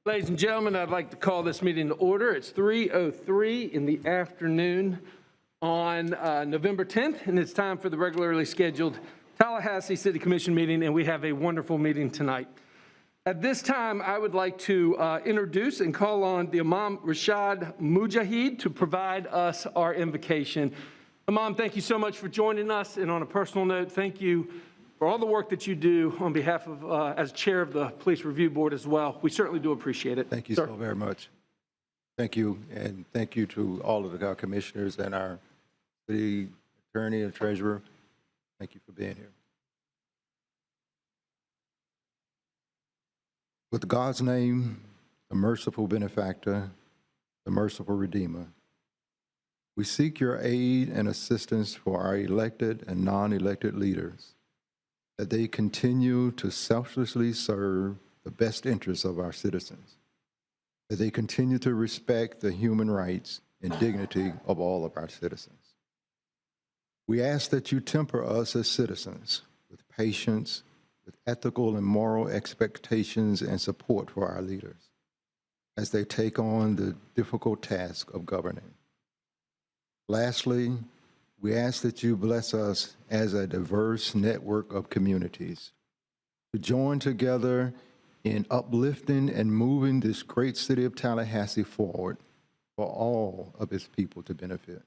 Ladies and gentlemen, I'd like to call this meeting to order. It's 3:03 in the afternoon on November 10th, and it's time for the regularly scheduled Tallahassee City Commission meeting, and we have a wonderful meeting tonight. At this time, I would like to introduce and call on the Imam Rashad Mujahid to provide us our invocation. Imam, thank you so much for joining us, and on a personal note, thank you for all the work that you do on behalf of, as chair of the Police Review Board as well. We certainly do appreciate it. Thank you so very much. Thank you, and thank you to all of our commissioners and our city attorney and treasurer. Thank you for being here. With God's name, the merciful benefactor, the merciful redeemer, we seek your aid and assistance for our elected and non-elected leaders, that they continue to selflessly serve the best interests of our citizens, that they continue to respect the human rights and dignity of all of our citizens. We ask that you temper us as citizens with patience, with ethical and moral expectations and support for our leaders as they take on the difficult task of governing. Lastly, we ask that you bless us as a diverse network of communities to join together in uplifting and moving this great city of Tallahassee forward for all of its people to benefit.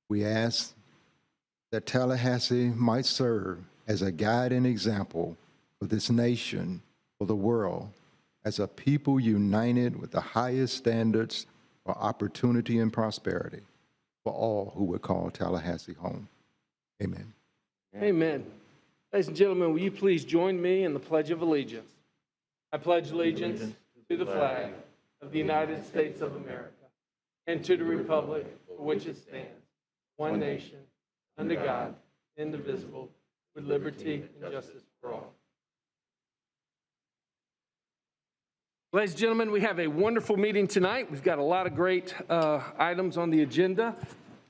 We ask that Tallahassee might serve as a guide and example for this nation, for the world, as a people united with the highest standards for opportunity and prosperity for all who would call Tallahassee home. Amen. Amen. Ladies and gentlemen, will you please join me in the Pledge of Allegiance? I pledge allegiance to the flag of the United States of America and to the republic for which it stands, one nation, under God, indivisible, with liberty and justice for all. Ladies and gentlemen, we have a wonderful meeting tonight. We've got a lot of great items on the agenda.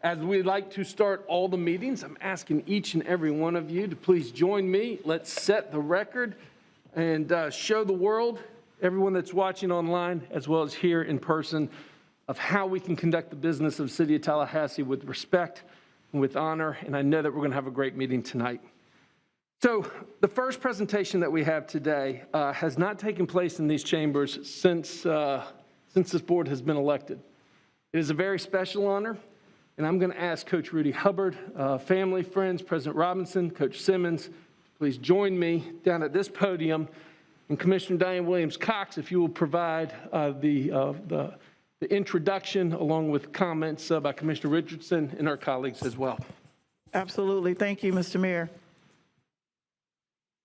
As we like to start all the meetings, I'm asking each and every one of you to please join me. Let's set the record and show the world, everyone that's watching online, as well as here in person, of how we can conduct the business of the City of Tallahassee with respect and with honor. And I know that we're going to have a great meeting tonight. So the first presentation that we have today has not taken place in these chambers since this board has been elected. It is a very special honor, and I'm going to ask Coach Rudy Hubbard, family, friends, President Robinson, Coach Simmons, please join me down at this podium, and Commissioner Diane Williams-Cox, if you will provide the introduction along with comments by Commissioner Richardson and our colleagues as well. Absolutely. Thank you, Mr. Mayor.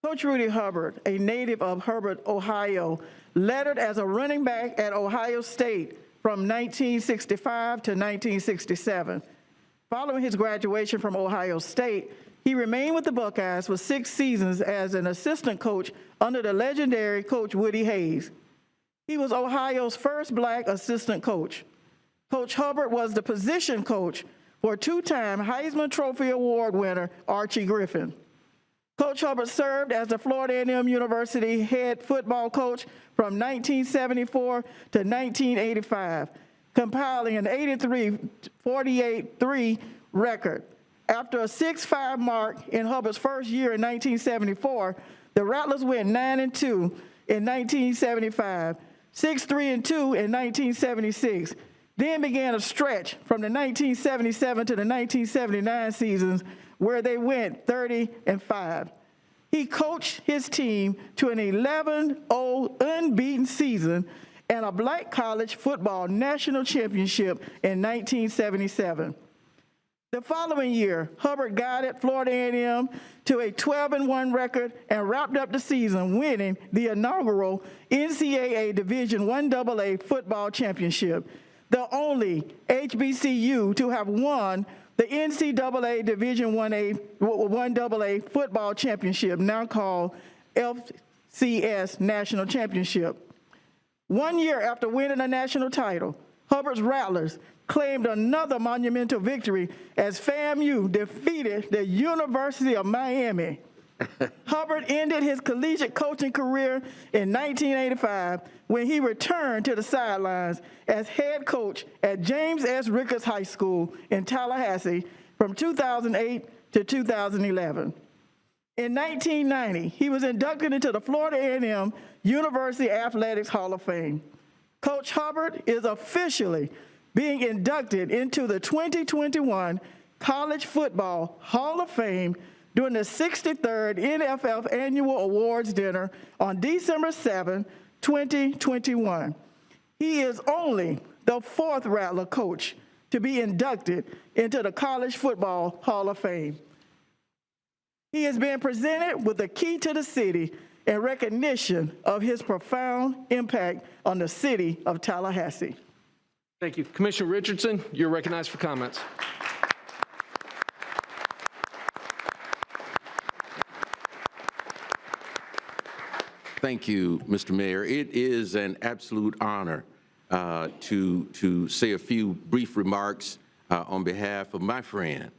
Coach Rudy Hubbard, a native of Hubbard, Ohio, lettered as a running back at Ohio State from 1965 to 1967. Following his graduation from Ohio State, he remained with the Buckeyes for 6 seasons as an assistant coach under the legendary Coach Woody Hayes. He was Ohio's first black assistant coach. Coach Hubbard was the position coach for 2-time Heisman Trophy Award winner Archie Griffin. Coach Hubbard served as the Florida A&M University head football coach from 1974 to 1985, compiling an 83-48-3 record. After a 6-5 mark in Hubbard's first year in 1974, the Rattlers went 9-2 in 1975, 6-3-2 in 1976, then began a stretch from the 1977 to the 1979 seasons where they went 30-5. He coached his team to an 11-0 unbeaten season and a black college football national championship in 1977. The following year, Hubbard guided Florida A&M to a 12-1 record and wrapped up the season winning the inaugural NCAA Division I AA football championship, the only HBCU to have won the NCAA Division I AA football championship, now called FCS National Championship. 1 year after winning a national title, Hubbard's Rattlers claimed another monumental victory as FAMU defeated the University of Miami Hubbard ended his collegiate coaching career in 1985 when he returned to the sidelines as head coach at James S. Ricketts High School in Tallahassee from 2008 to 2011. In 1990, he was inducted into the Florida A&M University Athletics Hall of Fame. Coach Hubbard is officially being inducted into the 2021 College Football Hall of Fame during the 63rd NFL Annual Awards Dinner on December 7, 2021. He is only the fourth Rattler coach to be inducted into the College Football Hall of Fame. He has been presented with the key to the city in recognition of his profound impact on the city of Tallahassee. Thank you. Commissioner Richardson, you're recognized for comments. Thank you, Mr. Mayor. It is an absolute honor to say a few brief remarks on behalf of my friend,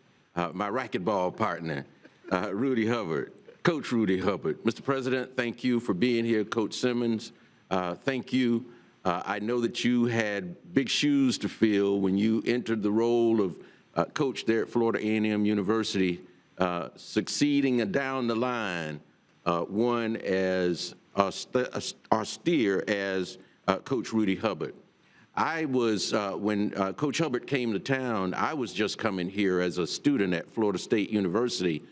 my racquetball partner, Rudy Hubbard, Coach Rudy Hubbard. Mr. President, thank you for being here. Coach Simmons, thank you. I know that you had big shoes to fill when you entered the role of coach there at Florida A&M University, succeeding down the line, one as austere as Coach Rudy Hubbard. I was, when Coach Hubbard came to town, I was just coming here as a student at Florida State University,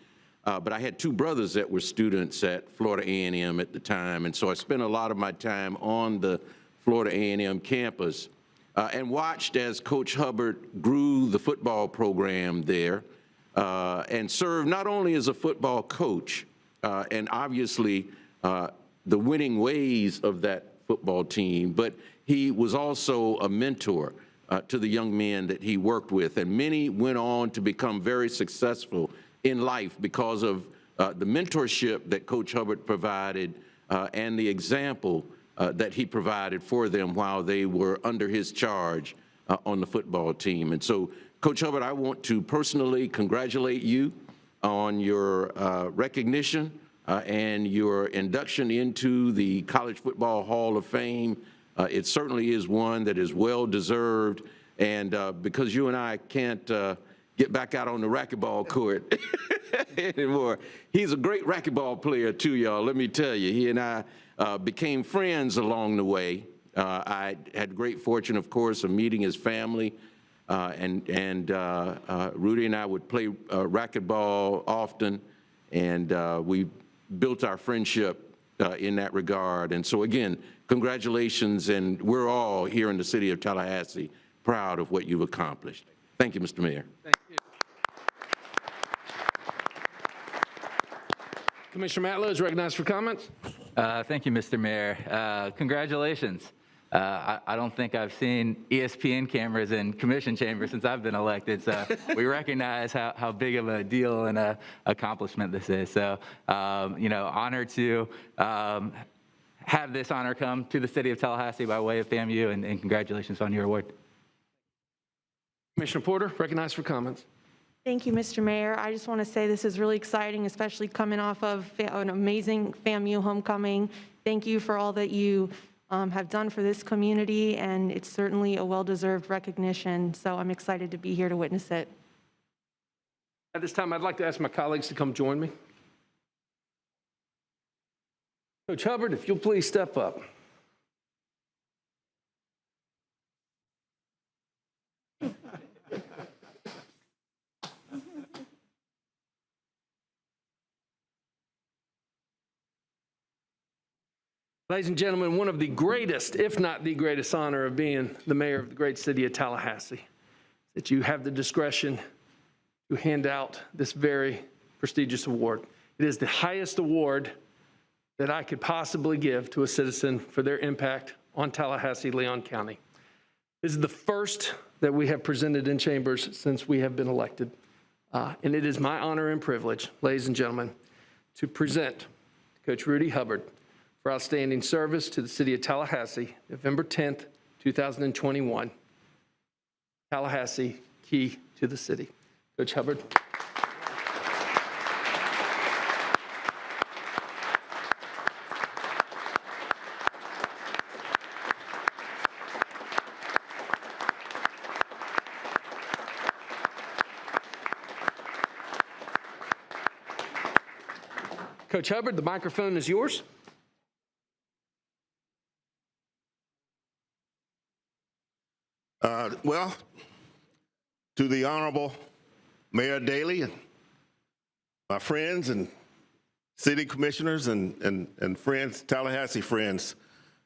but I had two brothers that were students at Florida A&M at the time, and so I spent a lot of my time on the Florida A&M campus and watched as Coach Hubbard grew the football program there and served not only as a football coach and obviously the winning ways of that football team, but he was also a mentor to the young men that he worked with, and many went on to become very successful in life because of the mentorship that Coach Hubbard provided and the example that he provided for them while they were under his charge on the football team. And so, Coach Hubbard, I want to personally congratulate you on your recognition and your induction into the College Football Hall of Fame. It certainly is one that is well-deserved, and because you and I can't get back out on the racquetball court anymore. He's a great racquetball player too, y'all, let me tell you. He and I became friends along the way. I had great fortune, of course, of meeting his family, and Rudy and I would play racquetball often, and we built our friendship in that regard. And so again, congratulations, and we're all here in the city of Tallahassee proud of what you've accomplished. Thank you, Mr. Mayor. Thank you. Commissioner Matlow is recognized for comments. Thank you, Mr. Mayor. Congratulations. I don't think I've seen ESPN cameras in commission chambers since I've been elected, so we recognize how big of a deal and a accomplishment this is. So, you know, honored to have this honor come to the city of Tallahassee by way of FAMU, and congratulations on your award. Commissioner Porter, recognized for comments. Thank you, Mr. Mayor. I just want to say this is really exciting, especially coming off of an amazing FAMU homecoming. Thank you for all that you have done for this community, and it's certainly a well-deserved recognition, so I'm excited to be here to witness it. At this time, I'd like to ask my colleagues to come join me. Coach Hubbard, if you'll please step up. Ladies and gentlemen, one of the greatest, if not the greatest honor of being the mayor of the great city of Tallahassee, that you have the discretion to hand out this very prestigious award. It is the highest award that I could possibly give to a citizen for their impact on Tallahassee, Leon County. This is the first that we have presented in chambers since we have been elected. And it is my honor and privilege, ladies and gentlemen, to present Coach Rudy Hubbard for outstanding service to the city of Tallahassee, November 10th, 2021. Tallahassee, key to the city. Coach Hubbard. Coach Hubbard, the microphone is yours. Well, to the Honorable Mayor Daley and my friends and city commissioners and friends, Tallahassee friends,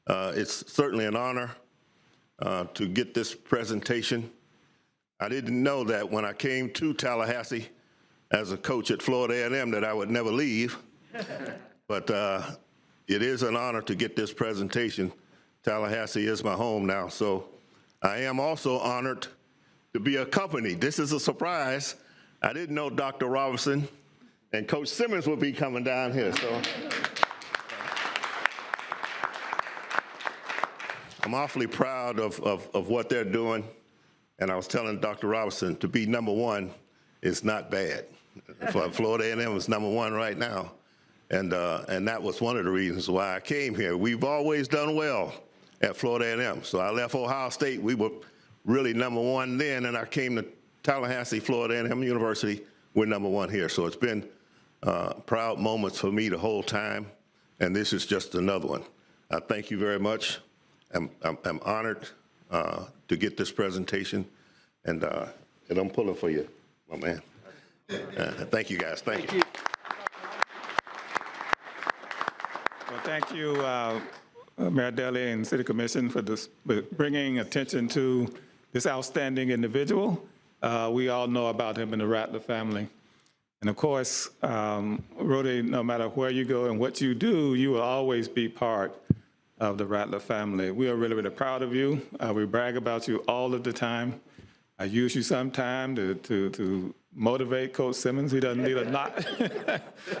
it's certainly an honor to get this presentation. I didn't know that when I came to Tallahassee as a coach at Florida A&M that I would never leave, but it is an honor to get this presentation. Tallahassee is my home now, so I am also honored to be accompanied. This is a surprise. I didn't know Dr. Robinson and Coach Simmons would be coming down here, so I'm awfully proud of what they're doing. And I was telling Dr. Robinson, to be number one is not bad. Florida A&M is number one right now. And that was one of the reasons why I came here. We've always done well at Florida A&M. So I left Ohio State. We were really number one then, and I came to Tallahassee, Florida A&M University. We're number one here. So it's been proud moments for me the whole time, and this is just another one. I thank you very much. I'm honored to get this presentation, and I'm pulling for you, my man. Thank you, guys. Thank you. Well, thank you, Mayor Daley and City Commission for bringing attention to this outstanding individual. We all know about him in the Rattler family. And of course, Rudy, no matter where you go and what you do, you will always be part of the Rattler family. We are really, really proud of you. We brag about you all of the time. I use you sometime to motivate Coach Simmons. He doesn't need a lot.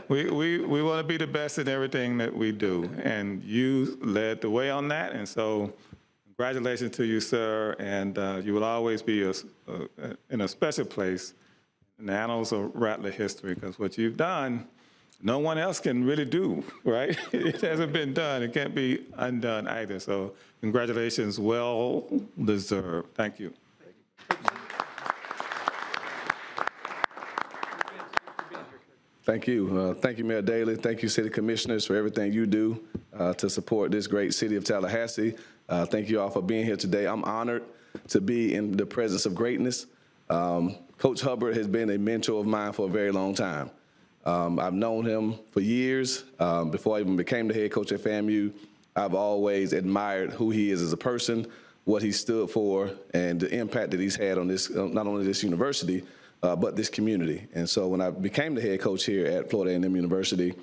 we want to be the best in everything that we do, and you led the way on that. And so, congratulations to you, sir. And you will always be in a special place in the annals of Rattler history, because what you've done, no one else can really do, right? It hasn't been done. It can't be undone either. So congratulations, well deserved. Thank you. Thank you. Thank you, Mayor Daley. Thank you, City Commissioners, for everything you do to support this great city of Tallahassee. Thank you all for being here today. I'm honored to be in the presence of greatness. Coach Hubbard has been a mentor of mine for a very long time. I've known him for years. Before I even became the head coach at FAMU, I've always admired who he is as a person, what he stood for, and the impact that he's had on this, not only this university, but this community. And so when I became the head coach here at Florida A&M University,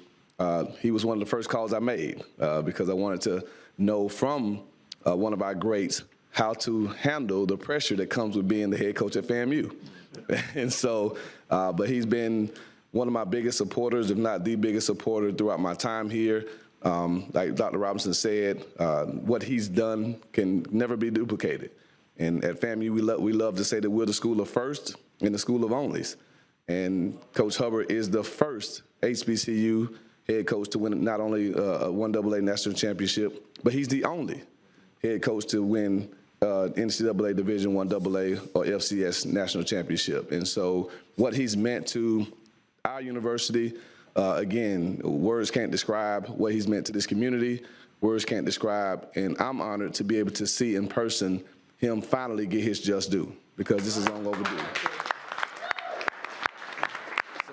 he was one of the first calls I made because I wanted to know from one of our greats how to handle the pressure that comes with being the head coach at FAMU. And so, but he's been one of my biggest supporters, if not the biggest supporter throughout my time here. Like Dr. Robinson said, what he's done can never be duplicated. And at FAMU, we love to say that we're the school of first and the school of onlys. And Coach Hubbard is the first HBCU head coach to win not only a 1AA national championship, but he's the only head coach to win NCAA Division I AA or FCS national championship. And so what he's meant to our university, again, words can't describe what he's meant to this community. Words can't describe, and I'm honored to be able to see in person him finally get his just due, because this is long overdue. So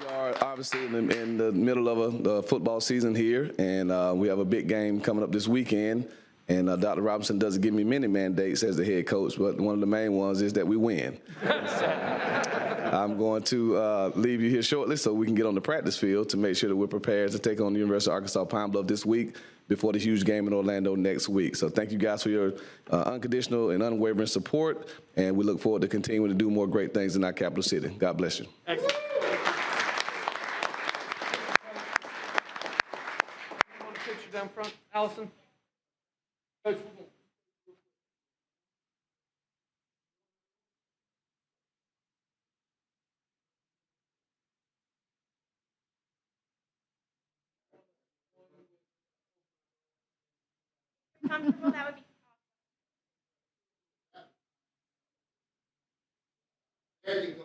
we are obviously in the middle of a football season here, and we have a big game coming up this weekend. And Dr. Robinson doesn't give me many mandates as the head coach, but one of the main ones is that we win. So I'm going to leave you here shortly so we can get on the practice field to make sure that we're prepared to take on the University of Arkansas Pine Bluff this week before the huge game in Orlando next week. So thank you guys for your unconditional and unwavering support, and we look forward to continuing to do more great things in our capital city. God bless you. Excellent. Want a picture down front, Allison? Coach, comfortable, that would be awesome. There you go.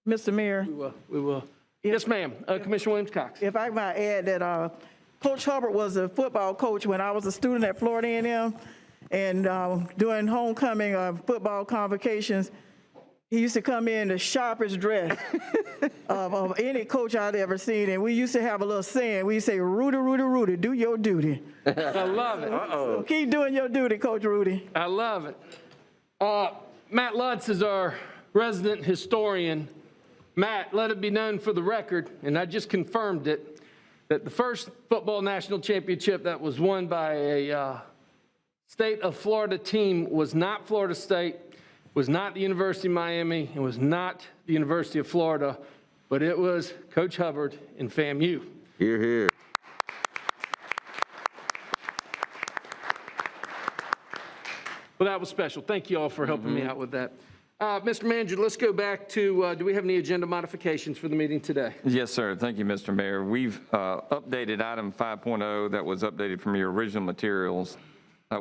Mr. Mayor, We will. Yes, ma'am. Commissioner Williams-Cox. if I might add that Coach Hubbard was a football coach when I was a student at Florida A&M, and during homecoming football convocations, he used to come in the sharpest dress of any coach I'd ever seen, and we used to have a little saying. We say, "Rudy, Rudy, Rudy, do your duty." I love it. So keep doing your duty, Coach Rudy. I love it. Matt Lutz is our resident historian. Matt, let it be known for the record, and I just confirmed it, that the first football national championship that was won by a state of Florida team was not Florida State, was not the University of Miami, and was not the University of Florida, but it was Coach Hubbard and FAMU. Here, here. Well, that was special. Thank you all for helping me out with that. Mr. Manager, let's go back to, do we have any agenda modifications for the meeting today? Yes, sir. Thank you, Mr. Mayor. We've updated item 5.0 that was updated from your original materials.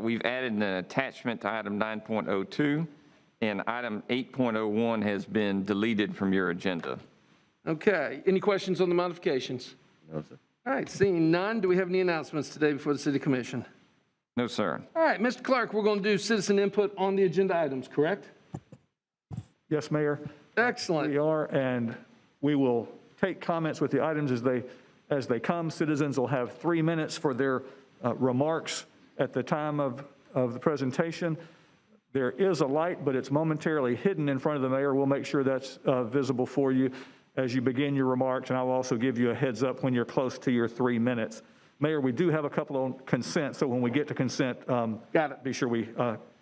We've added an attachment to item 9.02, and item 8.01 has been deleted from your agenda. Okay. Any questions on the modifications? No, sir. All right. Seeing none, do we have any announcements today before the City Commission? No, sir. All right, Mr. Clark, we're going to do citizen input on the agenda items, correct? Yes, Mayor. Excellent. We are, and we will take comments with the items as they come. Citizens will have 3 minutes for their remarks at the time of the presentation. There is a light, but it's momentarily hidden in front of the mayor. We'll make sure that's visible for you as you begin your remarks, and I will also give you a heads up when you're close to your 3 minutes. Mayor, we do have a couple on consent, so when we get to consent, Got it. be sure we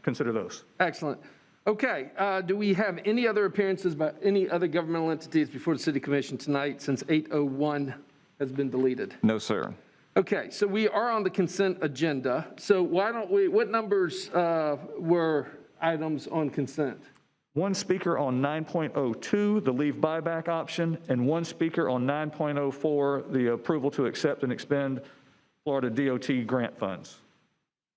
consider those. Excellent. Okay, do we have any other appearances by any other governmental entities before the City Commission tonight since 8:01 has been deleted? No, sir. Okay, so we are on the consent agenda. So why don't we, what numbers were items on consent? One speaker on 9.02, the leave buyback option, and one speaker on 9.04, the approval to accept and expend Florida DOT grant funds.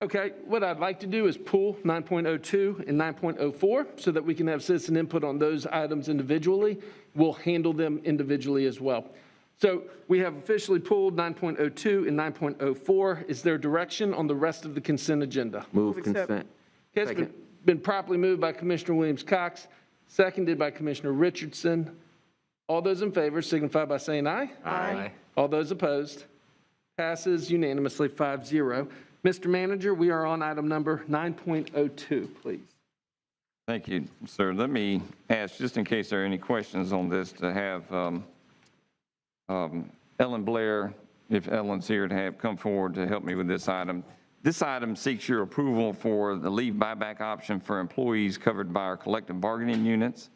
Okay, what I'd like to do is pull 9.02 and 9.04 so that we can have citizen input on those items individually. We'll handle them individually as well. So we have officially pulled 9.02 and 9.04. Is there direction on the rest of the consent agenda? Move consent. Okay, it's been properly moved by Commissioner Williams-Cox, seconded by Commissioner Richardson. All those in favor signify by saying aye. Aye. All those opposed? Passes unanimously 5-0. Mr. Manager, we are on item number 9.02, please. Thank you, sir. Let me ask, just in case there are any questions on this, to have Ellen Blair, if Ellen's here, to have come forward to help me with this item. This item seeks your approval for the leave buyback option for employees covered by our collective bargaining units.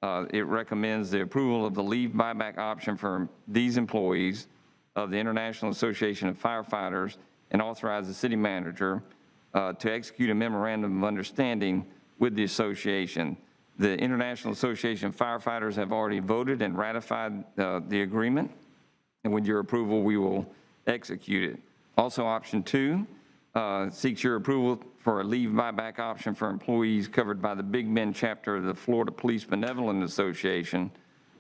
It recommends the approval of the leave buyback option for these employees of the International Association of Firefighters and authorize the city manager to execute a memorandum of understanding with the association. The International Association of Firefighters have already voted and ratified the agreement, and with your approval, we will execute it. Also, option 2 seeks your approval for a leave buyback option for employees covered by the Big Bend chapter of the Florida Police Benevolent Association,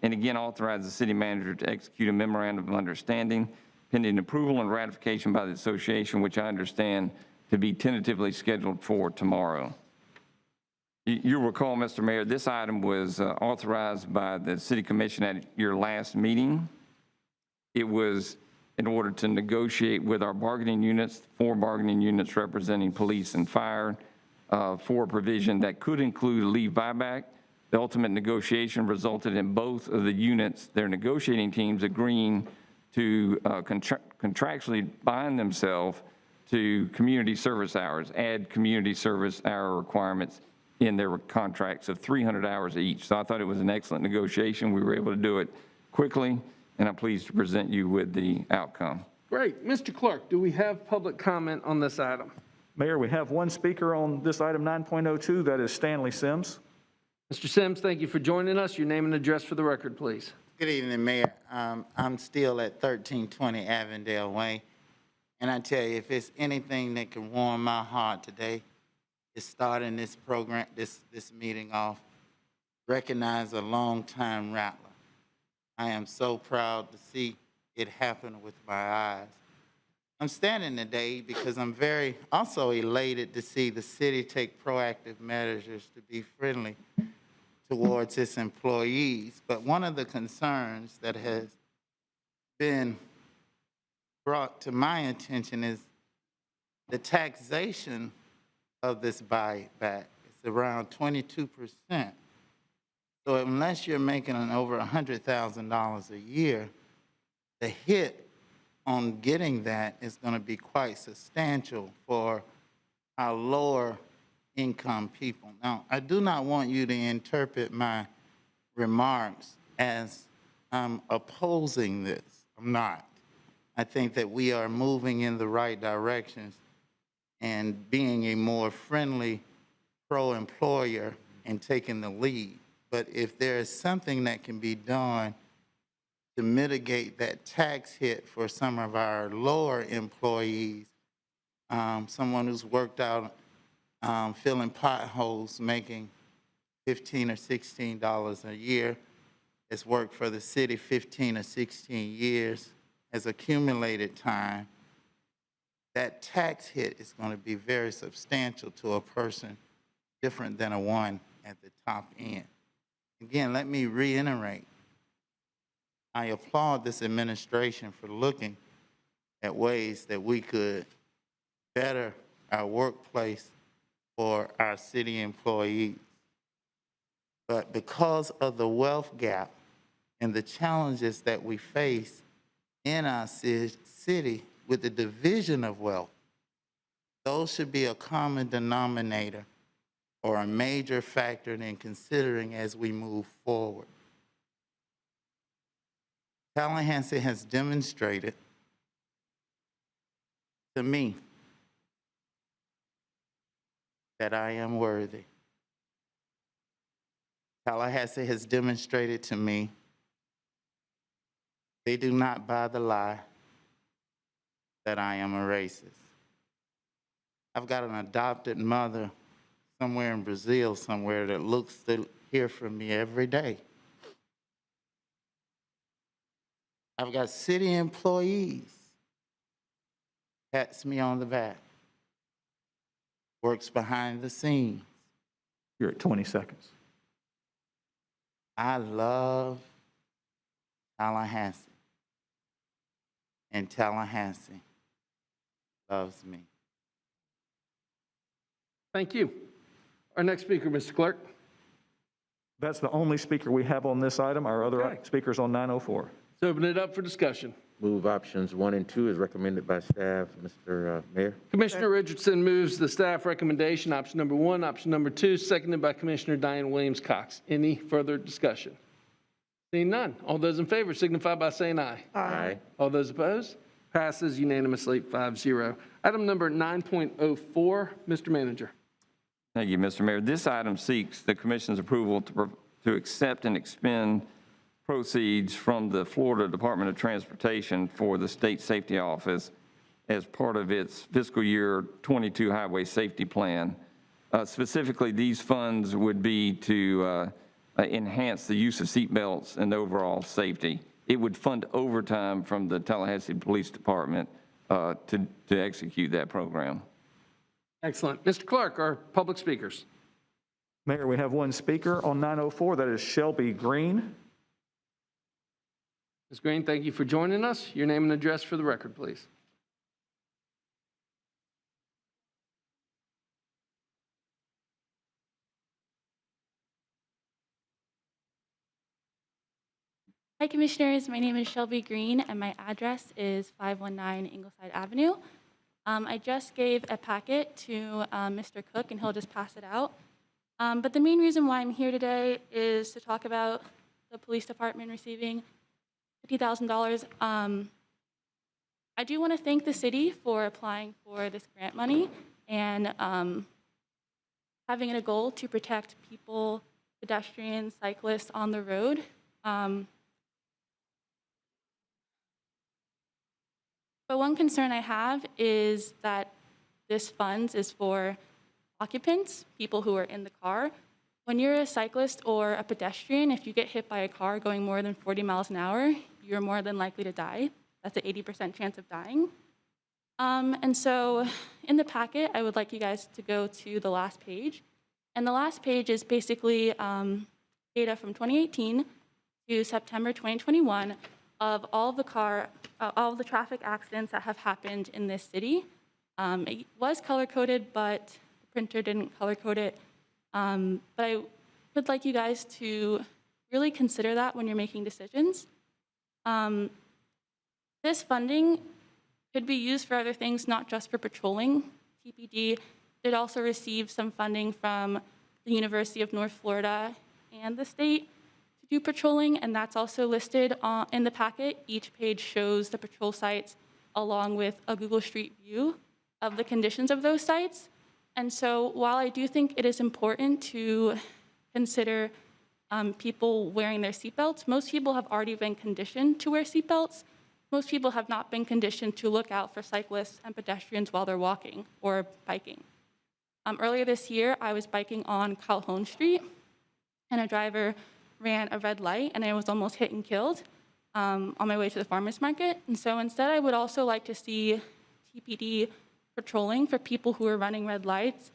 and again, authorize the city manager to execute a memorandum of understanding pending approval and ratification by the association, which I understand to be tentatively scheduled for tomorrow. You'll recall, Mr. Mayor, this item was authorized by the City Commission at your last meeting, it was in order to negotiate with our bargaining units, 4 bargaining units representing police and fire, for a provision that could include a leave buyback. The ultimate negotiation resulted in both of the units, their negotiating teams, agreeing to contractually bind themselves to community service hours, add community service hour requirements in their contracts of 300 hours each. So I thought it was an excellent negotiation. We were able to do it quickly, and I'm pleased to present you with the outcome. Great. Mr. Clerk, do we have public comment on this item? Mayor, we have one speaker on this item 9.02, that is Stanley Sims. Mr. Sims, thank you for joining us. Your name and address for the record, please. Good evening, Mayor. I'm still at 1320 Avondale Way. And I tell you, if it's anything that can warm my heart today, it's starting this program, this meeting off, recognize a longtime rattler. I am so proud to see it happen with my eyes. I'm standing today because I'm very also elated to see the city take proactive measures to be friendly towards its employees. But one of the concerns that has been brought to my attention is the taxation of this buyback. It's around 22%. So unless you're making over $100,000 a year, the hit on getting that is going to be quite substantial for our lower income people. Now, I do not want you to interpret my remarks as I'm opposing this. I'm not. I think that we are moving in the right directions and being a more friendly pro-employer and taking the lead. But if there is something that can be done to mitigate that tax hit for some of our lower employees, someone who's worked out filling potholes, making $15 or $16 a year, has worked for the city 15 or 16 years, has accumulated time, that tax hit is going to be very substantial to a person different than a one at the top end. Again, let me reiterate, I applaud this administration for looking at ways that we could better our workplace for our city employees. But because of the wealth gap and the challenges that we face in our city with the division of wealth, those should be a common denominator or a major factor in considering as we move forward. Tallahassee has demonstrated to me that I am worthy. Tallahassee has demonstrated to me they do not buy the lie that I am a racist. I've got an adopted mother somewhere in Brazil somewhere that looks to hear from me every day. I've got city employees, pats me on the back, works behind the scenes. You're at 20 seconds. I love Tallahassee, and Tallahassee loves me. Thank you. Our next speaker, Mr. Clerk. That's the only speaker we have on this item. Our other Okay. speakers on 904. Let's open it up for discussion. Move options 1 and 2 as recommended by staff, Mr. Mayor. Commissioner Richardson moves the staff recommendation, option number 1, option number 2, seconded by Commissioner Diane Williams-Cox. Any further discussion? Seeing none. All those in favor signify by saying aye. Aye. All those opposed? Passes unanimously 5-0. Item number 9.04, Mr. Manager. Thank you, Mr. Mayor. This item seeks the Commission's approval to accept and expend proceeds from the Florida Department of Transportation for the State Safety Office as part of its fiscal year 22 highway safety plan. Specifically, these funds would be to enhance the use of seatbelts and overall safety. It would fund overtime from the Tallahassee Police Department to execute that program. Excellent. Mr. Clerk, our public speakers. Mayor, we have one speaker on 904. That is Shelby Green. Ms. Green, thank you for joining us. Your name and address for the record, please. Hi, Commissioners. My name is Shelby Green, and my address is 519 Ingleside Avenue. I just gave a packet to Mr. Cook, and he'll just pass it out. But the main reason why I'm here today is to talk about the police department receiving $50,000. I do want to thank the city for applying for this grant money and having a goal to protect people, pedestrians, cyclists on the road. But one concern I have is that this funds is for occupants, people who are in the car. When you're a cyclist or a pedestrian, if you get hit by a car going more than 40 miles an hour, you're more than likely to die. That's an 80% chance of dying. And so in the packet, I would like you guys to go to the last page. And the last page is basically data from 2018 to September 2021 of all the all the traffic accidents that have happened in this city. It was color-coded, but the printer didn't color-code it. But I would like you guys to really consider that when you're making decisions. This funding could be used for other things, not just for patrolling. TPD did also receive some funding from the University of North Florida and the state to do patrolling, and that's also listed in the packet. Each page shows the patrol sites along with a Google Street View of the conditions of those sites. And so while I do think it is important to consider people wearing their seatbelts, most people have already been conditioned to wear seatbelts. Most people have not been conditioned to look out for cyclists and pedestrians while they're walking or biking. Earlier this year, I was biking on Calhoun Street, and a driver ran a red light, and I was almost hit and killed on my way to the farmer's market. And so instead, I would also like to see TPD patrolling for people who are running red lights,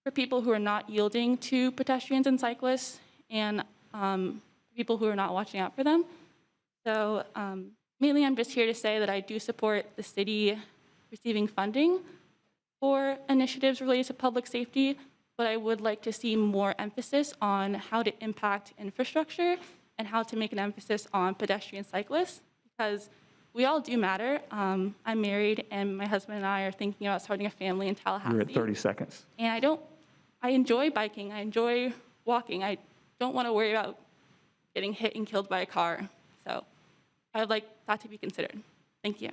for people who are not yielding to pedestrians and cyclists, and people who are not watching out for them. So mainly, I'm just here to say that I do support the city receiving funding for initiatives related to public safety, but I would like to see more emphasis on how to impact infrastructure and how to make an emphasis on pedestrian cyclists, because we all do matter. I'm married, and my husband and I are thinking about starting a family in Tallahassee. You're at 30 seconds. And I enjoy biking. I enjoy walking. I don't want to worry about getting hit and killed by a car. So I would like that to be considered. Thank you.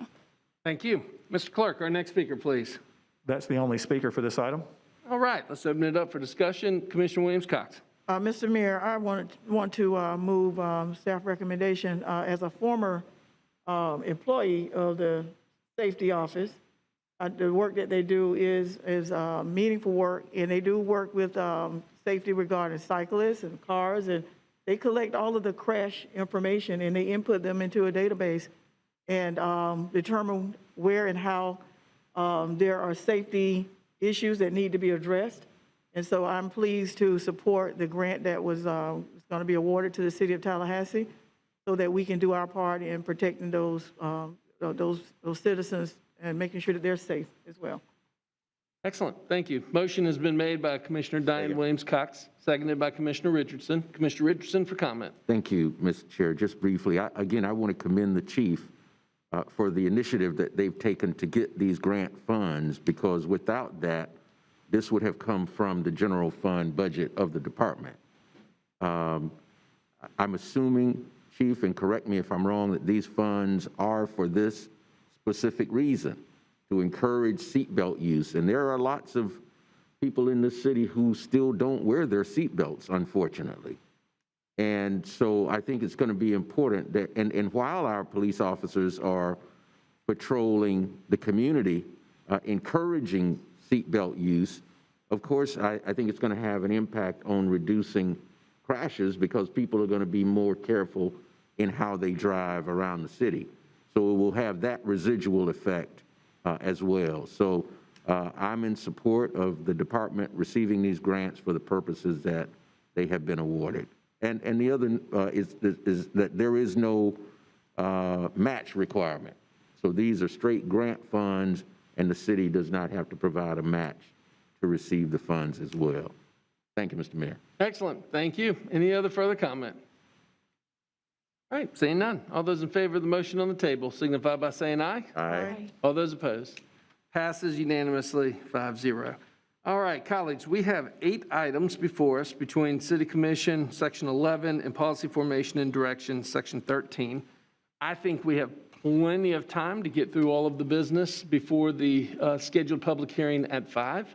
Thank you. Mr. Clerk, our next speaker, please. That's the only speaker for this item. All right, let's open it up for discussion. Commissioner Williams-Cox. Mr. Mayor, I want to move staff recommendation as a former employee of the safety office. The work that they do is meaningful work, and they do work with safety regarding cyclists and cars, and they collect all of the crash information and they input them into a database and determine where and how there are safety issues that need to be addressed. And so I'm pleased to support the grant that was going to be awarded to the City of Tallahassee so that we can do our part in protecting those citizens and making sure that they're safe as well. Excellent, thank you. Motion has been made by Commissioner Diane Williams-Cox, seconded by Commissioner Richardson. Commissioner Richardson for comment. Thank you, Mr. Chair. Just briefly, I want to commend the chief for the initiative that they've taken to get these grant funds, because without that, this would have come from the general fund budget of the department. I'm assuming, Chief, and correct me if I'm wrong, that these funds are for this specific reason, to encourage seatbelt use. And there are lots of people in this city who still don't wear their seatbelts, unfortunately. And so I think it's going to be important that, and while our police officers are patrolling the community, encouraging seatbelt use, of course, I think it's going to have an impact on reducing crashes, because people are going to be more careful in how they drive around the city. So it will have that residual effect as well. So I'm in support of the department receiving these grants for the purposes that they have been awarded. And the other is that there is no match requirement. So these are straight grant funds, and the city does not have to provide a match to receive the funds as well. Thank you, Mr. Mayor. Excellent, thank you. Any other further comment? All right, seeing none. All those in favor of the motion on the table signify by saying aye. Aye. All those opposed? Passes unanimously, 5-0. All right, colleagues, we have 8 items before us between City Commission, Section 11, and Policy Formation and Direction, Section 13. I think we have plenty of time to get through all of the business before the scheduled public hearing at 5.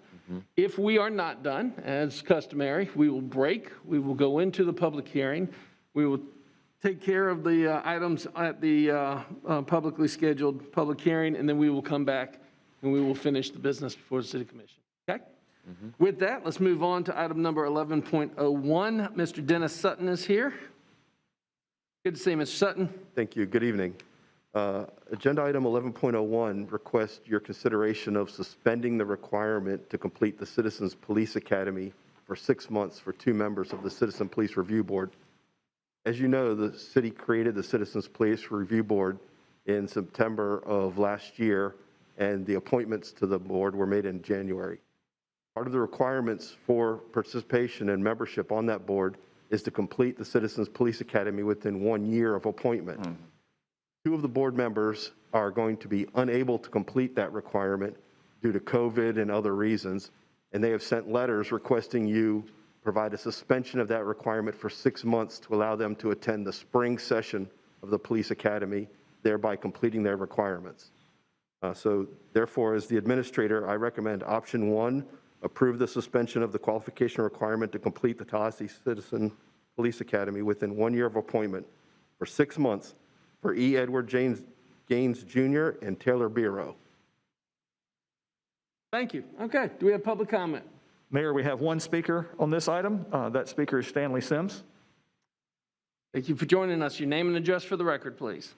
If we are not done, as customary, we will break. We will go into the public hearing. We will take care of the items at the publicly scheduled public hearing, and then we will come back and we will finish the business before the City Commission. Okay? With that, let's move on to item number 11.01. Mr. Dennis Sutton is here. Good to see you, Mr. Sutton. Thank you. Good evening. Agenda item 11.01 requests your consideration of suspending the requirement to complete the Citizens Police Academy for 6 months for 2 members of the Citizen Police Review Board. As you know, the city created the Citizens Police Review Board in September of last year, and the appointments to the board were made in January. Part of the requirements for participation and membership on that board is to complete the Citizens Police Academy within 1 year of appointment. 2 of the board members are going to be unable to complete that requirement due to COVID and other reasons, and they have sent letters requesting you provide a suspension of that requirement for 6 months to allow them to attend the spring session of the police academy, thereby completing their requirements. So therefore, as the administrator, I recommend option 1, approve the suspension of the qualification requirement to complete the Tallahassee Citizen Police Academy within 1 year of appointment for 6 months for E. Edward Gaines Jr. and Taylor Bureau. Thank you. Okay, do we have public comment? Mayor, we have 1 speaker on this item. That speaker is Stanley Sims. Thank you for joining us. Your name and address for the record, please.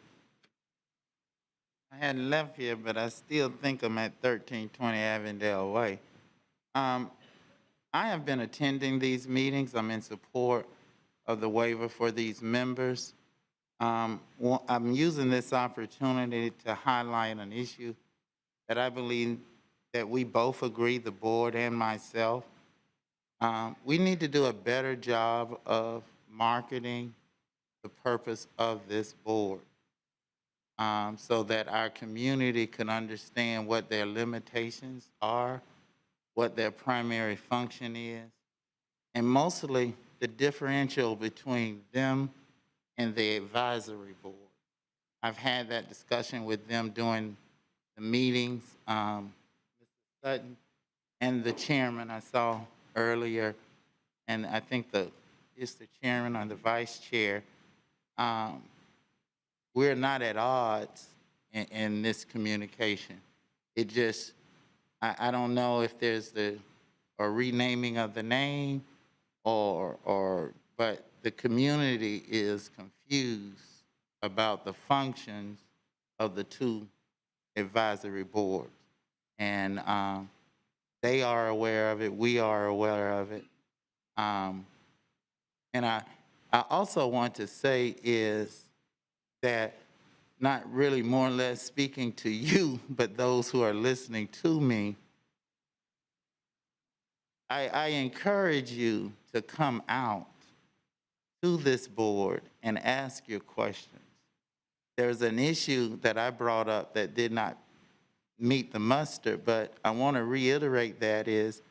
I hadn't left here, but I still think I'm at 1320 Avondale Way. I have been attending these meetings. I'm in support of the waiver for these members. I'm using this opportunity to highlight an issue that I believe that we both agree, the board and myself. We need to do a better job of marketing the purpose of this board so that our community can understand what their limitations are, what their primary function is, and mostly the differential between them and the advisory board. I've had that discussion with them during the meetings. Mr. Sutton and the chairman I saw earlier, and I think it's the chairman or the vice chair. We're not at odds in this communication. It just, I don't know if there's a renaming of the name but the community is confused about the functions of the 2 advisory boards. And they are aware of it, we are aware of it. And I also want to say is that, not really more or less speaking to you, but those who are listening to me, I encourage you to come out to this board and ask your questions. There's an issue that I brought up that did not meet the muster, but I want to reiterate that is,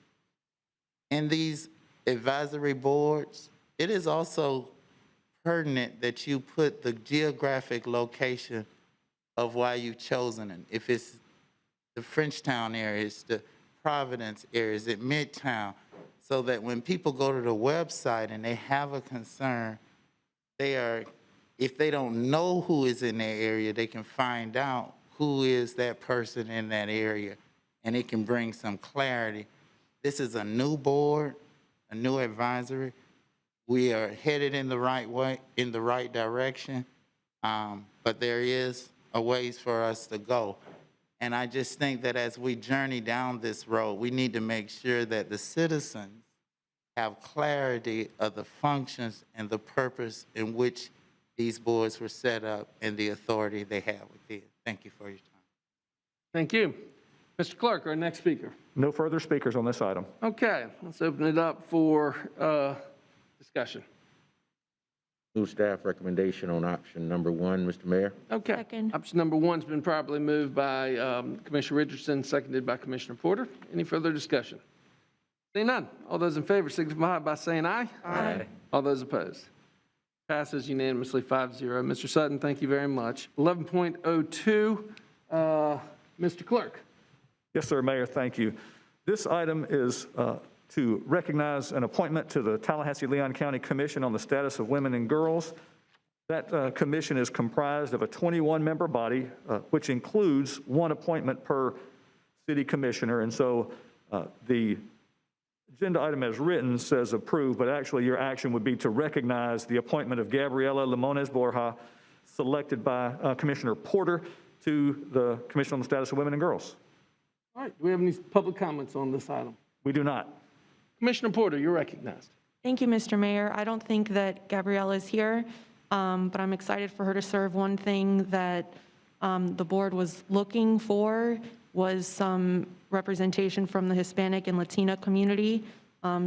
in these advisory boards, it is also pertinent that you put the geographic location of why you've chosen it. If it's the Frenchtown area, it's the Providence area, is it Midtown, so that when people go to the website and they have a concern, if they don't know who is in their area, they can find out who is that person in that area, and it can bring some clarity. This is a new board, a new advisory. We are headed in the right way, in the right direction, but there is a ways for us to go. And I just think that as we journey down this road, we need to make sure that the citizens have clarity of the functions and the purpose in which these boards were set up and the authority they have within. Thank you for your time. Thank you. Mr. Clerk, our next speaker. No further speakers on this item. Okay, let's open it up for discussion. Move staff recommendation on option number 1, Mr. Mayor. Okay. Second. Option number 1's been properly moved by Commissioner Richardson, seconded by Commissioner Porter. Any further discussion? Seeing none. All those in favor signify by saying aye. Aye. All those opposed. Passes unanimously 5-0. Mr. Sutton, thank you very much. 11.02, Mr. Clerk. Yes, sir, Mayor, thank you. This item is to recognize an appointment to the Tallahassee-Leon County Commission on the Status of Women and Girls. That commission is comprised of a 21-member body, which includes one appointment per city commissioner. And so the agenda item as written says approve, but actually your action would be to recognize the appointment of Gabriela Limones Borja, selected by Commissioner Porter, to the Commission on the Status of Women and Girls. All right, do we have any public comments on this item? We do not. Commissioner Porter, you're recognized. Thank you, Mr. Mayor. I don't think that Gabriella is here, but I'm excited for her to serve. One thing that the board was looking for was some representation from the Hispanic and Latina community.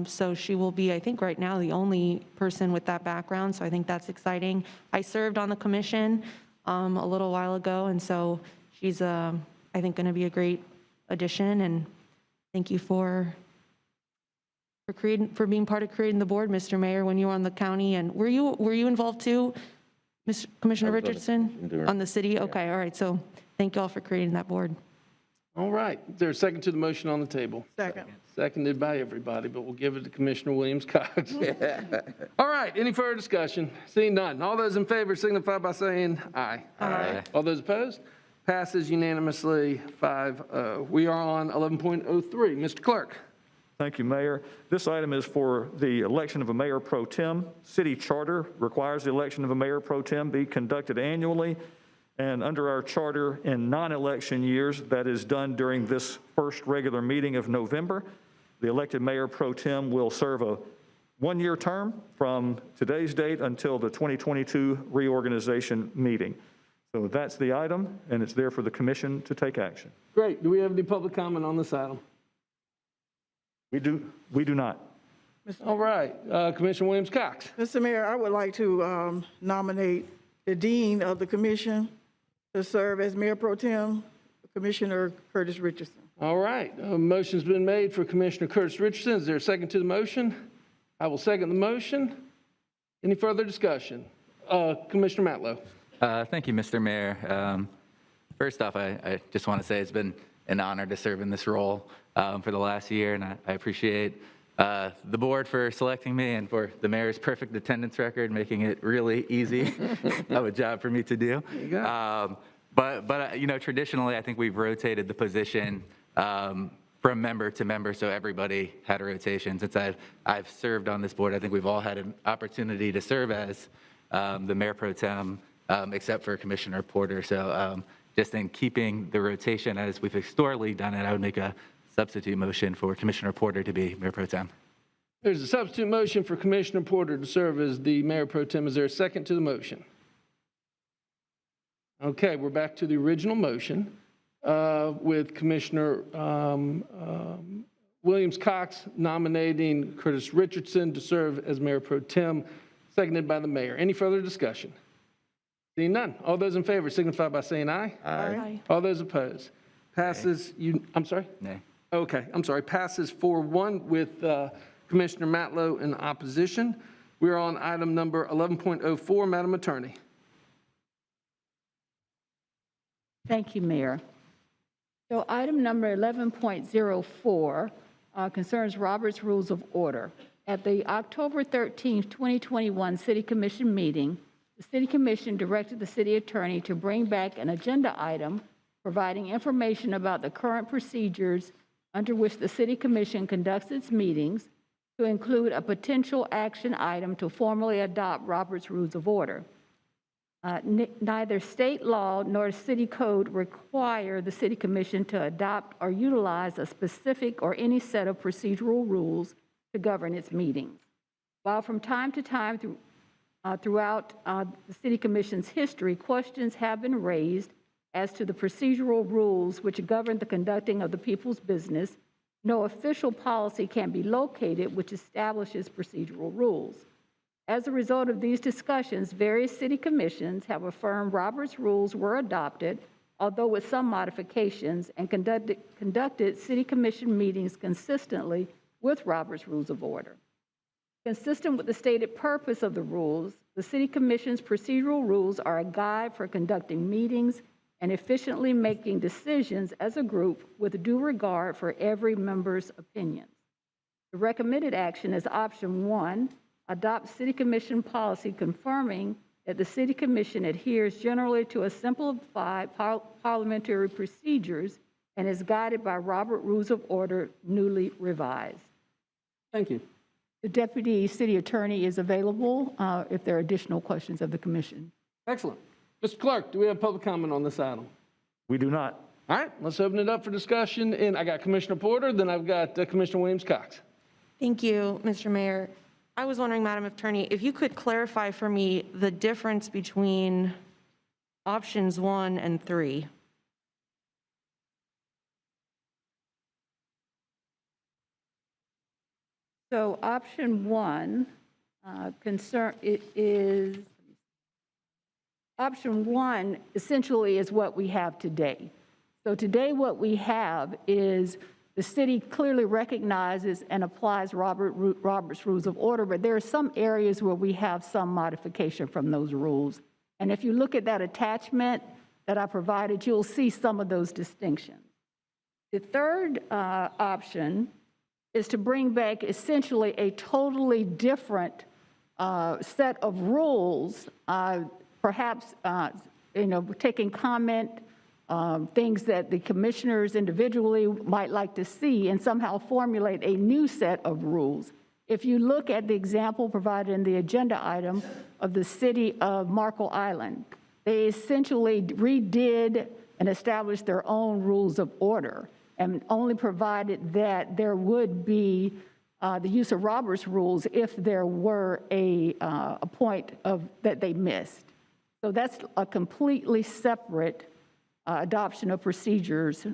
So she will be, I think right now, the only person with that background. So I think that's exciting. I served on the commission a little while ago, and so she's, I think, going to be a great addition. And thank you for being part of creating the board, Mr. Mayor, when you were on the county. And were you involved too, Commissioner Richardson, on the city? Okay, all right. So thank you all for creating that board. All right, is there a second to the motion on the table? Second. Seconded by everybody, but we'll give it to Commissioner Williams-Cox. All right, any further discussion? Seeing none. All those in favor signify by saying aye. Aye. All those opposed? Passes unanimously 5-0. We are on 11.03. Mr. Clerk. Thank you, Mayor. This item is for the election of a mayor pro tem. City charter requires the election of a mayor pro tem be conducted annually. And under our charter, in non-election years, that is done during this first regular meeting of November. The elected mayor pro tem will serve a one-year term from today's date until the 2022 reorganization meeting. So that's the item, and it's there for the commission to take action. Great. Do we have any public comment on this item? We do not. All right. Commissioner Williams-Cox. Mr. Mayor, I would like to nominate the dean of the commission to serve as mayor pro tem, Commissioner Curtis Richardson. All right. A motion's been made for Commissioner Curtis Richardson. Is there a second to the motion? I will second the motion. Any further discussion? Commissioner Matlow. Thank you, Mr. Mayor. First off, I just want to say it's been an honor to serve in this role for the last year, and I appreciate the board for selecting me and for the mayor's perfect attendance record, making it really easy of a job for me to do. There you go. But you know, traditionally, I think we've rotated the position from member to member, so everybody had a rotation. Since I've served on this board, I think we've all had an opportunity to serve as the mayor pro tem, except for Commissioner Porter. So just in keeping the rotation as we've historically done it, I would make a substitute motion for Commissioner Porter to be mayor pro tem. There's a substitute motion for Commissioner Porter to serve as the mayor pro tem. Is there a second to the motion? Okay, we're back to the original motion with Commissioner Williams-Cox nominating Curtis Richardson to serve as mayor pro tem, seconded by the mayor. Any further discussion? Seeing none. All those in favor signify by saying aye. Aye. All those opposed? Passes, I'm sorry? Nay. Okay, I'm sorry. Passes 4-1 with Commissioner Matlow in opposition. We're on item number 11.04. Madam Attorney. Thank you, Mayor. So item number 11.04 concerns Robert's Rules of Order. At the October 13, 2021 City Commission meeting, the City Commission directed the City Attorney to bring back an agenda item providing information about the current procedures under which the City Commission conducts its meetings, to include a potential action item to formally adopt Robert's Rules of Order. Neither state law nor city code require the City Commission to adopt or utilize a specific or any set of procedural rules to govern its meetings. While from time to time Throughout the City Commission's history, questions have been raised as to the procedural rules which govern the conducting of the people's business. No official policy can be located which establishes procedural rules. As a result of these discussions, various city commissions have affirmed Robert's rules were adopted, although with some modifications, and conducted city commission meetings consistently with Robert's Rules of Order. Consistent with the stated purpose of the rules, the City Commission's procedural rules are a guide for conducting meetings and efficiently making decisions as a group with due regard for every member's opinions. The recommended action is option 1, adopt City Commission policy confirming that the City Commission adheres generally to a simplified parliamentary procedures and is guided by Robert Rules of Order newly revised. Thank you. The Deputy City Attorney is available if there are additional questions of the Commission. Excellent. Mr. Clerk, do we have public comment on this item? We do not. All right, let's open it up for discussion. And I got Commissioner Porter, then I've got Commissioner Williams-Cox. Thank you, Mr. Mayor. I was wondering, Madam Attorney, if you could clarify for me the difference between options 1 and 3. So option 1 option 1 essentially is what we have today. So today what we have is the city clearly recognizes and applies Robert's Rules of Order, but there are some areas where we have some modification from those rules. And if you look at that attachment that I provided, you'll see some of those distinctions. The third option is to bring back essentially a totally different set of rules, perhaps taking comment, things that the commissioners individually might like to see, and somehow formulate a new set of rules. If you look at the example provided in the agenda item of the city of Marco Island, they essentially redid and established their own rules of order, and only provided that there would be the use of Robert's rules if there were a point that they missed. So that's a completely separate adoption of procedures,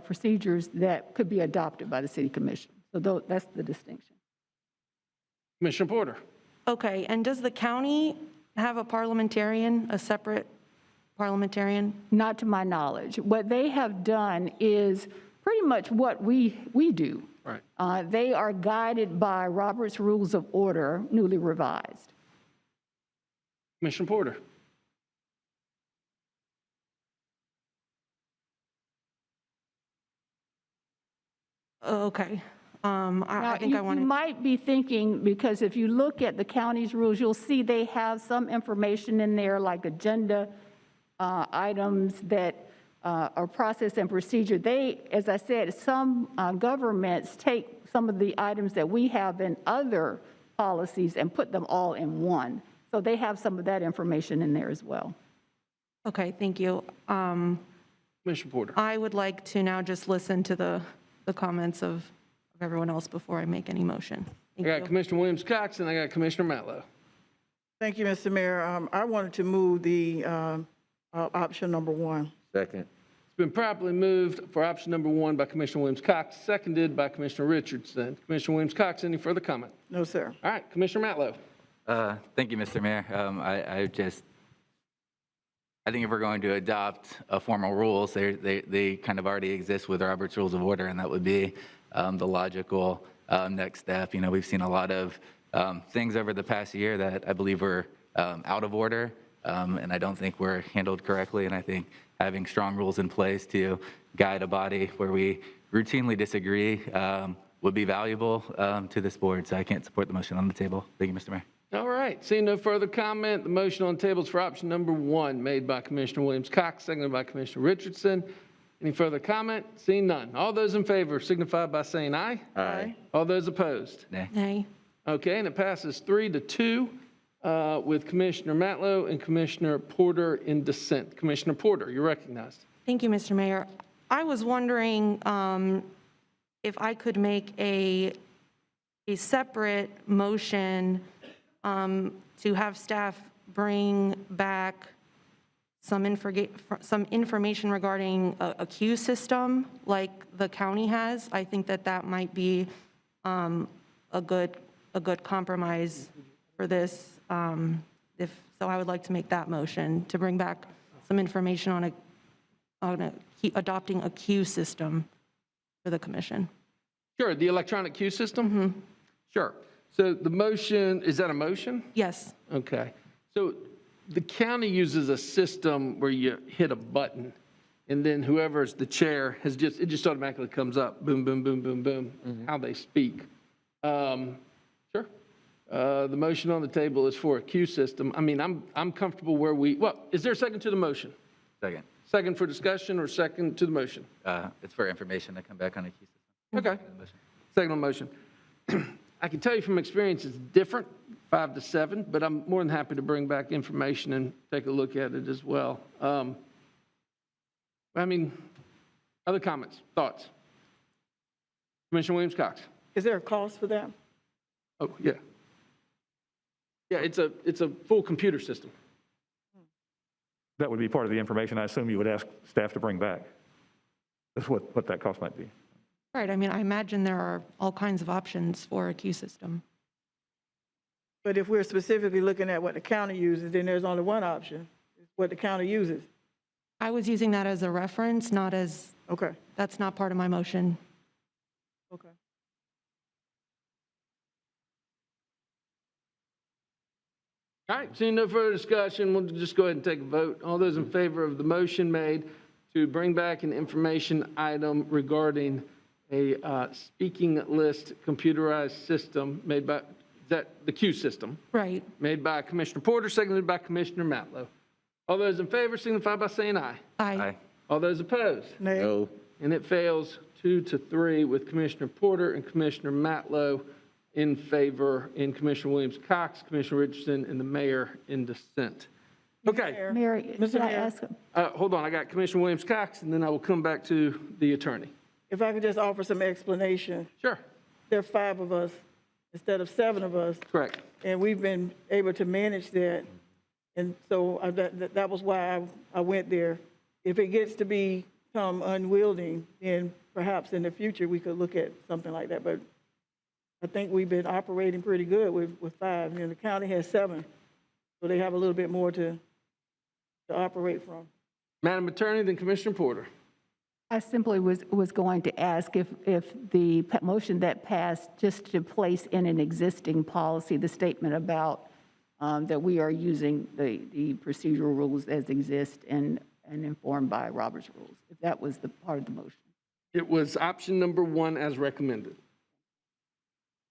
procedures that could be adopted by the City Commission. So that's the distinction. Commissioner Porter. Okay, and does the county have a parliamentarian, a separate parliamentarian? Not to my knowledge. What they have done is pretty much what we do. Right. They are guided by Robert's Rules of Order, newly revised. Commissioner Porter. Okay. I think you, I want to. You might be thinking, because if you look at the county's rules, you'll see they have some information in there like agenda items that are process and procedure. They, as I said, some governments take some of the items that we have in other policies and put them all in one. So they have some of that information in there as well. Okay, thank you. Commissioner Porter. I would like to now just listen to the comments of everyone else before I make any motion. Thank I got you. Commissioner Williams-Cox and I got Commissioner Matlow. Thank you, Mr. Mayor. I wanted to move the option number 1. Second. It's been properly moved for option number 1 by Commissioner Williams-Cox, seconded by Commissioner Richardson. Commissioner Williams-Cox, any further comment? No, sir. All right, Commissioner Matlow. Thank you, Mr. Mayor. I think if we're going to adopt formal rules, they kind of already exist with Robert's Rules of Order, and that would be the logical next step. You know, we've seen a lot of things over the past year that I believe were out of order, and I don't think were handled correctly. And I think having strong rules in place to guide a body where we routinely disagree would be valuable to this board. So I can't support the motion on the table. Thank you, Mr. Mayor. All right, seeing no further comment, the motion on the table is for option number 1, made by Commissioner Williams-Cox, seconded by Commissioner Richardson. Any further comment? Seeing none. All those in favor signify by saying aye. Aye. All those opposed? Nay. Nay. Okay, and it passes 3-2 with Commissioner Matlow and Commissioner Porter in dissent. Commissioner Porter, you're recognized. Thank you, Mr. Mayor. I was wondering if I could make a separate motion to have staff bring back some information regarding a queue system like the county has. I think that that might be a good compromise for this. So I would like to make that motion to bring back some information on adopting a queue system for the commission. Sure, the electronic queue system? Sure. So the motion, is that a motion? Yes. Okay. So the county uses a system where you hit a button, and then whoever's the chair it just automatically comes up, boom, boom, boom, boom, boom, how they speak. Sure. The motion on the table is for a queue system. I mean, I'm comfortable where is there a second to the motion? Second. Second for discussion or second to the motion? It's for information to come back on a queue system. Okay. Second on motion. I can tell you from experience, it's different, 5 to 7, but I'm more than happy to bring back information and take a look at it as well. I mean, other comments, thoughts? Commissioner Williams-Cox. Is there a cost for that? Oh, yeah. Yeah, it's a full computer system. That would be part of the information I assume you would ask staff to bring back. That's what that cost might be. Right, I mean, I imagine there are all kinds of options for a queue system. But if we're specifically looking at what the county uses, then there's only one option, what the county uses. I was using that as a reference, not as, Okay, that's not part of my motion. okay. All right, seeing no further discussion, we'll just go ahead and take a vote. All those in favor of the motion made to bring back an information item regarding a speaking list computerized system made by, is that the queue system? Right. Made by Commissioner Porter, seconded by Commissioner Matlow. All those in favor signify by saying aye. Aye. All those opposed? Nay. No. And it fails 2-3 with Commissioner Porter and Commissioner Matlow in favor, and Commissioner Williams-Cox, Commissioner Richardson, and the mayor in dissent. Okay, Mayor, Mr. can I Mayor. ask? hold on. I got Commissioner Williams-Cox, and then I will come back to the attorney. If I could just offer some explanation. Sure. There are 5 of us instead of 7 of us, Correct. and we've been able to manage that. And so that was why I went there. If it gets to become unwieldy, then perhaps in the future we could look at something like that. But I think we've been operating pretty good with 5. You know, the county has 7, so they have a little bit more to operate from. Madam Attorney, then Commissioner Porter. I simply was going to ask if the motion that passed, just to place in an existing policy the statement about that we are using the procedural rules as exist and informed by Robert's rules, if that was the part of the motion. It was option number 1 as recommended.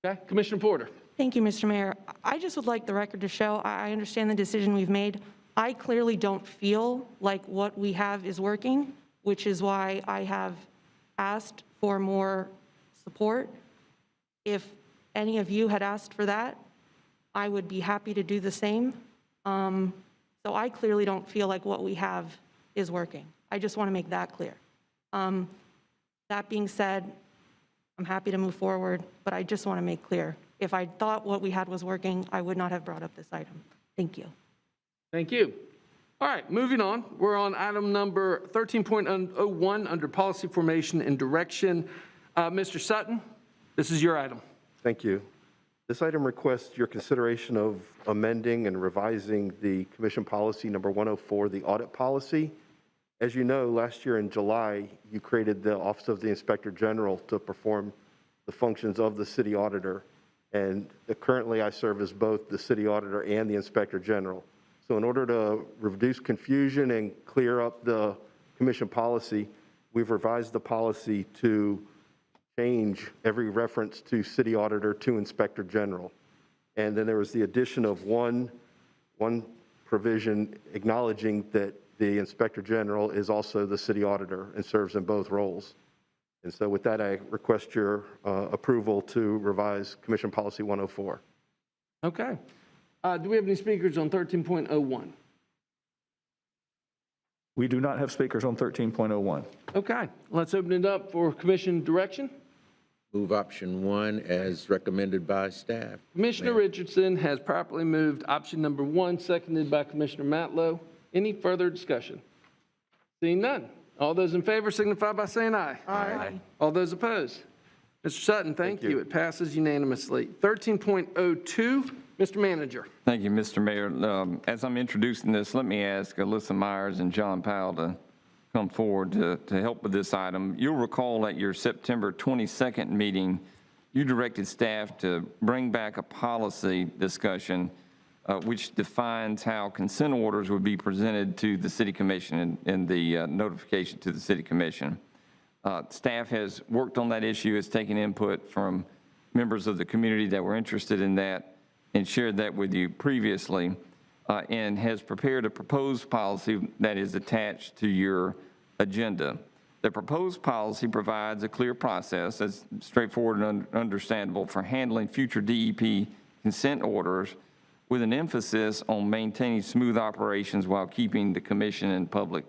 Okay, Commissioner Porter. Thank you, Mr. Mayor. I just would like the record to show, I understand the decision we've made. I clearly don't feel like what we have is working, which is why I have asked for more support. If any of you had asked for that, I would be happy to do the same. So I clearly don't feel like what we have is working. I just want to make that clear. That being said, I'm happy to move forward, but I just want to make clear, if I thought what we had was working, I would not have brought up this item. Thank you. Thank you. All right, moving on. We're on item number 13.01 under policy formation and direction. Mr. Sutton, this is your item. Thank you. This item requests your consideration of amending and revising the Commission Policy Number 104, the audit policy. As you know, last year in July, you created the Office of the Inspector General to perform the functions of the city auditor. And currently, I serve as both the city auditor and the Inspector General. So in order to reduce confusion and clear up the commission policy, we've revised the policy to change every reference to city auditor to Inspector General. And then there was the addition of one provision acknowledging that the Inspector General is also the city auditor and serves in both roles. And so with that, I request your approval to revise Commission Policy 104. Okay. Do we have any speakers on 13.01? We do not have speakers on 13.01. Okay, let's open it up for commission direction. Move option 1 as recommended by staff. Commissioner Richardson has properly moved option number 1, seconded by Commissioner Matlow. Any further discussion? Seeing none. All those in favor signify by saying aye. Aye. All those opposed? Mr. Sutton, thank you. It passes unanimously. 13.02, Mr. Manager. Thank you, Mr. Mayor. As I'm introducing this, let me ask Alyssa Myers and John Powell to come forward to help with this item. You'll recall at your September 22nd meeting, you directed staff to bring back a policy discussion which defines how consent orders would be presented to the City Commission in the notification to the City Commission. Staff has worked on that issue, has taken input from members of the community that were interested in that and shared that with you previously, and has prepared a proposed policy that is attached to your agenda. The proposed policy provides a clear process that's straightforward and understandable for handling future DEP consent orders with an emphasis on maintaining smooth operations while keeping the commission and public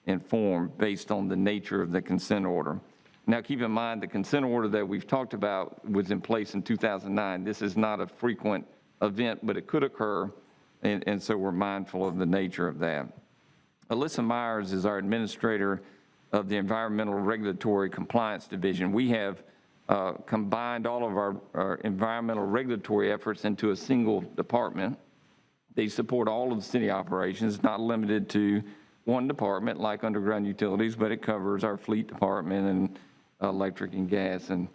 informed based on the nature of the consent order. Now, keep in mind, the consent order that we've talked about was in place in 2009. This is not a frequent event, but it could occur, and so we're mindful of the nature of that. Alyssa Myers is our administrator of the Environmental Regulatory Compliance Division. We have combined all of our environmental regulatory efforts into a single department. They support all of the city operations, not limited to one department like underground utilities, but it covers our fleet department and electric and gas and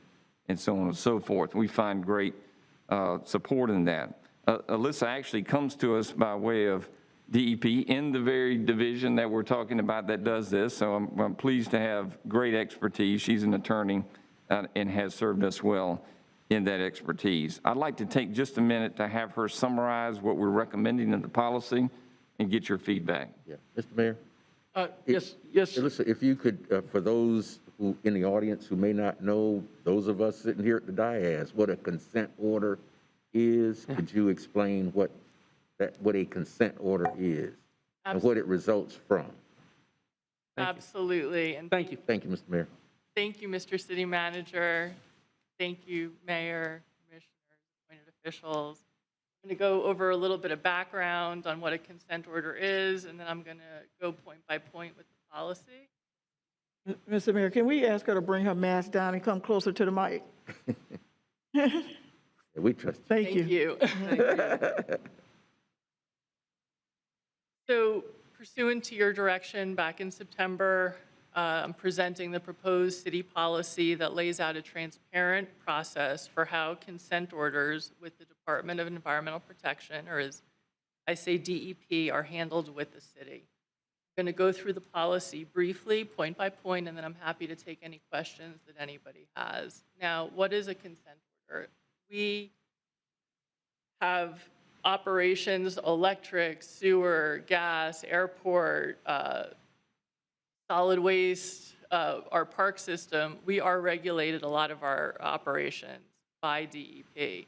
so on and so forth. We find great support in that. Alyssa actually comes to us by way of DEP in the very division that we're talking about that does this, so I'm pleased to have great expertise. She's an attorney and has served us well in that expertise. I'd like to take just a minute to have her summarize what we're recommending in the policy and get your feedback. Yeah. Mr. Mayor? Yes. Alyssa, if you could, for those who in the audience who may not know, those of us sitting here at the dais, what a consent order is, could you explain what a consent order is and what it results from? Absolutely. And Thank you. Thank you, Mr. Mayor. thank you, Mr. City Manager. Thank you, Mayor, Commissioners, appointed officials. I'm going to go over a little bit of background on what a consent order is, and then I'm going to go point by point with the policy. Mr. Mayor, can we ask her to bring her mask down and come closer to the mic? We trust you. Thank you. Thank you. So pursuant to your direction back in September, I'm presenting the proposed city policy that lays out a transparent process for how consent orders with the Department of Environmental Protection, or as I say DEP, are handled with the city. I'm going to go through the policy briefly, point by point, and then I'm happy to take any questions that anybody has. Now, what is a consent order? We have operations, electric, sewer, gas, airport, solid waste, our park system. We are regulated a lot of our operations by DEP.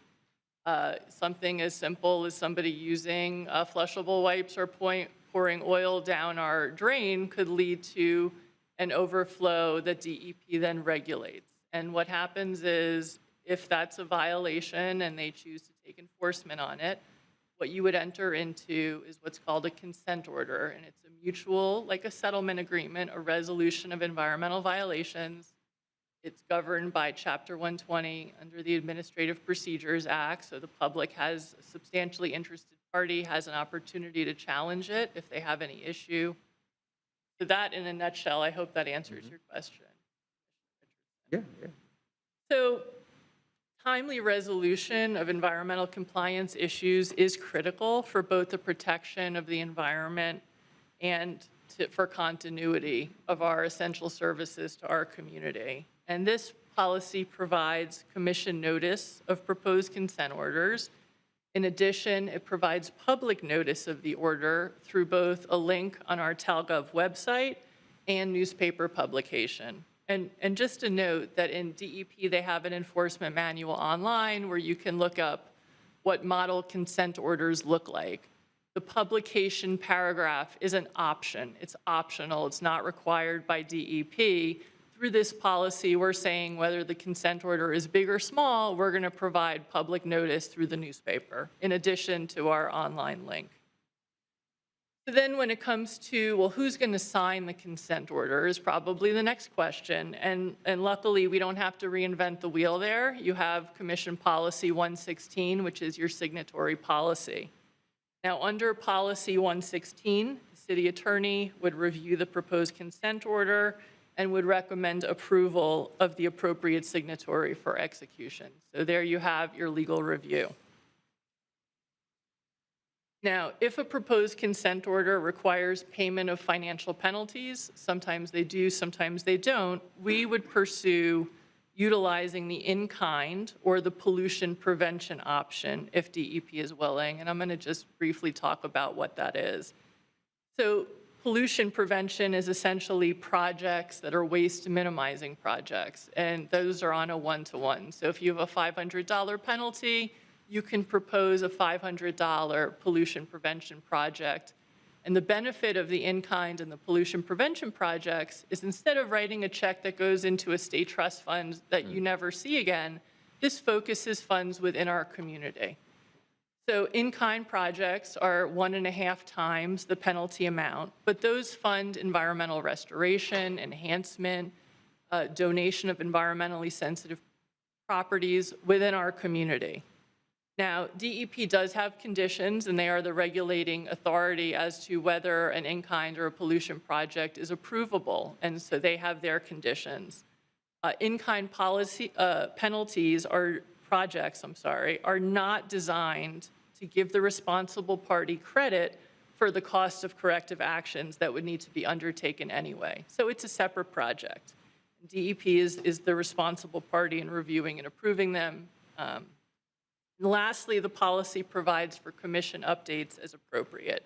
Something as simple as somebody using flushable wipes or pouring oil down our drain could lead to an overflow that DEP then regulates. And what happens is, if that's a violation and they choose to take enforcement on it, what you would enter into is what's called a consent order, and it's a mutual, like a settlement agreement, a resolution of environmental violations. It's governed by Chapter 120 under the Administrative Procedures Act, so the public has, a substantially interested party has an opportunity to challenge it if they have any issue. So that, in a nutshell, I hope that answers your question. Yeah. So timely resolution of environmental compliance issues is critical for both the protection of the environment and for continuity of our essential services to our community. And this policy provides commission notice of proposed consent orders. In addition, it provides public notice of the order through both a link on our TalGov website and newspaper publication. And just a note that in DEP, they have an enforcement manual online where you can look up what model consent orders look like. The publication paragraph is an option. It's optional. It's not required by DEP. through this policy, we're saying whether the consent order is big or small, we're going to provide public notice through the newspaper, in addition to our online link. So then when it comes to, well, who's going to sign the consent order is probably the next question. And luckily, we don't have to reinvent the wheel there. You have Commission Policy 116, which is your signatory policy. Now, under Policy 116, the city attorney would review the proposed consent order and would recommend approval of the appropriate signatory for execution. So there you have your legal review. Now, if a proposed consent order requires payment of financial penalties, sometimes they do, sometimes they don't, we would pursue utilizing the in-kind or the pollution prevention option if DEP is willing. And I'm going to just briefly talk about what that is. So pollution prevention is essentially projects that are waste minimizing projects, and those are on a one-to-one. So if you have a $500 penalty, you can propose a $500 pollution prevention project. And the benefit of the in-kind and the pollution prevention projects is instead of writing a check that goes into a state trust fund that you never see again, this focuses funds within our community. So in-kind projects are 1.5 times the penalty amount, but those fund environmental restoration, enhancement, donation of environmentally sensitive properties within our community. Now, DEP does have conditions, and they are the regulating authority as to whether an in-kind or a pollution project is approvable, and so they have their conditions. In-kind policy penalties or projects, are not designed to give the responsible party credit for the cost of corrective actions that would need to be undertaken anyway. So it's a separate project. DEP is the responsible party in reviewing and approving them. And lastly, the policy provides for commission updates as appropriate.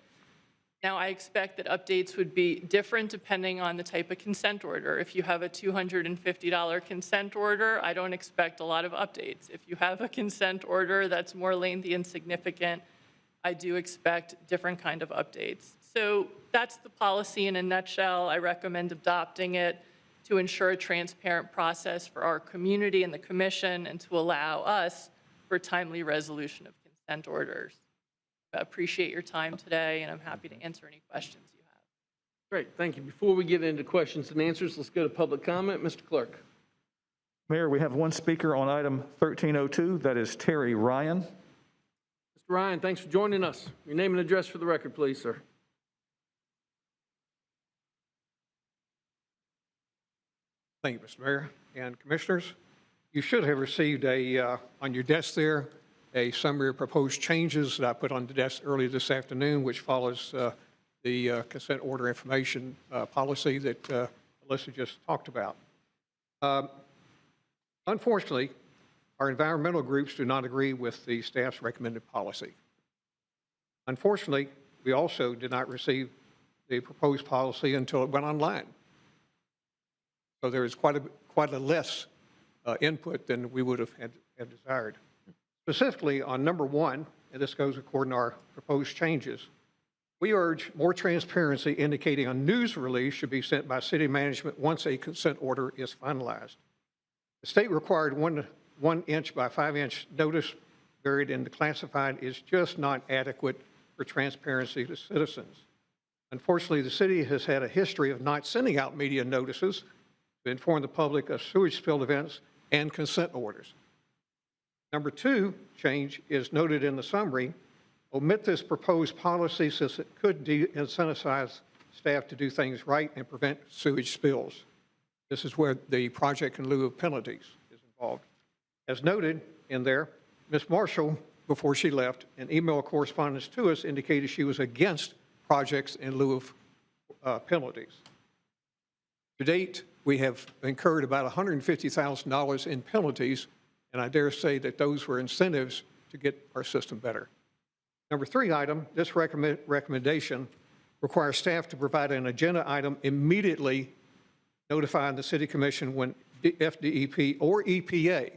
Now, I expect that updates would be different depending on the type of consent order. If you have a $250 consent order, I don't expect a lot of updates. If you have a consent order that's more lengthy and significant, I do expect different kind of updates. So that's the policy in a nutshell. I recommend adopting it to ensure a transparent process for our community and the commission and to allow us for timely resolution of consent orders. I appreciate your time today, and I'm happy to answer any questions you have. Great, thank you. Before we get into questions and answers, let's go to public comment. Mr. Clerk. Mayor, we have one speaker on item 1302. That is Terry Ryan. Mr. Ryan, thanks for joining us. Your name and address for the record, please, sir. Thank you, Mr. Mayor and Commissioners. You should have received on your desk there, a summary of proposed changes that I put on the desk earlier this afternoon, which follows the consent order information policy that Alyssa just talked about. Unfortunately, our environmental groups do not agree with the staff's recommended policy. Unfortunately, we also did not receive the proposed policy until it went online. So there is quite a less input than we would have had desired. Specifically on number 1, and this goes according to our proposed changes, we urge more transparency indicating a news release should be sent by city management once a consent order is finalized. The state required 1 inch by 5 inch notice buried in the classified is just not adequate for transparency to citizens. Unfortunately, the city has had a history of not sending out media notices to inform the public of sewage spill events and consent orders. Number 2 change is noted in the summary. Omit this proposed policy since it could incentivize staff to do things right and prevent sewage spills. This is where the project in lieu of penalties is involved. As noted in there, Ms. Marshall, before she left, in email correspondence to us indicated she was against projects in lieu of penalties. To date, we have incurred about $150,000 in penalties, and I dare say that those were incentives to get our system better. Number 3 item, this recommendation requires staff to provide an agenda item immediately notifying the City Commission when FDEP or EPA,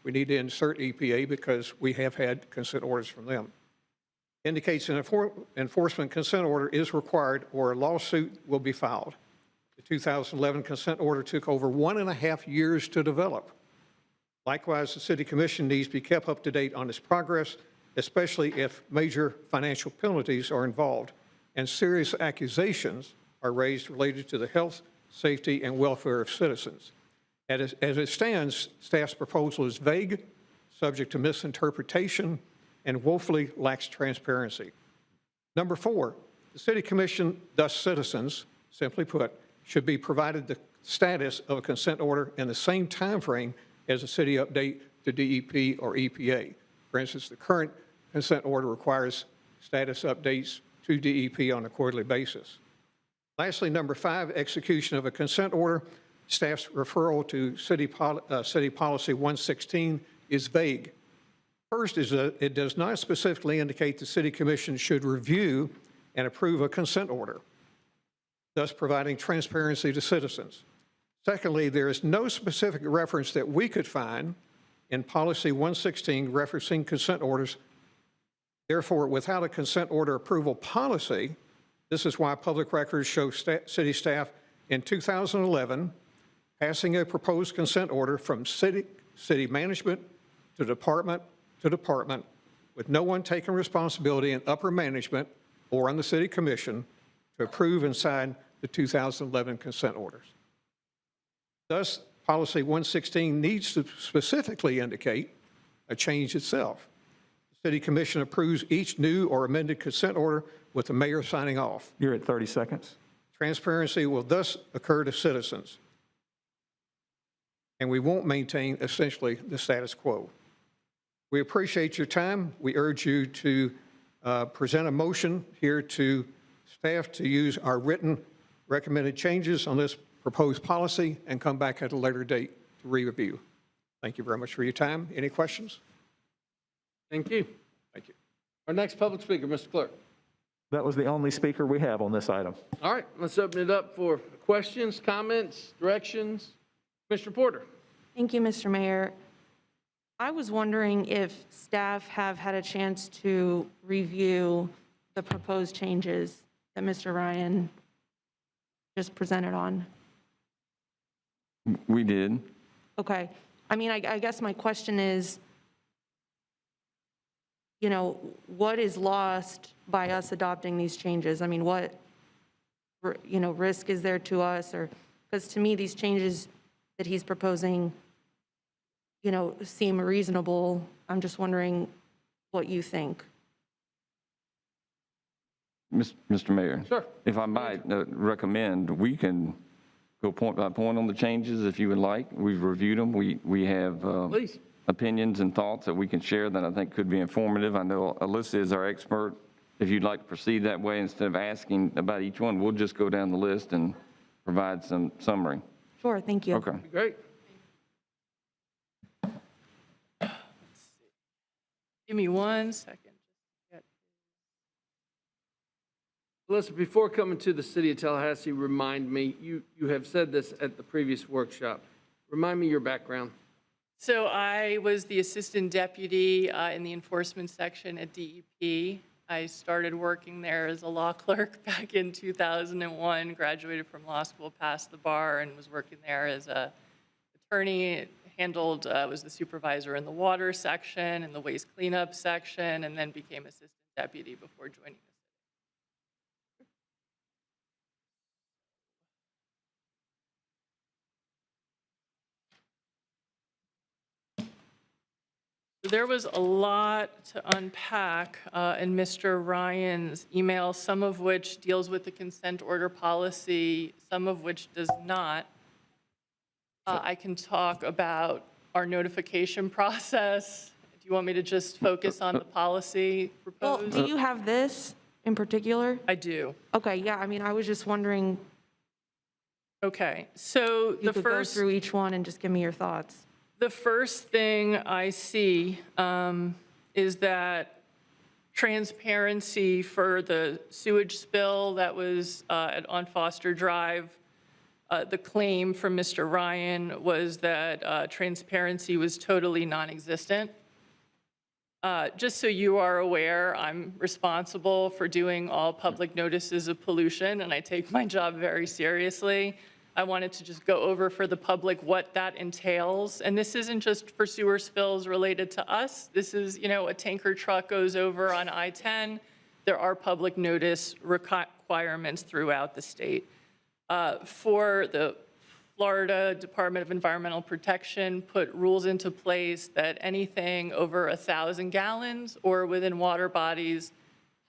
we need to insert EPA because we have had consent orders from them, indicates an enforcement consent order is required or a lawsuit will be filed. The 2011 consent order took over 1.5 years to develop. Likewise, the City Commission needs to be kept up to date on its progress, especially if major financial penalties are involved and serious accusations are raised related to the health, safety, and welfare of citizens. As it stands, staff's proposal is vague, subject to misinterpretation, and woefully lacks transparency. Number 4, the City Commission, thus citizens, simply put, should be provided the status of a consent order in the same time frame as a city update to DEP or EPA. For instance, the current consent order requires status updates to DEP on a quarterly basis. Lastly, number 5, execution of a consent order. Staff's referral to City Policy 116 is vague. First is that it does not specifically indicate the City Commission should review and approve a consent order, thus providing transparency to citizens. Secondly, there is no specific reference that we could find in Policy 116 referencing consent orders. Therefore, without a consent order approval policy, this is why public records show city staff in 2011 passing a proposed consent order from city management to department, with no one taking responsibility in upper management or on the City Commission to approve and sign the 2011 consent orders. Thus, Policy 116 needs to specifically indicate a change itself. The City Commission approves each new or amended consent order with the mayor signing off. You're at 30 seconds. Transparency will thus occur to citizens, and we won't maintain essentially the status quo. We appreciate your time. We urge you to present a motion here to staff to use our written recommended changes on this proposed policy and come back at a later date to re-review. Thank you very much for your time. Any questions? Thank you. Thank you. Our next public speaker, Mr. Clerk. That was the only speaker we have on this item. All right, let's open it up for questions, comments, directions. Commissioner Porter. Thank you, Mr. Mayor. I was wondering if staff have had a chance to review the proposed changes that Mr. Ryan just presented on. We did. Okay. I mean, I guess my question is, you know, what is lost by us adopting these changes? I mean, what, you know, risk is there to us? Or, because to me, these changes that he's proposing, you know, seem reasonable. I'm just wondering what you think. Mr. Mayor. Sure. If I might recommend, we can go point by point on the changes if you would like. We've reviewed them. We have Please. opinions and thoughts that we can share that I think could be informative. I know Alyssa is our expert. If you'd like to proceed that way, instead of asking about each one, we'll just go down the list and provide some summary. Sure, thank you. Okay. Great. Give me 1 second. Alyssa, before coming to the City of Tallahassee, remind me, you have said this at the previous workshop. Remind me your background. So I was the assistant deputy in the enforcement section at DEP. I started working there as a law clerk back in 2001, graduated from law school, passed the bar, and was working there as an attorney. Was the supervisor in the water section and the waste cleanup section, and then became assistant deputy before joining the There was a lot to unpack in Mr. Ryan's email, some of which deals with the consent order policy, some of which does not. I can talk about our notification process. Do you want me to just focus on the policy Well, proposed? do you have this in particular? I do. Okay, yeah, I mean, I was just wondering, Okay, so you the could go first. through each one and just give me your thoughts. The first thing I see is that transparency for the sewage spill that was on Foster Drive. The claim from Mr. Ryan was that transparency was totally non-existent. Just so you are aware, I'm responsible for doing all public notices of pollution, and I take my job very seriously. I wanted to just go over for the public what that entails. And this isn't just for sewer spills related to us. This is, a tanker truck goes over on I-10. There are public notice requirements throughout the state. For the Florida Department of Environmental Protection put rules into place that anything over 1,000 gallons or within water bodies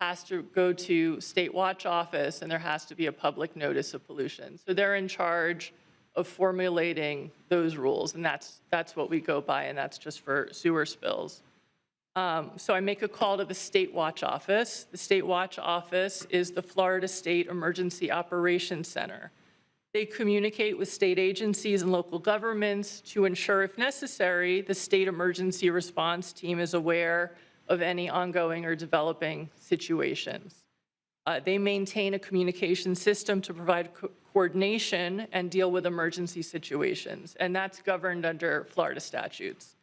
has to go to State Watch Office, and there has to be a public notice of pollution. So they're in charge of formulating those rules, and that's what we go by, and that's just for sewer spills. So I make a call to the State Watch Office. The State Watch Office is the Florida State Emergency Operations Center. They communicate with state agencies and local governments to ensure, if necessary, the state emergency response team is aware of any ongoing or developing situations. They maintain a communication system to provide coordination and deal with emergency situations, and that's governed under Florida statutes.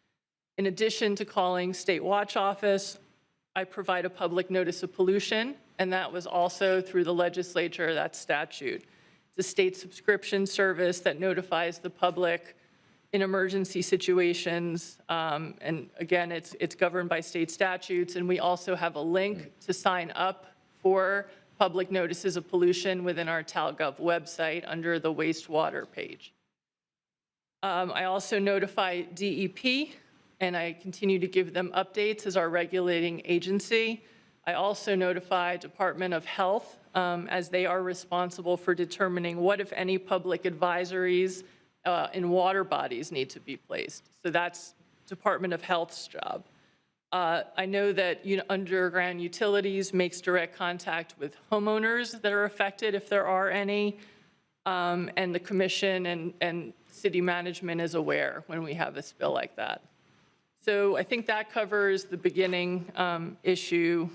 In addition to calling State Watch Office, I provide a public notice of pollution, and that was also through the legislature, that statute. It's a state subscription service that notifies the public in emergency situations. And again, it's governed by state statutes. And we also have a link to sign up for public notices of pollution within our TalGov website under the wastewater page. I also notify DEP, and I continue to give them updates as our regulating agency. I also notify Department of Health, as they are responsible for determining what, if any, public advisories in water bodies need to be placed. So that's Department of Health's job. I know that underground utilities makes direct contact with homeowners that are affected, if there are any, and the commission and city management is aware when we have a spill like that. So I think that covers the beginning issue.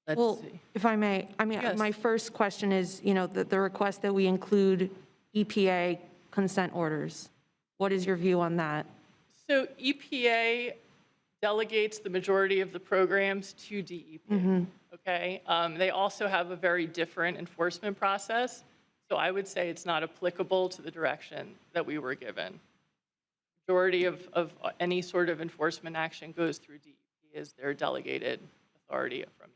Let's see. If I may, Yes. my first question is, the request that we include EPA consent orders. What is your view on that? So EPA delegates the majority of the programs to DEP, okay? They also have a very different enforcement process, so I would say it's not applicable to the direction that we were given. Majority of any sort of enforcement action goes through DEP as their delegated authority from EPA.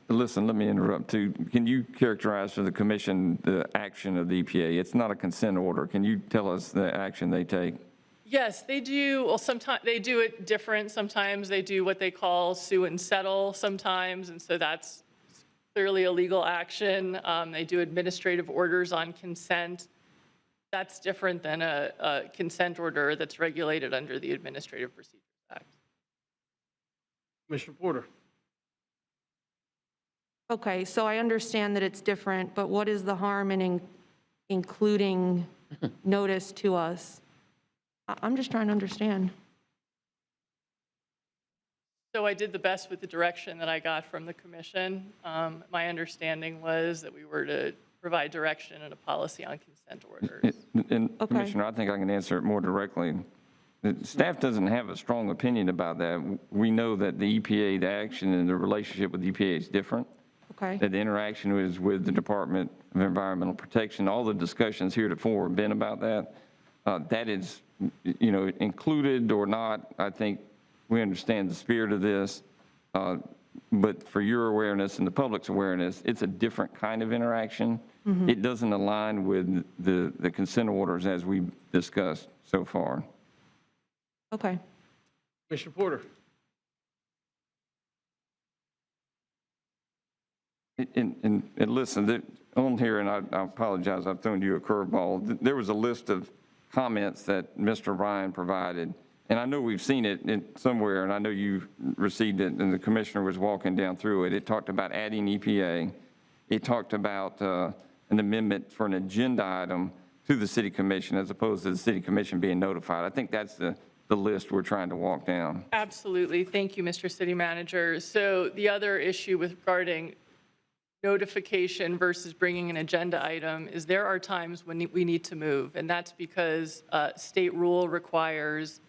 Listen, let me interrupt too. Can you characterize for the commission the action of the EPA? It's not a consent order. Can you tell us the action they take? Yes, they do. Well, sometimes they do it different. Sometimes they do what they call sue and settle sometimes, and so that's clearly a legal action. They do administrative orders on consent. That's different than a consent order that's regulated under the Administrative Procedures Act. Commissioner Porter. Okay, so I understand that it's different, but what is the harm in including notice to us? I'm just trying to understand. So I did the best with the direction that I got from the commission. My understanding was that we were to provide direction and a policy on consent orders. And Commissioner, I think I can answer it more directly. The staff doesn't have a strong opinion about that. We know that the EPA, the action and the relationship with the EPA is different. Okay. That the interaction is with the Department of Environmental Protection. All the discussions heretofore have been about that. That is, included or not, I think we understand the spirit of this. But for your awareness and the public's awareness, it's a different kind of interaction. It doesn't align with the consent orders as we discussed so far. Okay. Commissioner Porter. And listen, on here, and I apologize, I've thrown you a curveball. There was a list of comments that Mr. Ryan provided, and I know we've seen it somewhere, and I know you received it, and the commissioner was walking down through it. It talked about adding EPA. It talked about an amendment for an agenda item to the city commission as opposed to the city commission being notified. I think that's the list we're trying to walk down. Absolutely. Thank you, Mr. City Manager. So the other issue regarding notification versus bringing an agenda item is there are times when we need to move, and that's because state rule requires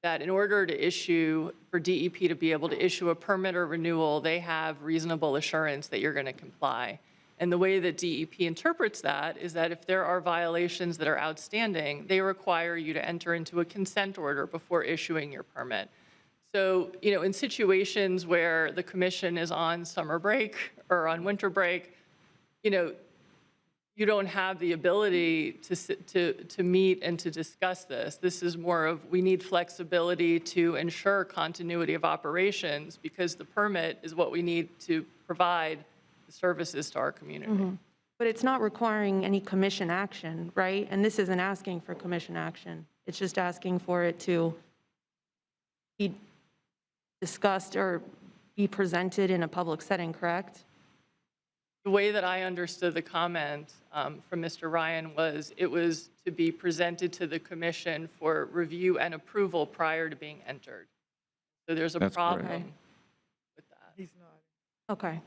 that in order to issue, for DEP to be able to issue a permit or renewal, they have reasonable assurance that you're going to comply. And the way that DEP interprets that is that if there are violations that are outstanding, they require you to enter into a consent order before issuing your permit. So, in situations where the commission is on summer break or on winter break, you don't have the ability to meet and to discuss this. This is more of, we need flexibility to ensure continuity of operations because the permit is what we need to provide the services to our community. But it's not requiring any commission action, right? And this isn't asking for commission action. It's just asking for it to be discussed or be presented in a public setting, correct? The way that I understood the comment from Mr. Ryan was it was to be presented to the commission for review and approval prior to being entered. So there's a That's problem correct. with that. Okay.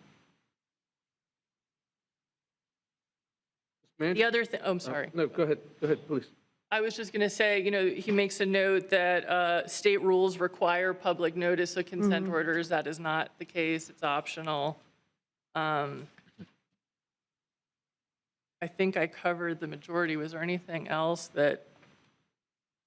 The other thing, I'm sorry. No, go ahead, please. I was just going to say, he makes a note that state rules require public notice of consent orders. That is not the case. It's optional. I think I covered the majority. Was there anything else that?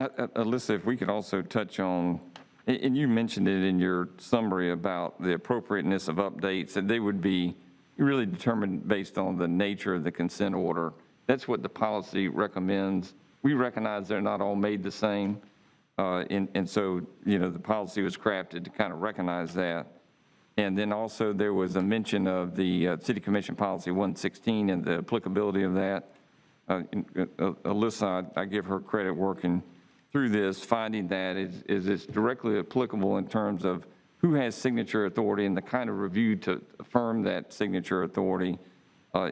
Alyssa, if we could also touch on, and you mentioned it in your summary about the appropriateness of updates, and they would be really determined based on the nature of the consent order. That's what the policy recommends. We recognize they're not all made the same, and so, the policy was crafted to kind of recognize that. And then also there was a mention of the City Commission Policy 116 and the applicability of that. Alyssa, I give her credit working through this, finding that is it's directly applicable in terms of who has signature authority and the kind of review to affirm that signature authority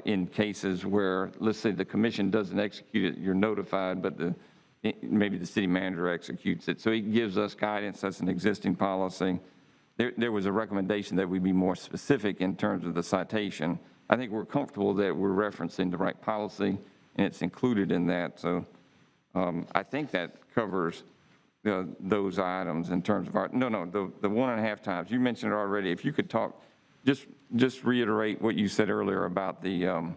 in cases where, let's say, the commission doesn't execute it, you're notified, but maybe the city manager executes it. So it gives us guidance. That's an existing policy. There was a recommendation that we be more specific in terms of the citation. I think we're comfortable that we're referencing the right policy and it's included in that. So I think that covers those items in terms of the 1.5 times. You mentioned it already. If you could talk, just reiterate what you said earlier about the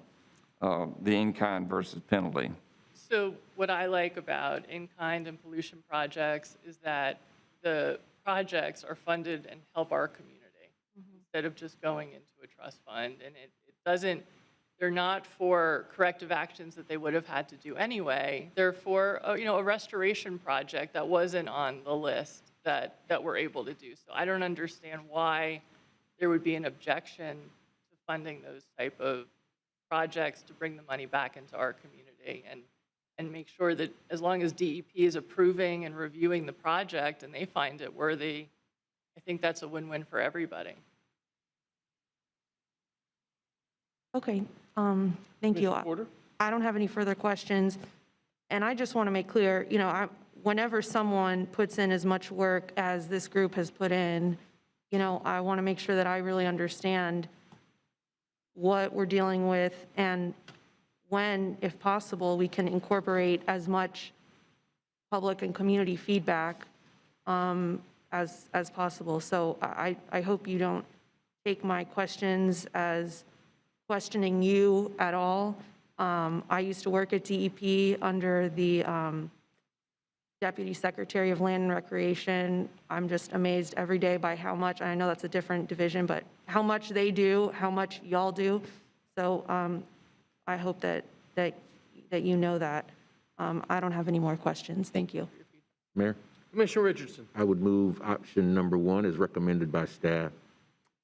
in-kind versus penalty. So what I like about in-kind and pollution projects is that the projects are funded and help our community instead of just going into a trust fund. And it doesn't, they're not for corrective actions that they would have had to do anyway. They're for, a restoration project that wasn't on the list that we're able to do. So I don't understand why there would be an objection to funding those type of projects to bring the money back into our community and make sure that as long as DEP is approving and reviewing the project and they find it worthy, I think that's a win-win for everybody. Okay, thank you. I don't have any further questions. And I just want to make clear, whenever someone puts in as much work as this group has put in, I want to make sure that I really understand what we're dealing with and when, if possible, we can incorporate as much public and community feedback as possible. So I hope you don't take my questions as questioning you at all. I used to work at DEP under the Deputy Secretary of Land and Recreation. I'm just amazed every day by how much, I know that's a different division, but how much they do, how much y'all do. So I hope that you know that. I don't have any more questions. Thank you. Mayor? Commissioner Richardson. I would move option number 1 as recommended by staff.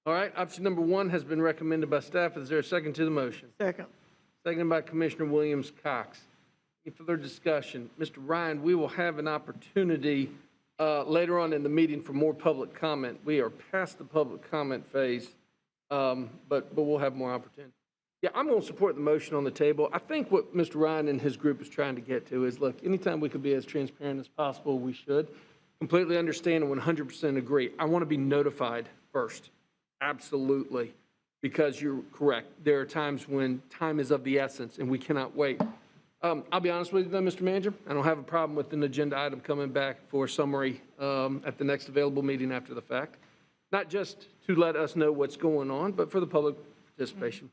All right, option number 1 has been recommended by staff. Is there a second to the motion? Second. Seconded by Commissioner Williams-Cox. Any further discussion? Mr. Ryan, we will have an opportunity later on in the meeting for more public comment. We are past the public comment phase, but we'll have more opportunity. Yeah, I'm going to support the motion on the table. I think what Mr. Ryan and his group is trying to get to is, look, anytime we could be as transparent as possible, we should. Completely understand and 100% agree. I want to be notified first. Absolutely. Because you're correct. There are times when time is of the essence and we cannot wait. I'll be honest with you, though, Mr. Manager, I don't have a problem with an agenda item coming back for summary at the next available meeting after the fact. Not just to let us know what's going on, but for the public participation.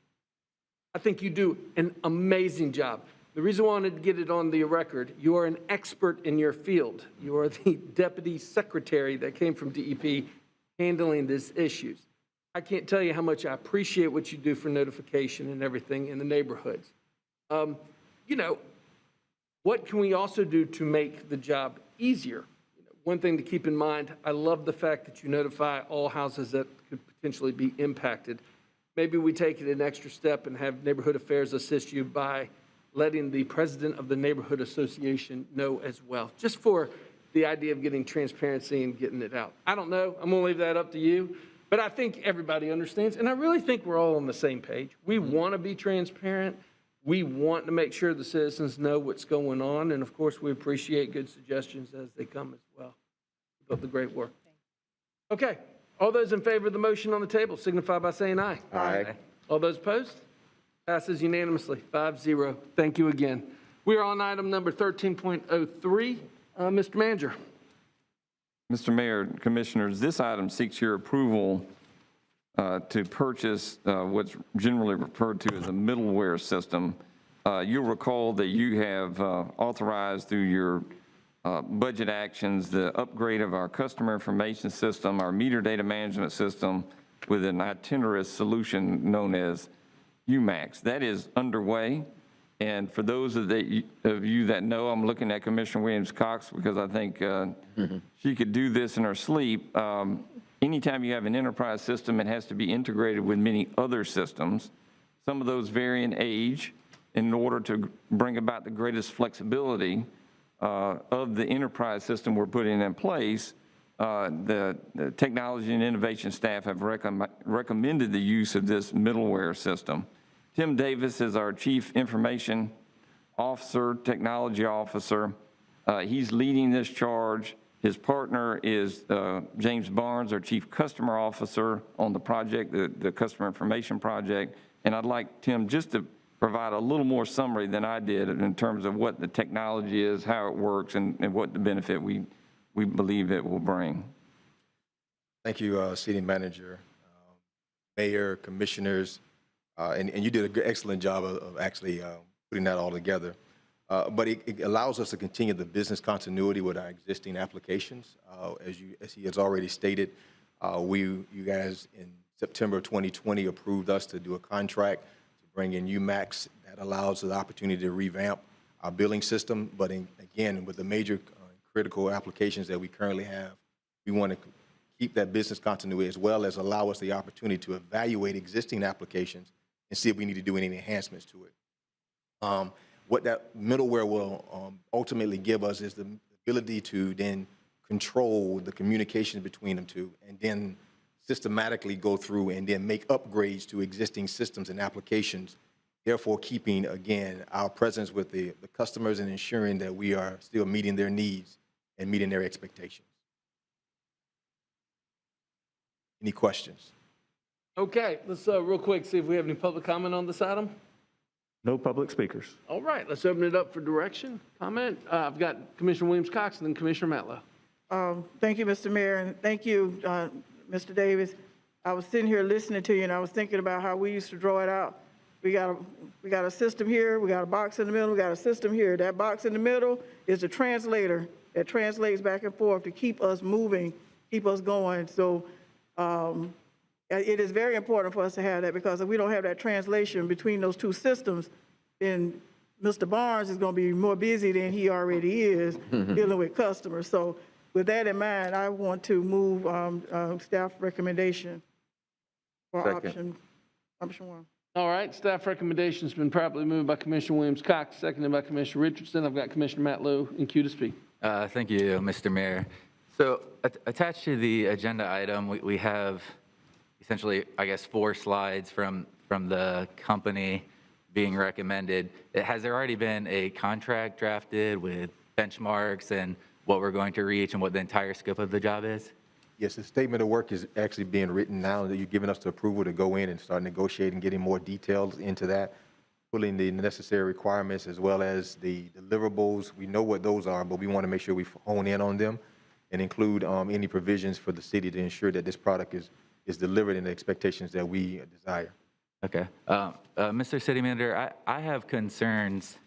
I think you do an amazing job. The reason I wanted to get it on the record, you are an expert in your field. You are the deputy secretary that came from DEP handling these issues. I can't tell you how much I appreciate what you do for notification and everything in the neighborhoods. You know, what can we also do to make the job easier? One thing to keep in mind, I love the fact that you notify all houses that could potentially be impacted. Maybe we take it an extra step and have Neighborhood Affairs assist you by letting the president of the neighborhood association know as well, just for the idea of getting transparency and getting it out. I don't know. I'm going to leave that up to you. But I think everybody understands, and I really think we're all on the same page. We want to be transparent. We want to make sure the citizens know what's going on, and of course, we appreciate good suggestions as they come as well. Keep up the great work. Okay, all those in favor of the motion on the table signify by saying aye. Aye. All those opposed? Passes unanimously, 5-0. Thank you again. We are on item number 13.03. Mr. Manager. Mr. Mayor, Commissioners, this item seeks your approval to purchase what's generally referred to as a middleware system. You'll recall that you have authorized through your budget actions the upgrade of our customer information system, our meter data management system, with an itinerant solution known as UMAX. That is underway. And for those of you that know, I'm looking at Commissioner Williams-Cox because I think she could do this in her sleep. Anytime you have an enterprise system, it has to be integrated with many other systems. Some of those vary in age. In order to bring about the greatest flexibility of the enterprise system we're putting in place, the technology and innovation staff have recommended the use of this middleware system. Tim Davis is our Chief Information Officer, Technology Officer. He's leading this charge. His partner is James Barnes, our Chief Customer Officer on the project, the Customer Information Project. And I'd like Tim just to provide a little more summary than I did in terms of what the technology is, how it works, and what the benefit we believe it will bring. Thank you, City Manager, Mayor, Commissioners, and you did an excellent job of actually putting that all together. But it allows us to continue the business continuity with our existing applications. As he has already stated, you guys in September 2020 approved us to do a contract to bring in UMAX. That allows us the opportunity to revamp our billing system. But again, with the major critical applications that we currently have, we want to keep that business continuity as well as allow us the opportunity to evaluate existing applications and see if we need to do any enhancements to it. What that middleware will ultimately give us is the ability to then control the communication between them two and then systematically go through and then make upgrades to existing systems and applications, therefore keeping, again, our presence with the customers and ensuring that we are still meeting their needs and meeting their expectations. Any questions? Okay, let's real quick see if we have any public comment on this item. No public speakers. All right, let's open it up for direction, comment. I've got Commissioner Williams-Cox and then Commissioner Matlow. Thank you, Mr. Mayor, and thank you, Mr. Davis. I was sitting here listening to you, and I was thinking about how we used to draw it out. We got a system here, we got a box in the middle, we got a system here. That box in the middle is the translator that translates back and forth to keep us moving, keep us going. So it is very important for us to have that, because if we don't have that translation between those two systems, then Mr. Barnes is going to be more busy than he already is dealing with customers. So with that in mind, I want to move staff recommendation for option one. All right, staff recommendation's been properly moved by Commissioner Williams-Cox, seconded by Commissioner Richardson. I've got Commissioner Matlow in queue to speak. Thank you, Mr. Mayor. So attached to the agenda item, we have essentially, I guess, 4 slides from the company being recommended. Has there already been a contract drafted with benchmarks and what we're going to reach and what the entire scope of the job is? Yes, the statement of work is actually being written now that you're giving us the approval to go in and start negotiating, getting more details into that. pulling the necessary requirements as well as the deliverables. We know what those are, but we want to make sure we hone in on them and include any provisions for the city to ensure that this product is delivered in the expectations that we desire. Okay. Mr. City Manager, I have concerns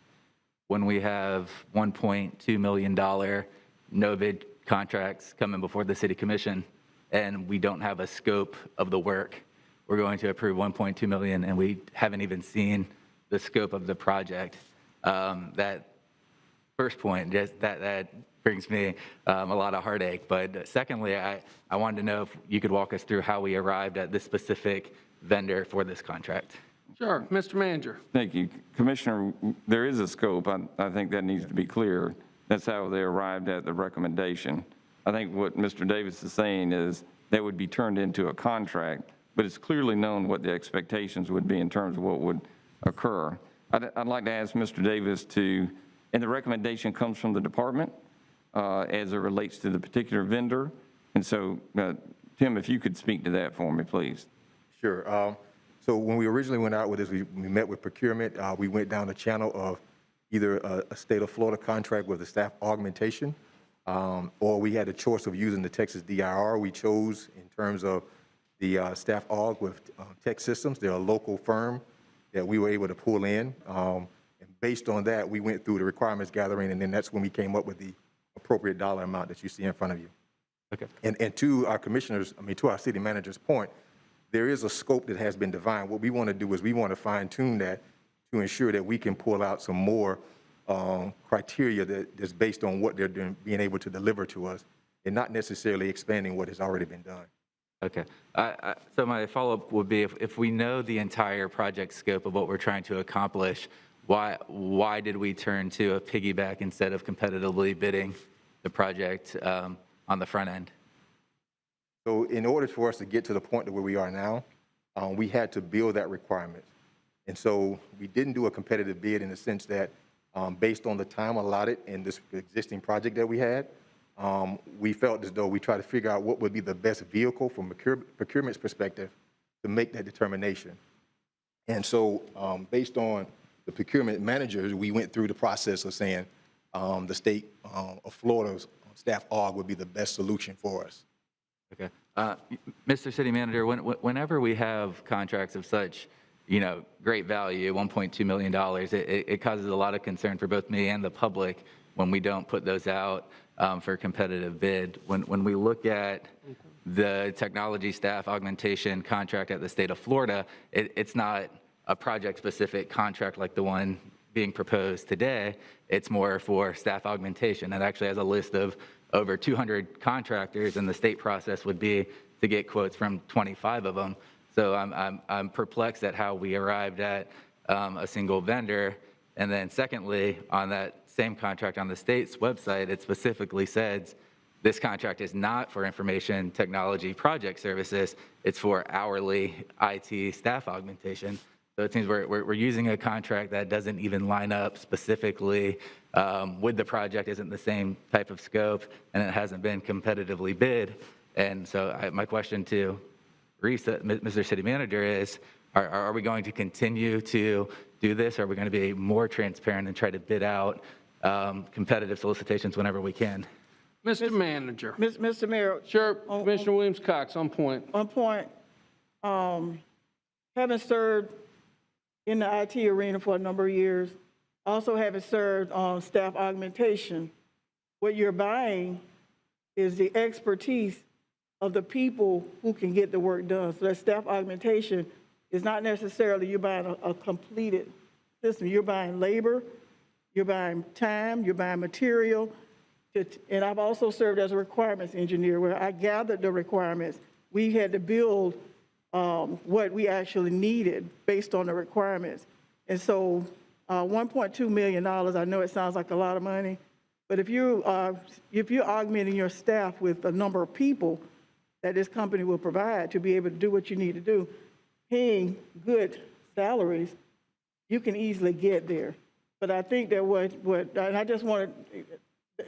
when we have $1.2 million no-bid contracts coming before the City Commission, and we don't have a scope of the work. We're going to approve $1.2 million, and we haven't even seen the scope of the project. That first point, that brings me a lot of heartache. But secondly, I wanted to know if you could walk us through how we arrived at this specific vendor for this contract. Sure, Mr. Manager. Thank you. Commissioner, there is a scope. I think that needs to be clear. That's how they arrived at the recommendation. I think what Mr. Davis is saying is that would be turned into a contract, but it's clearly known what the expectations would be in terms of what would occur. I'd like to ask Mr. Davis to, and the recommendation comes from the department as it relates to the particular vendor. And so, Tim, if you could speak to that for me, please. Sure. So when we originally went out with this, we met with procurement. We went down the channel of either a state of Florida contract with a staff augmentation, or we had a choice of using the Texas DIR. We chose in terms of the staff aug with Tech Systems. They're a local firm that we were able to pull in. And based on that, we went through the requirements gathering, and then that's when we came up with the appropriate dollar amount that you see in front of you. Okay. And to our commissioners, to our city manager's point, there is a scope that has been defined. What we want to do is we want to fine tune that to ensure that we can pull out some more criteria that's based on what they're doing, being able to deliver to us, and not necessarily expanding what has already been done. Okay. So my follow-up would be, if we know the entire project scope of what we're trying to accomplish, why did we turn to a piggyback instead of competitively bidding the project on the front end? So in order for us to get to the point where we are now, we had to build that requirement. And so we didn't do a competitive bid in the sense that based on the time allotted in this existing project that we had, we felt as though we tried to figure out what would be the best vehicle from procurement's perspective to make that determination. And so based on the procurement managers, we went through the process of saying the state of Florida's staff aug would be the best solution for us. Okay. Mr. City Manager, whenever we have contracts of such, great value, $1.2 million, it causes a lot of concern for both me and the public when we don't put those out for a competitive bid. When we look at the technology staff augmentation contract at the state of Florida, it's not a project-specific contract like the one being proposed today. It's more for staff augmentation. It actually has a list of over 200 contractors, and the state process would be to get quotes from 25 of them. So I'm perplexed at how we arrived at a single vendor. And then secondly, on that same contract on the state's website, it specifically says this contract is not for information technology project services. It's for hourly IT staff augmentation. So it seems we're using a contract that doesn't even line up specifically with the project, isn't the same type of scope, and it hasn't been competitively bid. And so my question to Reese, Mr. City Manager, is are we going to continue to do this? Or are we going to be more transparent and try to bid out competitive solicitations whenever we can? Mr. Manager. Mr. Mayor. Sure, Commissioner Williams-Cox, on point. On point. Having served in the IT arena for a number of years, also having served on staff augmentation, what you're buying is the expertise of the people who can get the work done. So that staff augmentation is not necessarily you're buying a completed system. You're buying labor, you're buying time, you're buying material. And I've also served as a requirements engineer where I gathered the requirements. We had to build what we actually needed based on the requirements. And so $1.2 million, I know it sounds like a lot of money, but if you're augmenting your staff with a number of people that this company will provide to be able to do what you need to do, paying good salaries, you can easily get there. But I think that and I just want to,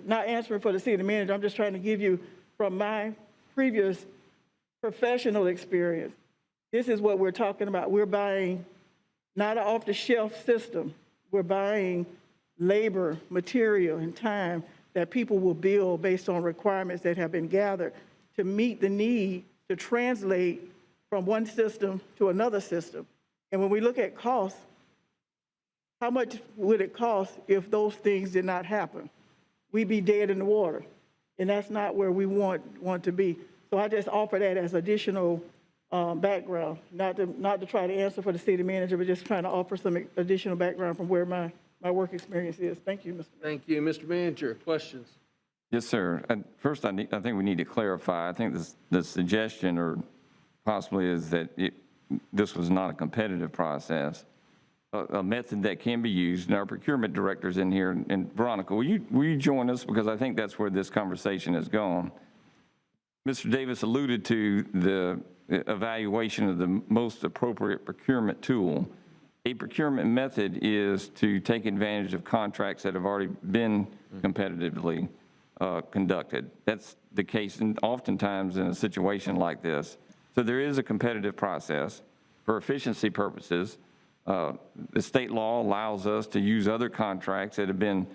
not answering for the city manager, I'm just trying to give you from my previous professional experience, this is what we're talking about. We're buying not an off-the-shelf system. We're buying labor, material, and time that people will build based on requirements that have been gathered to meet the need to translate from one system to another system. And when we look at costs, how much would it cost if those things did not happen? We'd be dead in the water, and that's not where we want to be. So I just offer that as additional background, not to try to answer for the city manager, but just trying to offer some additional background from where my work experience is. Thank you, Mr. Thank you. Mr. Manager, questions? Yes, sir. First, I think we need to clarify. I think the suggestion or possibly is that this was not a competitive process, a method that can be used. And our procurement director's in here. And Veronica, will you join us? Because I think that's where this conversation has gone. Mr. Davis alluded to the evaluation of the most appropriate procurement tool. A procurement method is to take advantage of contracts that have already been competitively conducted. That's the case oftentimes in a situation like this. So there is a competitive process. For efficiency purposes, the state law allows us to use other contracts that have been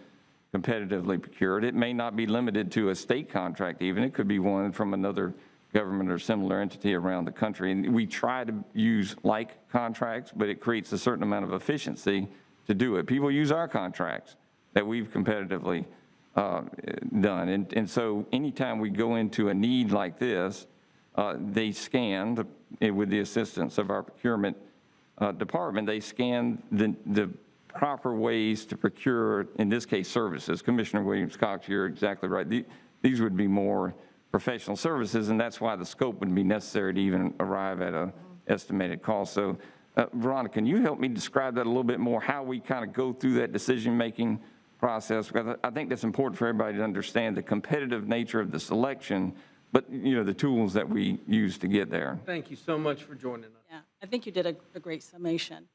competitively procured. It may not be limited to a state contract even. It could be one from another government or similar entity around the country. And we try to use like contracts, but it creates a certain amount of efficiency to do it. People use our contracts that we've competitively done. And so anytime we go into a need like this, they scan, with the assistance of our procurement department, they scan the proper ways to procure, in this case, services. Commissioner Williams-Cox, you're exactly right. These would be more professional services, and that's why the scope would be necessary to even arrive at an estimated cost. So, Veronica, can you help me describe that a little bit more, how we kind of go through that decision-making process? Because I think that's important for everybody to understand the competitive nature of the selection, but, the tools that we use to get there. Thank you so much for joining us. Yeah, I think you did a great summation.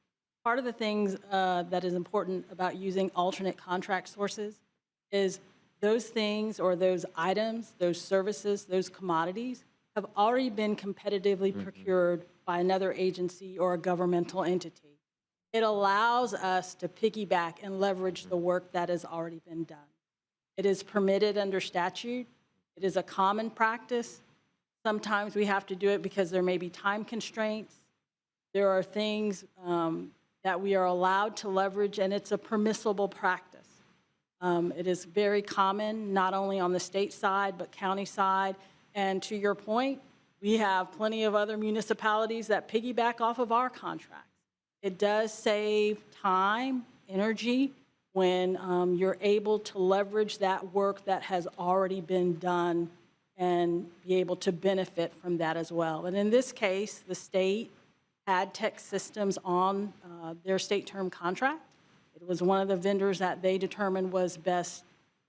Part of the things that is important about using alternate contract sources is those things or those items, those services, those commodities have already been competitively procured by another agency or a governmental entity. It allows us to piggyback and leverage the work that has already been done. It is permitted under statute. It is a common practice. Sometimes we have to do it because there may be time constraints. There are things that we are allowed to leverage, and it's a permissible practice. It is very common, not only on the state side, but county side. And to your point, we have plenty of other municipalities that piggyback off of our contracts. It does save time, energy, when you're able to leverage that work that has already been done and be able to benefit from that as well. And in this case, the state had tech systems on their state term contract. It was one of the vendors that they determined was best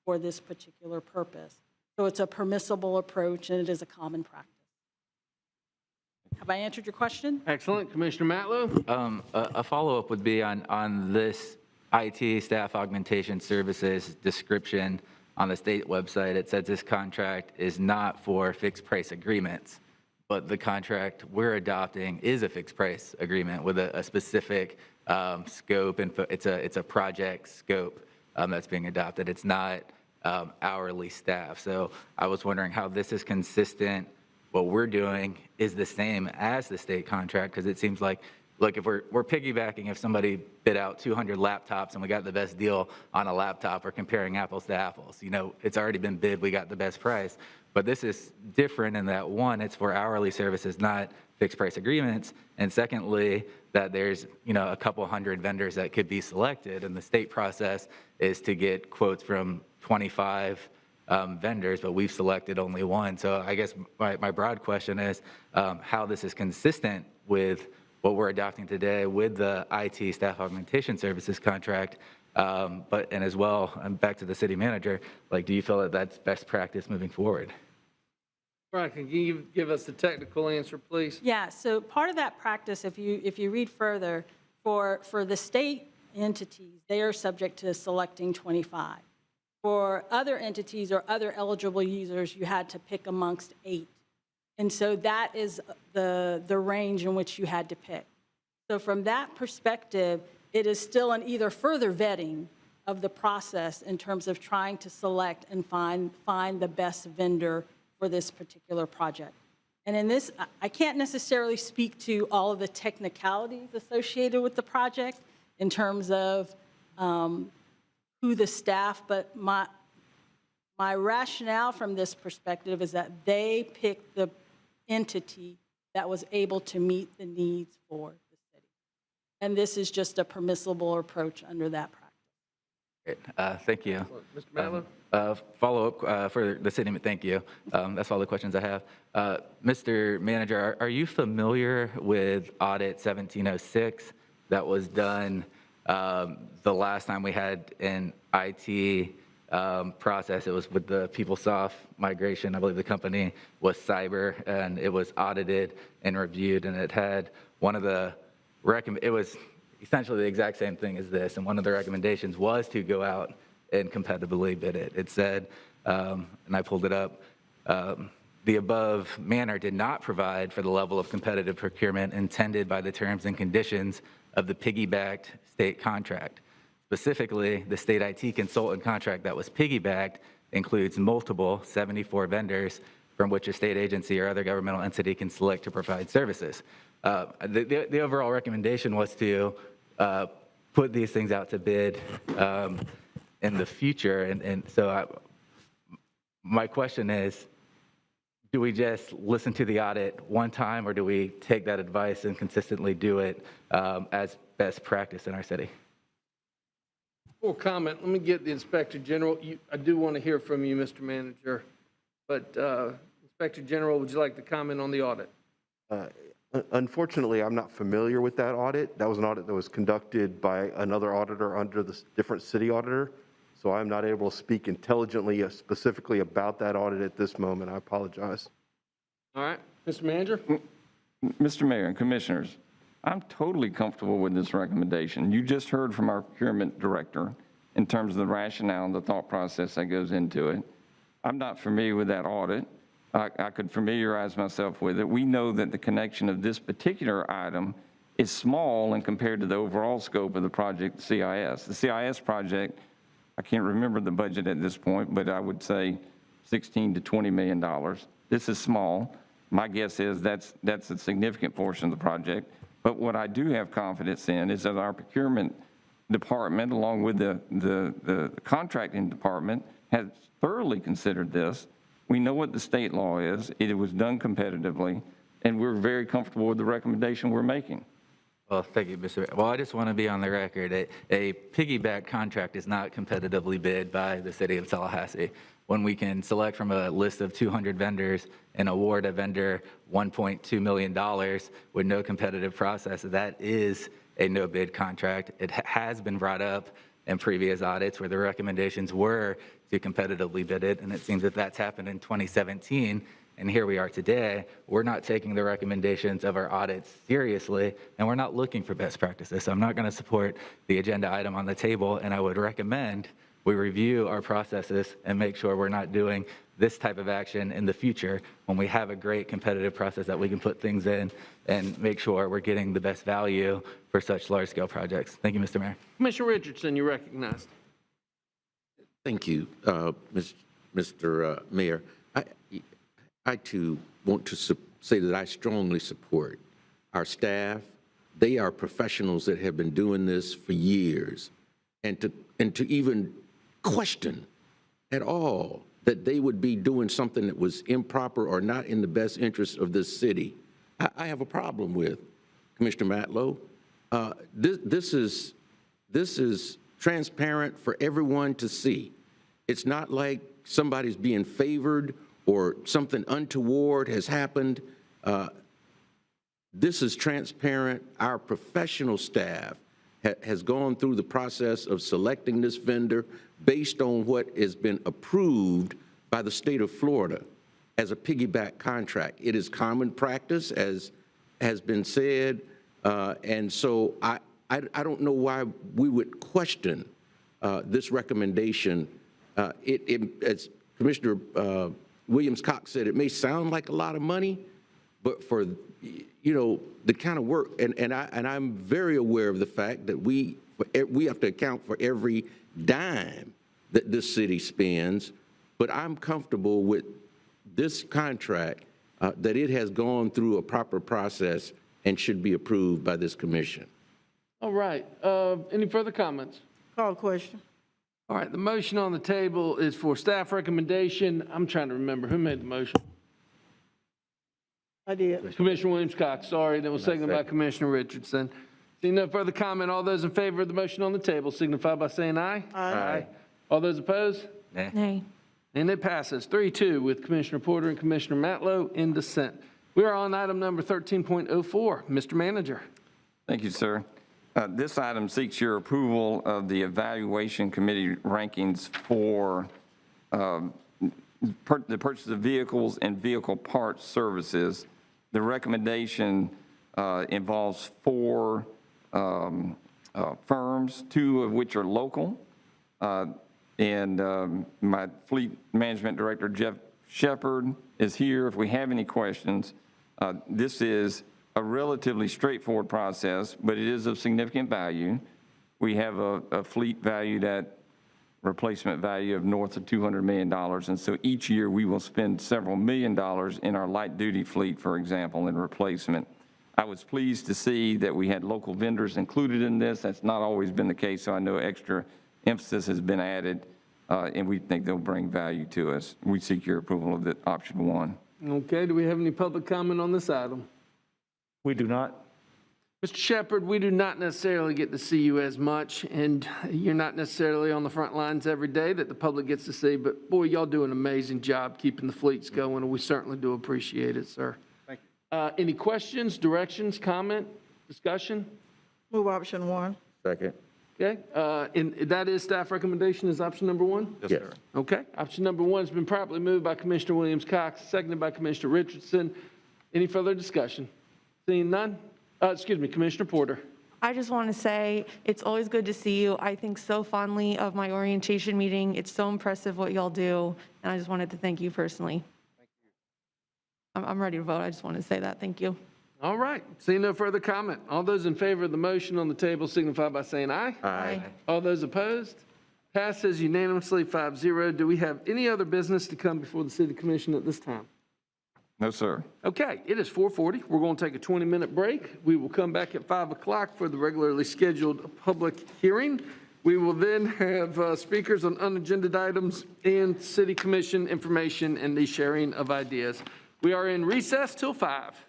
for this particular purpose. So it's a permissible approach, and it is a common practice. Have I answered your question? Excellent. Commissioner Matlow? A follow-up would be on this IT staff augmentation services description on the state website. It says this contract is not for fixed price agreements, but the contract we're adopting is a fixed price agreement with a specific scope, and it's a project scope that's being adopted. It's not hourly staff. So I was wondering how this is consistent. What we're doing is the same as the state contract, because it seems like, look, if we're piggybacking, if somebody bid out 200 laptops and we got the best deal on a laptop, or comparing apples to apples, it's already been bid, we got the best price. But this is different in that, one, it's for hourly services, not fixed price agreements. And secondly, that there's, a couple hundred vendors that could be selected, and the state process is to get quotes from 25 vendors, but we've selected only one. So I guess my broad question is how this is consistent with what we're adopting today with the IT staff augmentation services contract, and as well, back to the city manager, do you feel that that's best practice moving forward? Brian, can you give us the technical answer, please? Yeah, so part of that practice, if you read further, for the state entities, they are subject to selecting 25. For other entities or other eligible users, you had to pick amongst 8. And so that is the range in which you had to pick. So from that perspective, it is still an either further vetting of the process in terms of trying to select and find the best vendor for this particular project. And in this, I can't necessarily speak to all of the technicalities associated with the project in terms of who the staff, but my rationale from this perspective is that they picked the entity that was able to meet the needs for the city. And this is just a permissible approach under that practice. Great. Thank you. Mr. Matlow? Follow-up for the city, thank you. That's all the questions I have. Mr. Manager, are you familiar with Audit 1706 that was done the last time we had an IT process? It was with the PeopleSoft migration. I believe the company was Cyber, and it was audited and reviewed, and it had one of the it was essentially the exact same thing as this, and one of the recommendations was to go out and competitively bid it. It said, and I pulled it up, the above manner did not provide for the level of competitive procurement intended by the terms and conditions of the piggybacked state contract. Specifically, the state IT consultant contract that was piggybacked includes multiple 74 vendors from which a state agency or other governmental entity can select to provide services. The overall recommendation was to put these things out to bid in the future. And so my question is, do we just listen to the audit one time, or do we take that advice and consistently do it as best practice in our city? Full comment. Let me get the Inspector General. I do want to hear from you, Mr. Manager. But Inspector General, would you like to comment on the audit? Unfortunately, I'm not familiar with that audit. That was an audit that was conducted by another auditor under the different city auditor. So I'm not able to speak intelligently specifically about that audit at this moment. I apologize. All right. Mr. Manager? Mr. Mayor and Commissioners, I'm totally comfortable with this recommendation. You just heard from our procurement director in terms of the rationale and the thought process that goes into it. I'm not familiar with that audit. I could familiarize myself with it. We know that the connection of this particular item is small and compared to the overall scope of the project, CIS. The CIS project, I can't remember the budget at this point, but I would say $16 to $20 million. This is small. My guess is that's a significant portion of the project. But what I do have confidence in is that our procurement department, along with the contracting department, has thoroughly considered this. We know what the state law is. It was done competitively, and we're very comfortable with the recommendation we're making. Well, thank you, Mr. Well, I just want to be on the record. A piggyback contract is not competitively bid by the City of Tallahassee. When we can select from a list of 200 vendors and award a vendor $1.2 million with no competitive process, that is a no-bid contract. It has been brought up in previous audits where the recommendations were to competitively bid it, and it seems that that's happened in 2017, and here we are today. We're not taking the recommendations of our audits seriously, and we're not looking for best practices. So I'm not going to support the agenda item on the table, and I would recommend we review our processes and make sure we're not doing this type of action in the future when we have a great competitive process that we can put things in and make sure we're getting the best value for such large-scale projects. Thank you, Mr. Mayor. Commissioner Richardson, you're recognized. Thank you, Mr. Mayor. I too want to say that I strongly support our staff. They are professionals that have been doing this for years, and to even question at all that they would be doing something that was improper or not in the best interest of this city, I have a problem with, Commissioner Matlow. This is transparent for everyone to see. It's not like somebody's being favored or something untoward has happened. This is transparent. Our professional staff has gone through the process of selecting this vendor based on what has been approved by the state of Florida as a piggyback contract. It is common practice, as has been said, and so I don't know why we would question this recommendation. As Commissioner Williams-Cox said, it may sound like a lot of money, but for you know, the kind of work, and I'm very aware of the fact that we have to account for every dime that this city spends, but I'm comfortable with this contract, that it has gone through a proper process and should be approved by this commission. All right, any further comments? Call the question. All right, the motion on the table is for staff recommendation. I'm trying to remember, who made the motion? I did. Commissioner Williams-Cox, sorry, that was seconded by Commissioner Richardson. Seeing no further comment, all those in favor of the motion on the table signify by saying aye. Aye. All those opposed? Nay. And it passes 3-2 with Commissioner Porter and Commissioner Matlow in dissent. We are on item number 13.04. Mr. Manager. Thank you, sir. This item seeks your approval of the evaluation committee rankings for the purchase of vehicles and vehicle parts services. The recommendation involves 4 firms, 2 of which are local. And my fleet management director, Jeff Shepard, is here if we have any questions. This is a relatively straightforward process, but it is of significant value. We have a fleet valued at replacement value of north of $200 million. And so each year we will spend several $1 million in our light duty fleet, for example, in replacement. I was pleased to see that we had local vendors included in this. That's not always been the case, so I know extra emphasis has been added, and we think they'll bring value to us. We seek your approval of the option 1. Okay, do we have any public comment on this item? We do not. Mr. Shepard, we do not necessarily get to see you as much, and you're not necessarily on the front lines every day that the public gets to see, but boy, y'all do an amazing job keeping the fleets going, and we certainly do appreciate it, sir. Thank you. Any questions, directions, comment, discussion? Move option 1. Second. Okay, and that is staff recommendation is option number 1? Yes, sir. Okay, option number 1 has been properly moved by Commissioner Williams-Cox, seconded by Commissioner Richardson. Any further discussion? Seeing none? Excuse me, Commissioner Porter. I just want to say it's always good to see you. I think so fondly of my orientation meeting. It's so impressive what y'all do, and I just wanted to thank you personally. Thank you. I'm ready to vote. I just want to say that. Thank you. All right, seeing no further comment. All those in favor of the motion on the table signify by saying aye. Aye. All those opposed? Passes unanimously 5-0. Do we have any other business to come before the City Commission at this time? No, sir. Okay, it is 4:40. We're going to take a 20-minute break. We will come back at 5 o'clock for the regularly scheduled public hearing. We will then have speakers on unagended items and City Commission information and the sharing of ideas. We are in recess till 5.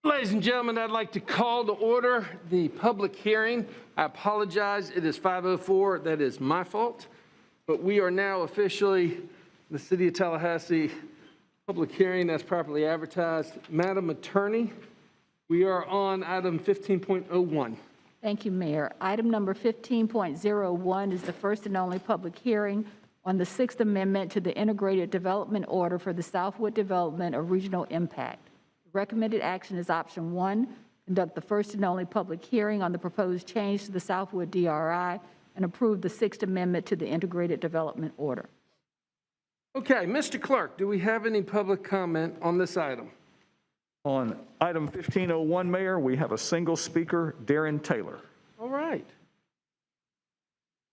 Ladies and gentlemen, I'd like to call to order the public hearing. I apologize, it is 5:04, that is my fault. But we are now officially the City of Tallahassee public hearing as properly advertised. Madam Attorney, we are on item 15.01. Thank you, Mayor. Item number 15.01 is the first and only public hearing on the 6th Amendment to the Integrated Development Order for the Southwood Development of Regional Impact. Recommended action is option 1, conduct the first and only public hearing on the proposed change to the Southwood DRI and approve the 6th Amendment to the Integrated Development Order. Okay, Mr. Clerk, do we have any public comment on this item? On item 1501, Mayor, we have a single speaker, Darren Taylor. All right.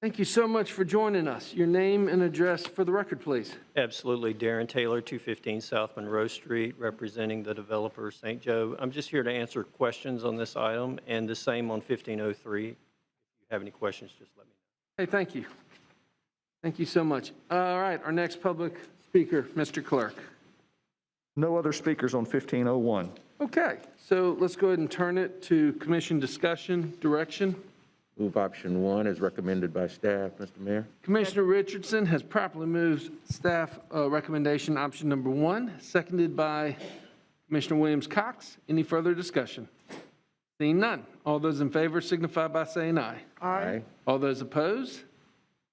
Thank you so much for joining us. Your name and address for the record, please. Absolutely. Darren Taylor, 215 South Monroe Street, representing the developer St. Joe. I'm just here to answer questions on this item, and the same on 1503. If you have any questions, just let me know. Hey, thank you. Thank you so much. All right, our next public speaker, Mr. Clerk. No other speakers on 1501. Okay, so let's go ahead and turn it to commission discussion, direction. Move option 1 as recommended by staff, Mr. Mayor. Commissioner Richardson has properly moved staff recommendation option number 1, seconded by Commissioner Williams-Cox. Any further discussion? Seeing none. All those in favor signify by saying aye. Aye. All those opposed?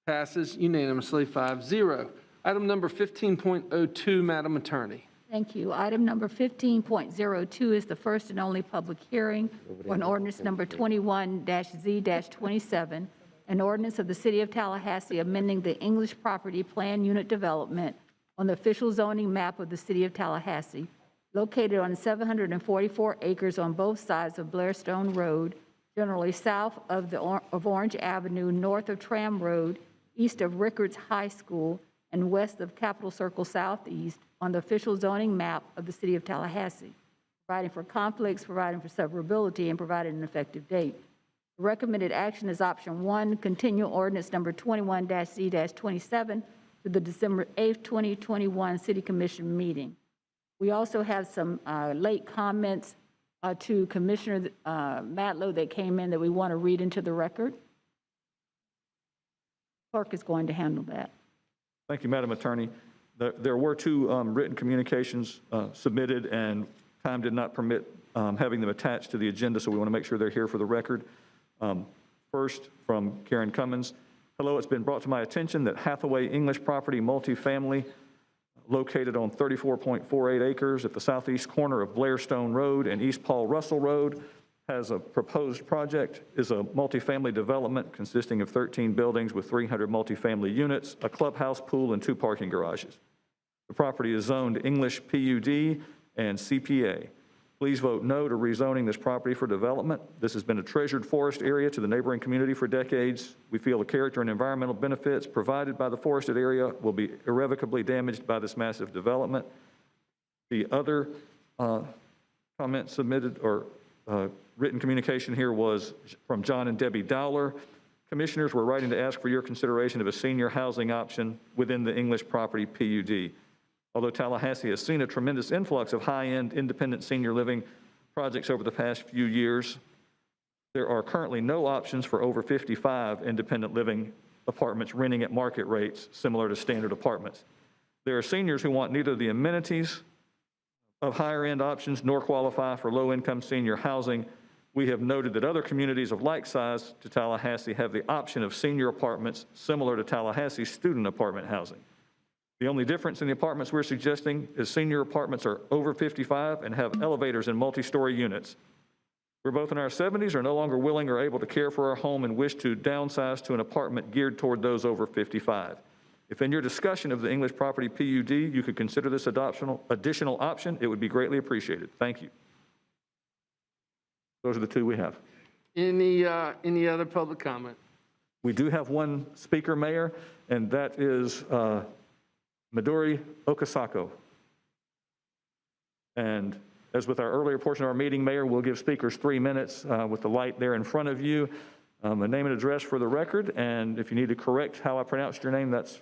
Passes unanimously 5-0. Item number 15.02, Madam Attorney. Thank you. Item number 15.02 is the first and only public hearing on ordinance number 21-Z-27, an ordinance of the City of Tallahassee amending the English Property Plan Unit Development on the official zoning map of the City of Tallahassee, located on 744 acres on both sides of Blairstone Road, generally south of Orange Avenue, north of Tram Road, east of Rickards High School, and west of Capitol Circle Southeast on the official zoning map of the City of Tallahassee, providing for conflicts, providing for severability, and providing an effective date. The recommended action is option 1, continue ordinance number 21-Z-27 to the December 8th, 2021 City Commission meeting. We also have some late comments to Commissioner Matlow that came in that we want to read into the record. Clerk is going to handle that. Thank you, Madam Attorney. There were 2 written communications submitted, and time did not permit having them attached to the agenda, so we want to make sure they're here for the record. First, from Karen Cummins. Hello, it's been brought to my attention that Hathaway English Property multifamily located on 34.48 acres at the southeast corner of Blairstone Road and East Paul Russell Road has a proposed project, is a multifamily development consisting of 13 buildings with 300 multifamily units, a clubhouse, pool, and 2 parking garages. The property is zoned English PUD and CPA. Please vote no to rezoning this property for development. This has been a treasured forest area to the neighboring community for decades. We feel the character and environmental benefits provided by the forested area will be irrevocably damaged by this massive development. The other comment submitted or written communication here was from John and Debbie Dowler. Commissioners were writing to ask for your consideration of a senior housing option within the English Property PUD. Although Tallahassee has seen a tremendous influx of high-end independent senior living projects over the past few years, there are currently no options for over 55 independent living apartments renting at market rates similar to standard apartments. There are seniors who want neither the amenities of higher-end options nor qualify for low-income senior housing. We have noted that other communities of like size to Tallahassee have the option of senior apartments similar to Tallahassee's student apartment housing. The only difference in the apartments we're suggesting is senior apartments are over 55 and have elevators in multi-story units. We're both in our 70s, are no longer willing or able to care for our home and wish to downsize to an apartment geared toward those over 55. If in your discussion of the English Property PUD, you could consider this additional option, it would be greatly appreciated. Thank you. Those are the 2 we have. Any other public comment? We do have one speaker, Mayor, and that is Midori Okasako. And as with our earlier portion of our meeting, Mayor, we'll give speakers 3 minutes with the light there in front of you. A name and address for the record, and if you need to correct how I pronounced your name, that's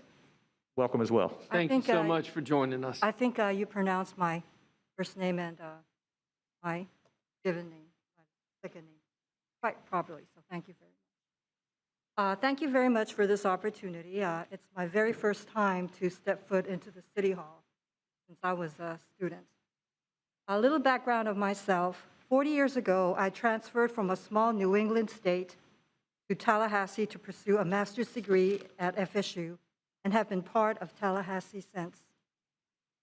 welcome as well. Thank you so much for joining us. I think you pronounced my first name and my given name, my second name, quite properly, so thank you very much. Thank you very much for this opportunity. It's my very first time to step foot into the City Hall since I was a student. A little background of myself. 40 years ago, I transferred from a small New England state to Tallahassee to pursue a master's degree at FSU and have been part of Tallahassee since.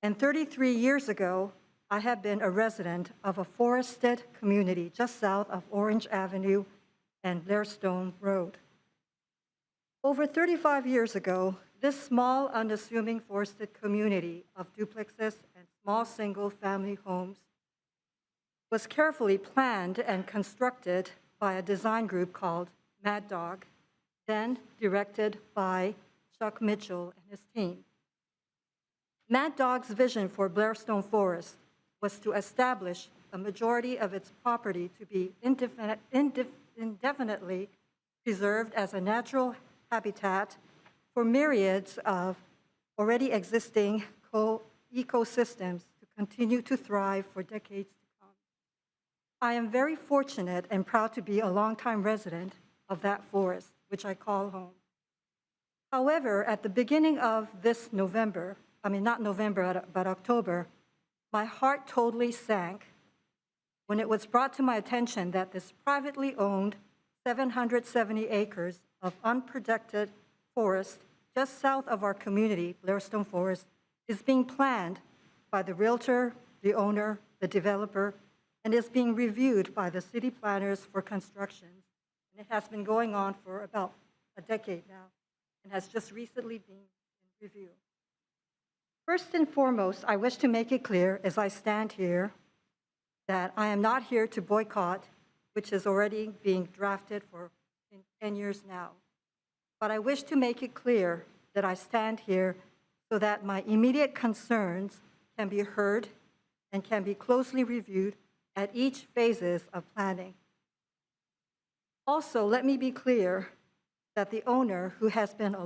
And 33 years ago, I have been a resident of a forested community just south of Orange Avenue and Blairstone Road. Over 35 years ago, this small, unassuming forested community of duplexes and small single-family homes was carefully planned and constructed by a design group called Mad Dog, then directed by Chuck Mitchell and his team. Mad Dog's vision for Blairstone Forest was to establish a majority of its property to be indefinitely preserved as a natural habitat for myriads of already existing ecosystems to continue to thrive for decades to come. I am very fortunate and proud to be a longtime resident of that forest, which I call home. However, at the beginning of this November, not November, but October, my heart totally sank when it was brought to my attention that this privately owned 770 acres of unprotected forest just south of our community, Blairstone Forest, is being planned by the realtor, the owner, the developer, and is being reviewed by the city planners for construction. And it has been going on for about a decade now and has just recently been in review. First and foremost, I wish to make it clear as I stand here that I am not here to boycott, which is already being drafted for 10 years now. But I wish to make it clear that I stand here so that my immediate concerns can be heard and can be closely reviewed at each phases of planning. Also, let me be clear that the owner, who has been a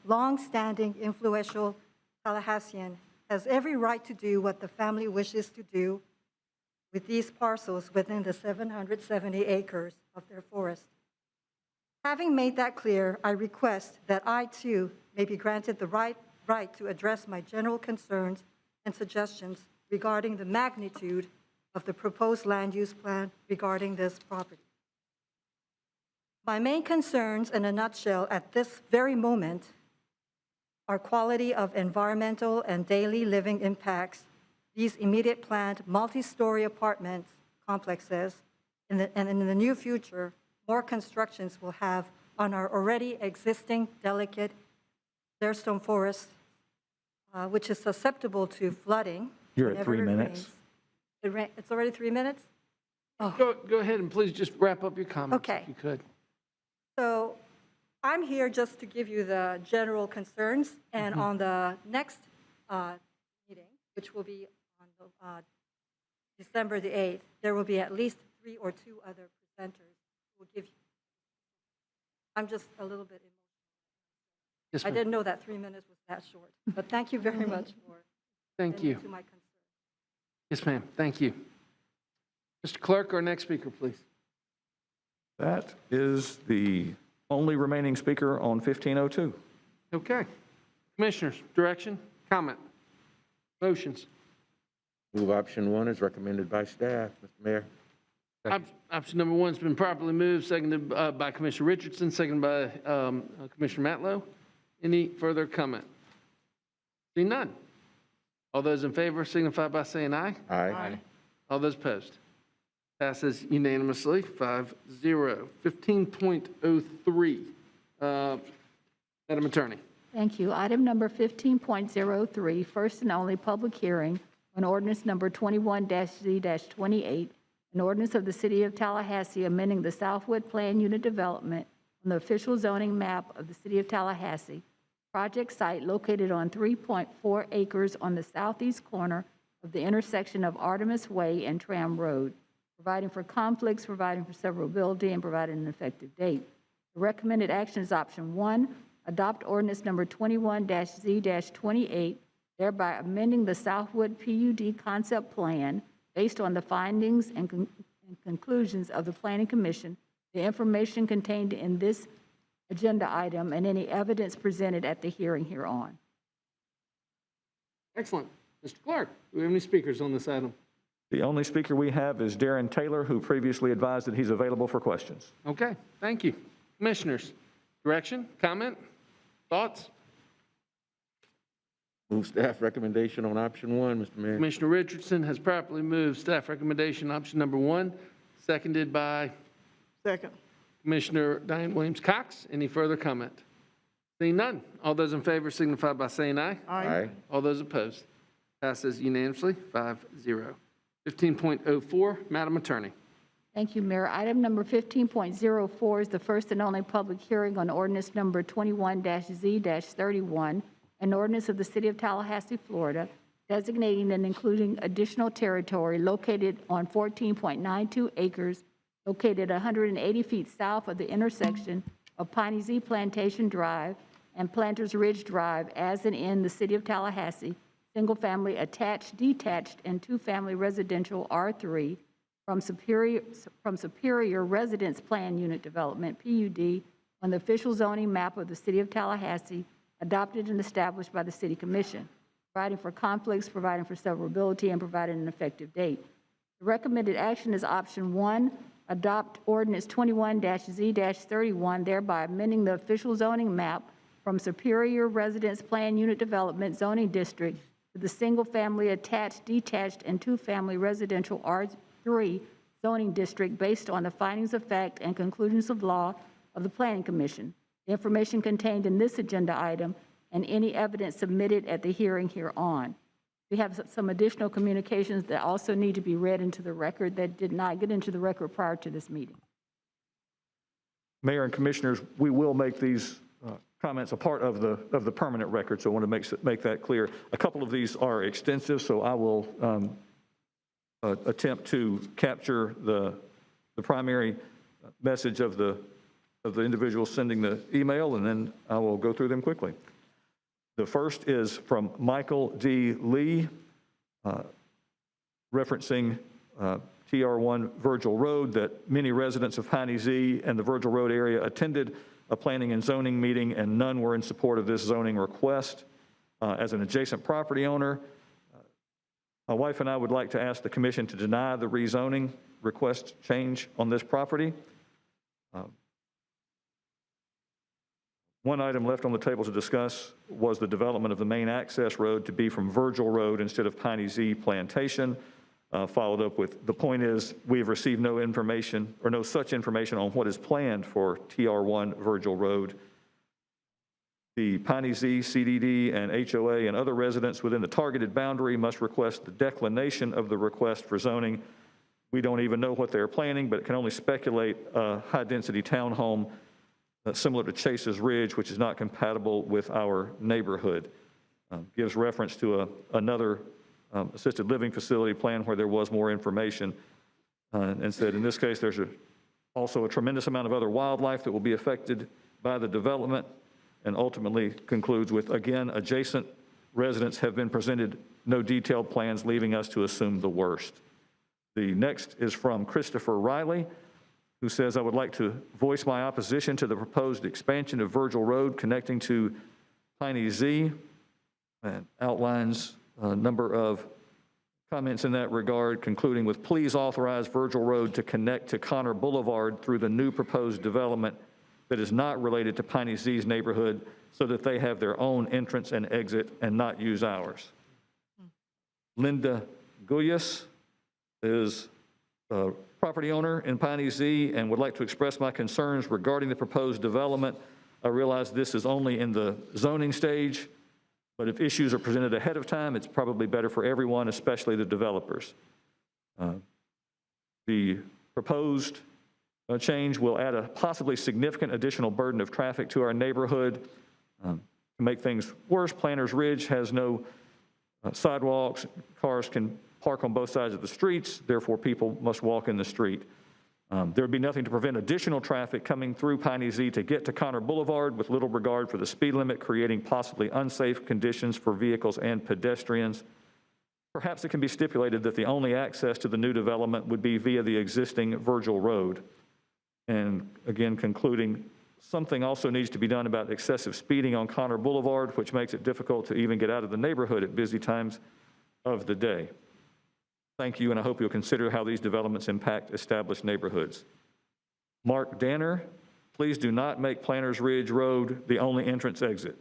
long-standing, influential Tallahassean, has every right to do what the family wishes to do with these parcels within the 770 acres of their forest. Having made that clear, I request that I, too, may be granted the right to address my general concerns and suggestions regarding the magnitude of the proposed land use plan regarding this property. My main concerns, in a nutshell, at this very moment, are quality of environmental and daily living impacts these immediate planned multi-story apartment complexes and in the near future, more constructions will have on our already existing delicate Clearstone forest, which is susceptible to flooding. You're at 3 minutes. It's already 3 minutes? Go ahead and please just wrap up your comments Okay. if you could. So I'm here just to give you the general concerns, and on the next meeting, which will be on December the 8th, there will be at least 3 or 2 other presenters who will give you. I'm just a little bit emotional. Yes, I ma'am. didn't know that 3 minutes was that short, but thank you very much for Thank you. to my concern. Yes, ma'am. Thank you. Mr. Clerk, our next speaker, please. That is the only remaining speaker on 1502. Okay. Commissioners, direction, comment, motions. Move option 1 is recommended by staff, Mr. Mayor. Option number 1's been properly moved, seconded by Commissioner Richardson, seconded by Commissioner Matlow. Any further comment? Seeing none. All those in favor signify by saying aye. Aye. All those opposed? Passes unanimously, 5-0. 15.03. Madam Attorney. Thank you. Item number 15.03, first and only public hearing on ordinance number 21-Z-28, an ordinance of the City of Tallahassee amending the Southwood Plan Unit Development on the official zoning map of the City of Tallahassee. Project site located on 3.4 acres on the southeast corner of the intersection of Artemis Way and Tram Road, providing for conflicts, providing for severability, and providing an effective date. The recommended action is option 1, adopt ordinance number 21-Z-28, thereby amending the Southwood PUD concept plan based on the findings and conclusions of the Planning Commission, the information contained in this agenda item, and any evidence presented at the hearing hereon. Excellent. Mr. Clark, do we have any speakers on this item? The only speaker we have is Darren Taylor, who previously advised that he's available for questions. Okay, thank you. Commissioners, direction, comment, thoughts? Move staff recommendation on option 1, Mr. Mayor. Commissioner Richardson has properly moved staff recommendation option number 1, seconded by Second. Commissioner Diane Williams-Cox. Any further comment? Seeing none. All those in favor signify by saying aye. Aye. All those opposed? Passes unanimously, 5-0. 15.04, Madam Attorney. Thank you, Mayor. Item number 15.04 is the first and only public hearing on ordinance number 21-Z-31, an ordinance of the City of Tallahassee, Florida, designating and including additional territory located on 14.92 acres, located 180 feet south of the intersection of Piney Z Plantation Drive and Planters Ridge Drive, as and in the City of Tallahassee, single-family attached, detached, and two-family residential R3 from Superior Residence Plan Unit Development, PUD, on the official zoning map of the City of Tallahassee, adopted and established by the City Commission, providing for conflicts, providing for severability, and providing an effective date. The recommended action is option 1, adopt ordinance 21-Z-31, thereby amending the official zoning map from Superior Residence Plan Unit Development Zoning District to to the single-family attached, detached, and two-family residential R3 zoning district based on the findings of fact and conclusions of law of the Planning Commission. The information contained in this agenda item and any evidence submitted at the hearing hereon. We have some additional communications that also need to be read into the record that did not get into the record prior to this meeting. Mayor and Commissioners, we will make these comments a part of the permanent record, so I want to make that clear. A couple of these are extensive, so I will attempt to capture the primary message of the individual sending the email, and then I will go through them quickly. The first is from Michael D. Lee, referencing TR1 Virgil Road, that many residents of Piney Z and the Virgil Road area attended a planning and zoning meeting, and none were in support of this zoning request. As an adjacent property owner, my wife and I would like to ask the commission to deny the rezoning request change on this property. One item left on the table to discuss was the development of the main access road to be from Virgil Road instead of Piney Z Plantation. Followed up with, the point is, we have received no information or no such information on what is planned for TR1 Virgil Road. The Piney Z, CDD, and HOA and other residents within the targeted boundary must request the declination of the request for zoning. We don't even know what they're planning, but can only speculate a high-density townhome similar to Chase's Ridge, which is not compatible with our neighborhood. Gives reference to another assisted living facility plan where there was more information, and said in this case there's also a tremendous amount of other wildlife that will be affected by the development, and ultimately concludes with, again, adjacent residents have been presented no detailed plans, leaving us to assume the worst. The next is from Christopher Riley, who says, I would like to voice my opposition to the proposed expansion of Virgil Road connecting to Piney Z, and outlines a number of comments in that regard, concluding with, please authorize Virgil Road to connect to Connor Boulevard through the new proposed development that is not related to Piney Z's neighborhood, so that they have their own entrance and exit and not use ours. Linda Guyas is a property owner in Piney Z and would like to express my concerns regarding the proposed development. I realize this is only in the zoning stage, but if issues are presented ahead of time, it's probably better for everyone, especially the developers. The proposed change will add a possibly significant additional burden of traffic to our neighborhood. To make things worse, Planters Ridge has no sidewalks. Cars can park on both sides of the streets, therefore people must walk in the street. There would be nothing to prevent additional traffic coming through Piney Z to get to Connor Boulevard, with little regard for the speed limit, creating possibly unsafe conditions for vehicles and pedestrians. Perhaps it can be stipulated that the only access to the new development would be via the existing Virgil Road. And again, concluding, something also needs to be done about excessive speeding on Connor Boulevard, which makes it difficult to even get out of the neighborhood at busy times of the day. Thank you, and I hope you'll consider how these developments impact established neighborhoods. Mark Danner, please do not make Planters Ridge Road the only entrance exit.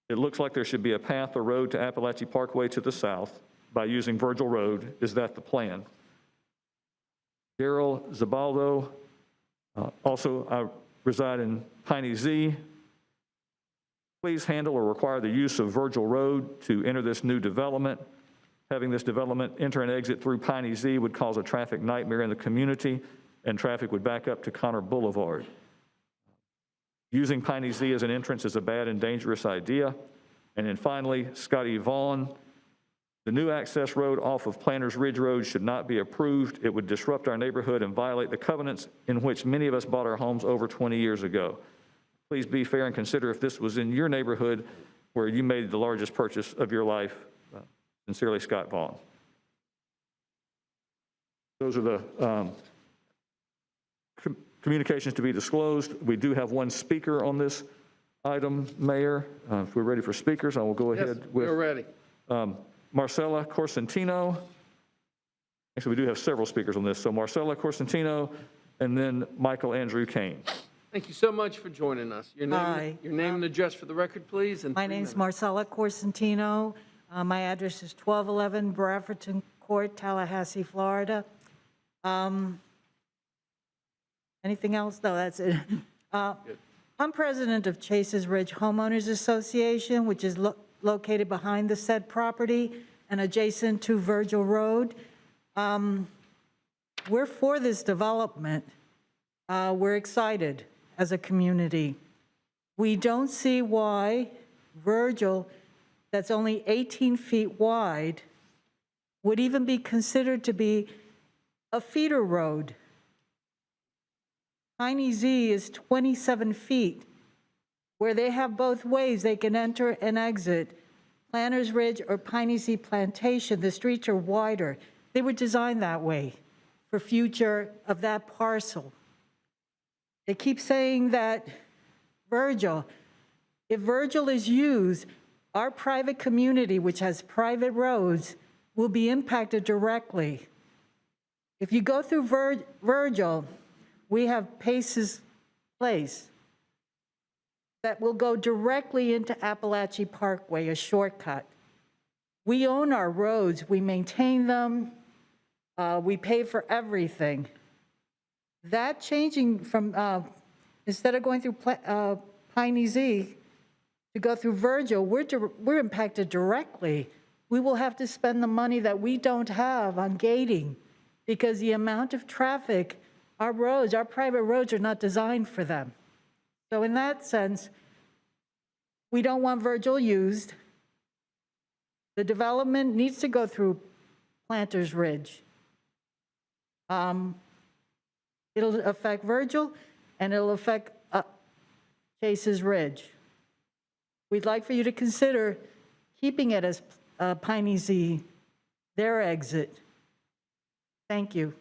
It looks like there should be a path or road to Appalachian Parkway to the south by using Virgil Road. Is that the plan? Daryl Zabaldo, also I reside in Piney Z. Please handle or require the use of Virgil Road to enter this new development. Having this development enter and exit through Piney Z would cause a traffic nightmare in the community, and traffic would back up to Connor Boulevard. Using Piney Z as an entrance is a bad and dangerous idea. And then finally, Scotty Vaughn, the new access road off of Planters Ridge Road should not be approved. It would disrupt our neighborhood and violate the covenants in which many of us bought our homes over 20 years ago. Please be fair and consider if this was in your neighborhood where you made the largest purchase of your life. Sincerely, Scott Vaughn. Those are the communications to be disclosed. We do have one speaker on this item, Mayor. If we're ready for speakers, I will go ahead with. We're ready. Marcella Corsentino. Actually, we do have several speakers on this. So Marcella Corsentino, and then Michael Andrew Kane. Thank you so much for joining us. Hi. Your name and address for the record, please. And My name's Marcella Corsentino. My address is 1211 Brafferton Court, Tallahassee, Florida. Anything else? No, that's it. I'm president of Chases Ridge Homeowners Association, which is located behind the said property and adjacent to Virgil Road. We're for this development. We're excited as a community. We don't see why Virgil, that's only 18 feet wide, would even be considered to be a feeder road. Piney Z is 27 feet, where they have both ways they can enter and exit. Planters Ridge or Piney Z Plantation, the streets are wider. They were designed that way for future of that parcel. They keep saying that Virgil, if Virgil is used, our private community, which has private roads, will be impacted directly. If you go through Virgil, we have Pace's Place that will go directly into Appalachia Parkway, a shortcut. We own our roads, we maintain them, we pay for everything. That changing from, instead of going through Piney Z to go through Virgil, we're impacted directly. We will have to spend the money that we don't have on gating because the amount of traffic, our roads, our private roads are not designed for them. So in that sense, we don't want Virgil used. The development needs to go through Planters Ridge. It'll affect Virgil and it'll affect Chases Ridge. We'd like for you to consider keeping it as Piney Z, their exit. Thank you.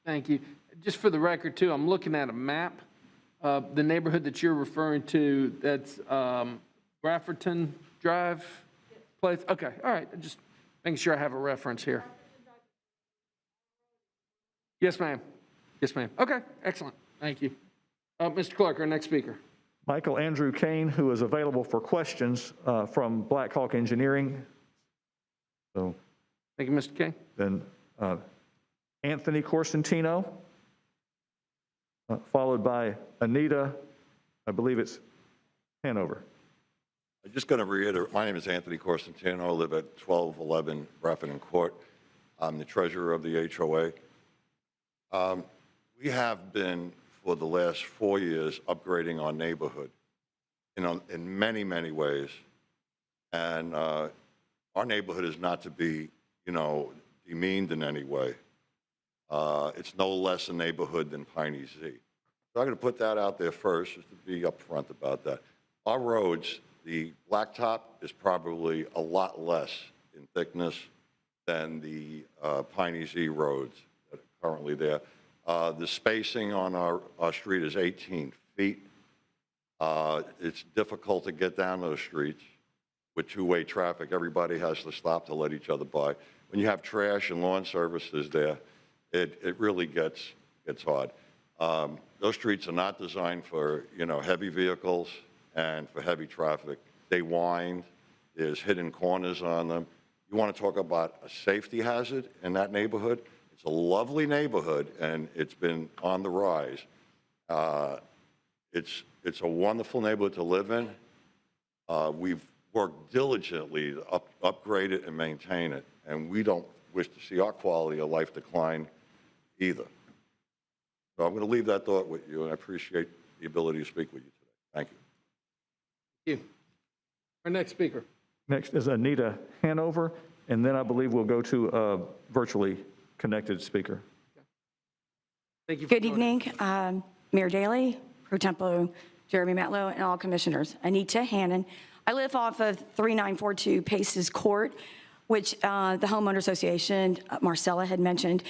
Thank you. Just for the record, too, I'm looking at a map. The neighborhood that you're referring to, that's Brafferton Drive place? Okay, all right. Just making sure I have a reference here. Yes, ma'am. Yes, ma'am. Okay, excellent. Thank you. Mr. Clark, our next speaker. Michael Andrew Kane, who is available for questions from Black Hawk Engineering. So, thank you, Mr. Kane. Then Anthony Corsentino, followed by Anita, I believe it's Hanover. I'm just going to reiterate, my name is Anthony Corsentino. I live at 1211 Brafferton Court. I'm the treasurer of the HOA. We have been, for the last 4 years, upgrading our neighborhood in many, many ways. And our neighborhood is not to be, demeaned in any way. It's no less a neighborhood than Piney Z. So I'm going to put that out there first, just to be upfront about that. Our roads, the blacktop is probably a lot less in thickness than the Piney Z roads that are currently there. The spacing on our street is 18 feet. It's difficult to get down those streets with two-way traffic. Everybody has to stop to let each other by. When you have trash and lawn services there, it really gets hard. Those streets are not designed for, heavy vehicles and for heavy traffic. They wind, there's hidden corners on them. You want to talk about a safety hazard in that neighborhood? It's a lovely neighborhood, and it's been on the rise. It's a wonderful neighborhood to live in. We've worked diligently to upgrade it and maintain it, and we don't wish to see our quality of life decline either. So I'm going to leave that thought with you, and I appreciate the ability to speak with you today. Thank you. Thank you. Our next speaker. Next is Anita Hanover, and then I believe we'll go to a virtually connected speaker. Thank you. Good evening, Mayor Daley, Pro Tempore Jeremy Matlow, and all commissioners. Anita Hannon. I live off of 3942 Paces Court, which the Homeowner Association, Marcella had mentioned,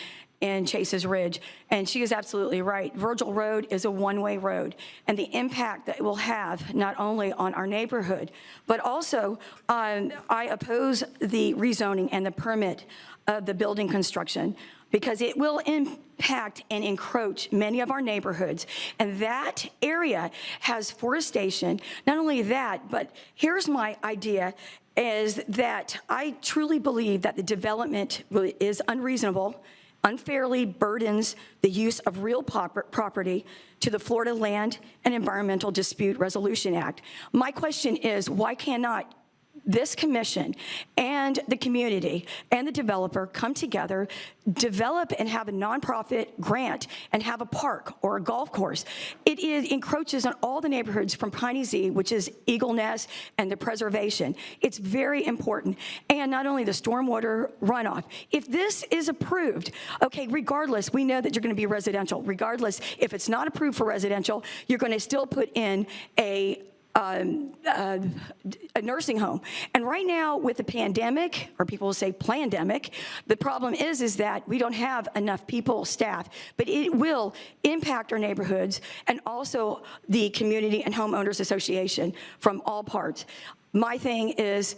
in Chase's Ridge, and she is absolutely right. Virgil Road is a one-way road, and the impact that it will have not only on our neighborhood, but also I oppose the rezoning and the permit of the building construction because it will impact and encroach many of our neighborhoods. And that area has forestation. Not only that, but here's my idea, is that I truly believe that the development is unreasonable, unfairly burdens the use of real property to the Florida Land and Environmental Dispute Resolution Act. My question is, why cannot this commission and the community and the developer come together, develop and have a nonprofit grant and have a park or a golf course? It encroaches on all the neighborhoods from Piney Z, which is Eagle Nest, and the preservation. It's very important. And not only the stormwater runoff. If this is approved, okay, regardless, we know that you're going to be residential. Regardless, if it's not approved for residential, you're going to still put in a nursing home. And right now with the pandemic, or people will say plandemic, the problem is that we don't have enough people, staff, but it will impact our neighborhoods and also the community and homeowners association from all parts. My thing is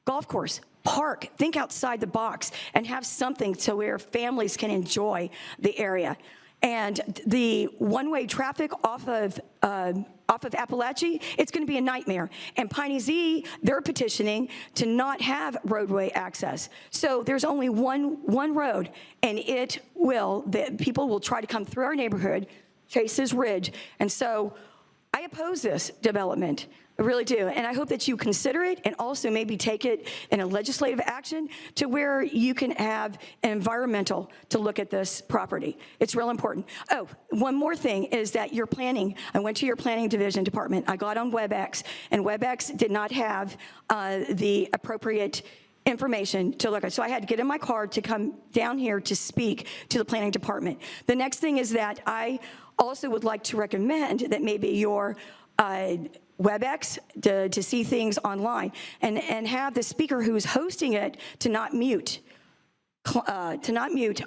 golf course, park, think outside the box and have something to where families can enjoy the area. And the one-way traffic off of Appalachia, it's going to be a nightmare. And Piney Z, they're petitioning to not have roadway access. So there's only one road, and people will try to come through our neighborhood, Chase's Ridge. And so I oppose this development. I really do. And I hope that you consider it and also maybe take it in a legislative action to where you can have environmental to look at this property. It's real important. Oh, one more thing is that your planning, I went to your planning division department. I got on WebEx, and WebEx did not have the appropriate information to look at. So I had to get in my car to come down here to speak to the planning department. The next thing is that I also would like to recommend that maybe your WebEx to see things online and have the speaker who's hosting it to not mute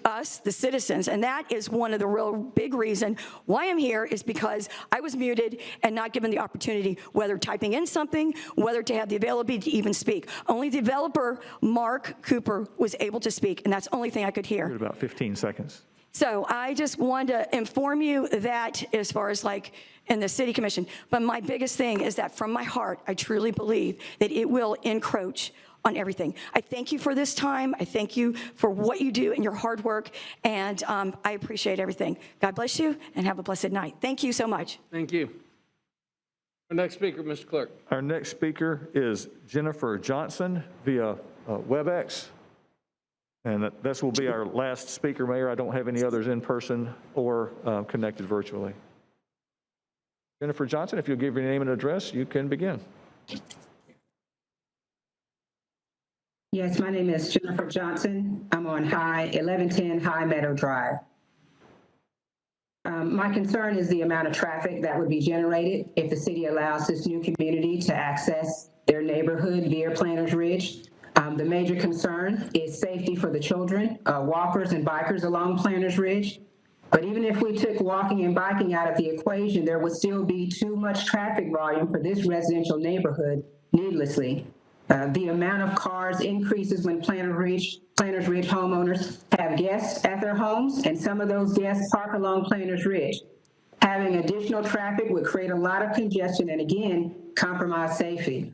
us, the citizens. And that is one of the real big reason why I'm here, is because I was muted and not given the opportunity, whether typing in something, whether to have the availability to even speak. Only developer Mark Cooper was able to speak, and that's the only thing I could hear. About 15 seconds. So I just wanted to inform you that as far as like in the city commission, but my biggest thing is that from my heart, I truly believe that it will encroach on everything. I thank you for this time. I thank you for what you do and your hard work, and I appreciate everything. God bless you, and have a blessed night. Thank you so much. Thank you. Our next speaker, Mr. Clerk. Our next speaker is Jennifer Johnson via WebEx. And this will be our last speaker, Mayor. I don't have any others in person or connected virtually. Jennifer Johnson, if you'll give your name and address, you can begin. Yes, my name is Jennifer Johnson. I'm on 1110 High Meadow Drive. My concern is the amount of traffic that would be generated if the city allows this new community to access their neighborhood via Planters Ridge. The major concern is safety for the children, walkers and bikers along Planters Ridge. But even if we took walking and biking out of the equation, there would still be too much traffic volume for this residential neighborhood needlessly. The amount of cars increases when Planters Ridge homeowners have guests at their homes, and some of those guests park along Planters Ridge. Having additional traffic would create a lot of congestion and, again, compromise safety.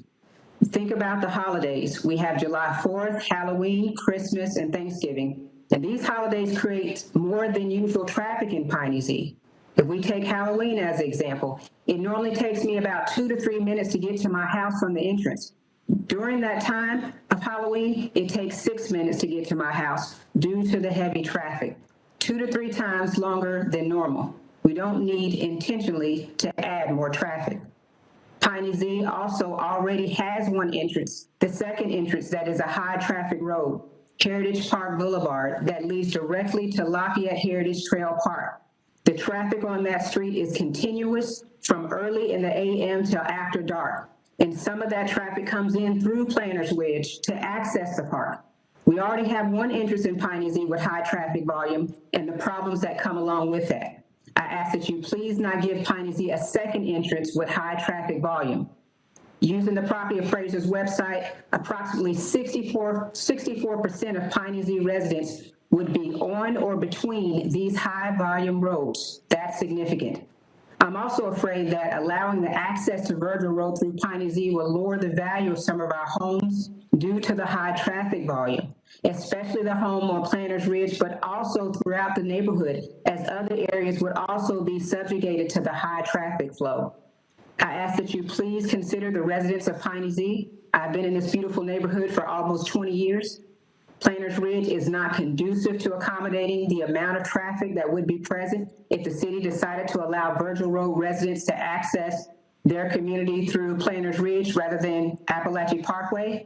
Think about the holidays. We have July 4th, Halloween, Christmas, and Thanksgiving. And these holidays create more than usual traffic in Piney Z. If we take Halloween as an example, it normally takes me about 2 to 3 minutes to get to my house from the entrance. During that time of Halloween, it takes 6 minutes to get to my house due to the heavy traffic, 2 to 3 times longer than normal. We don't need intentionally to add more traffic. Piney Z also already has one entrance, the second entrance that is a high traffic road, Heritage Park Boulevard, that leads directly to Lafayette Heritage Trail Park. The traffic on that street is continuous from early in the AM till after dark. And some of that traffic comes in through Planters Ridge to access the park. We already have one entrance in Piney with high traffic volume and the problems that come along with that. I ask that you please not give Piney a second entrance with high traffic volume. Using the property appraiser's website, approximately 64% of Piney residents would be on or between these high volume roads. That's significant. I'm also afraid that allowing the access to Virgil Road through Piney will lower the value of some of our homes due to the high traffic volume, especially the home on Planters Ridge, but also throughout the neighborhood, as other areas would also be subjugated to the high traffic flow. I ask that you please consider the residents of Piney. I've been in this beautiful neighborhood for almost 20 years. Planters Ridge is not conducive to accommodating the amount of traffic that would be present if the city decided to allow Virgil Road residents to access their community through Planters Ridge rather than Appalachia Parkway.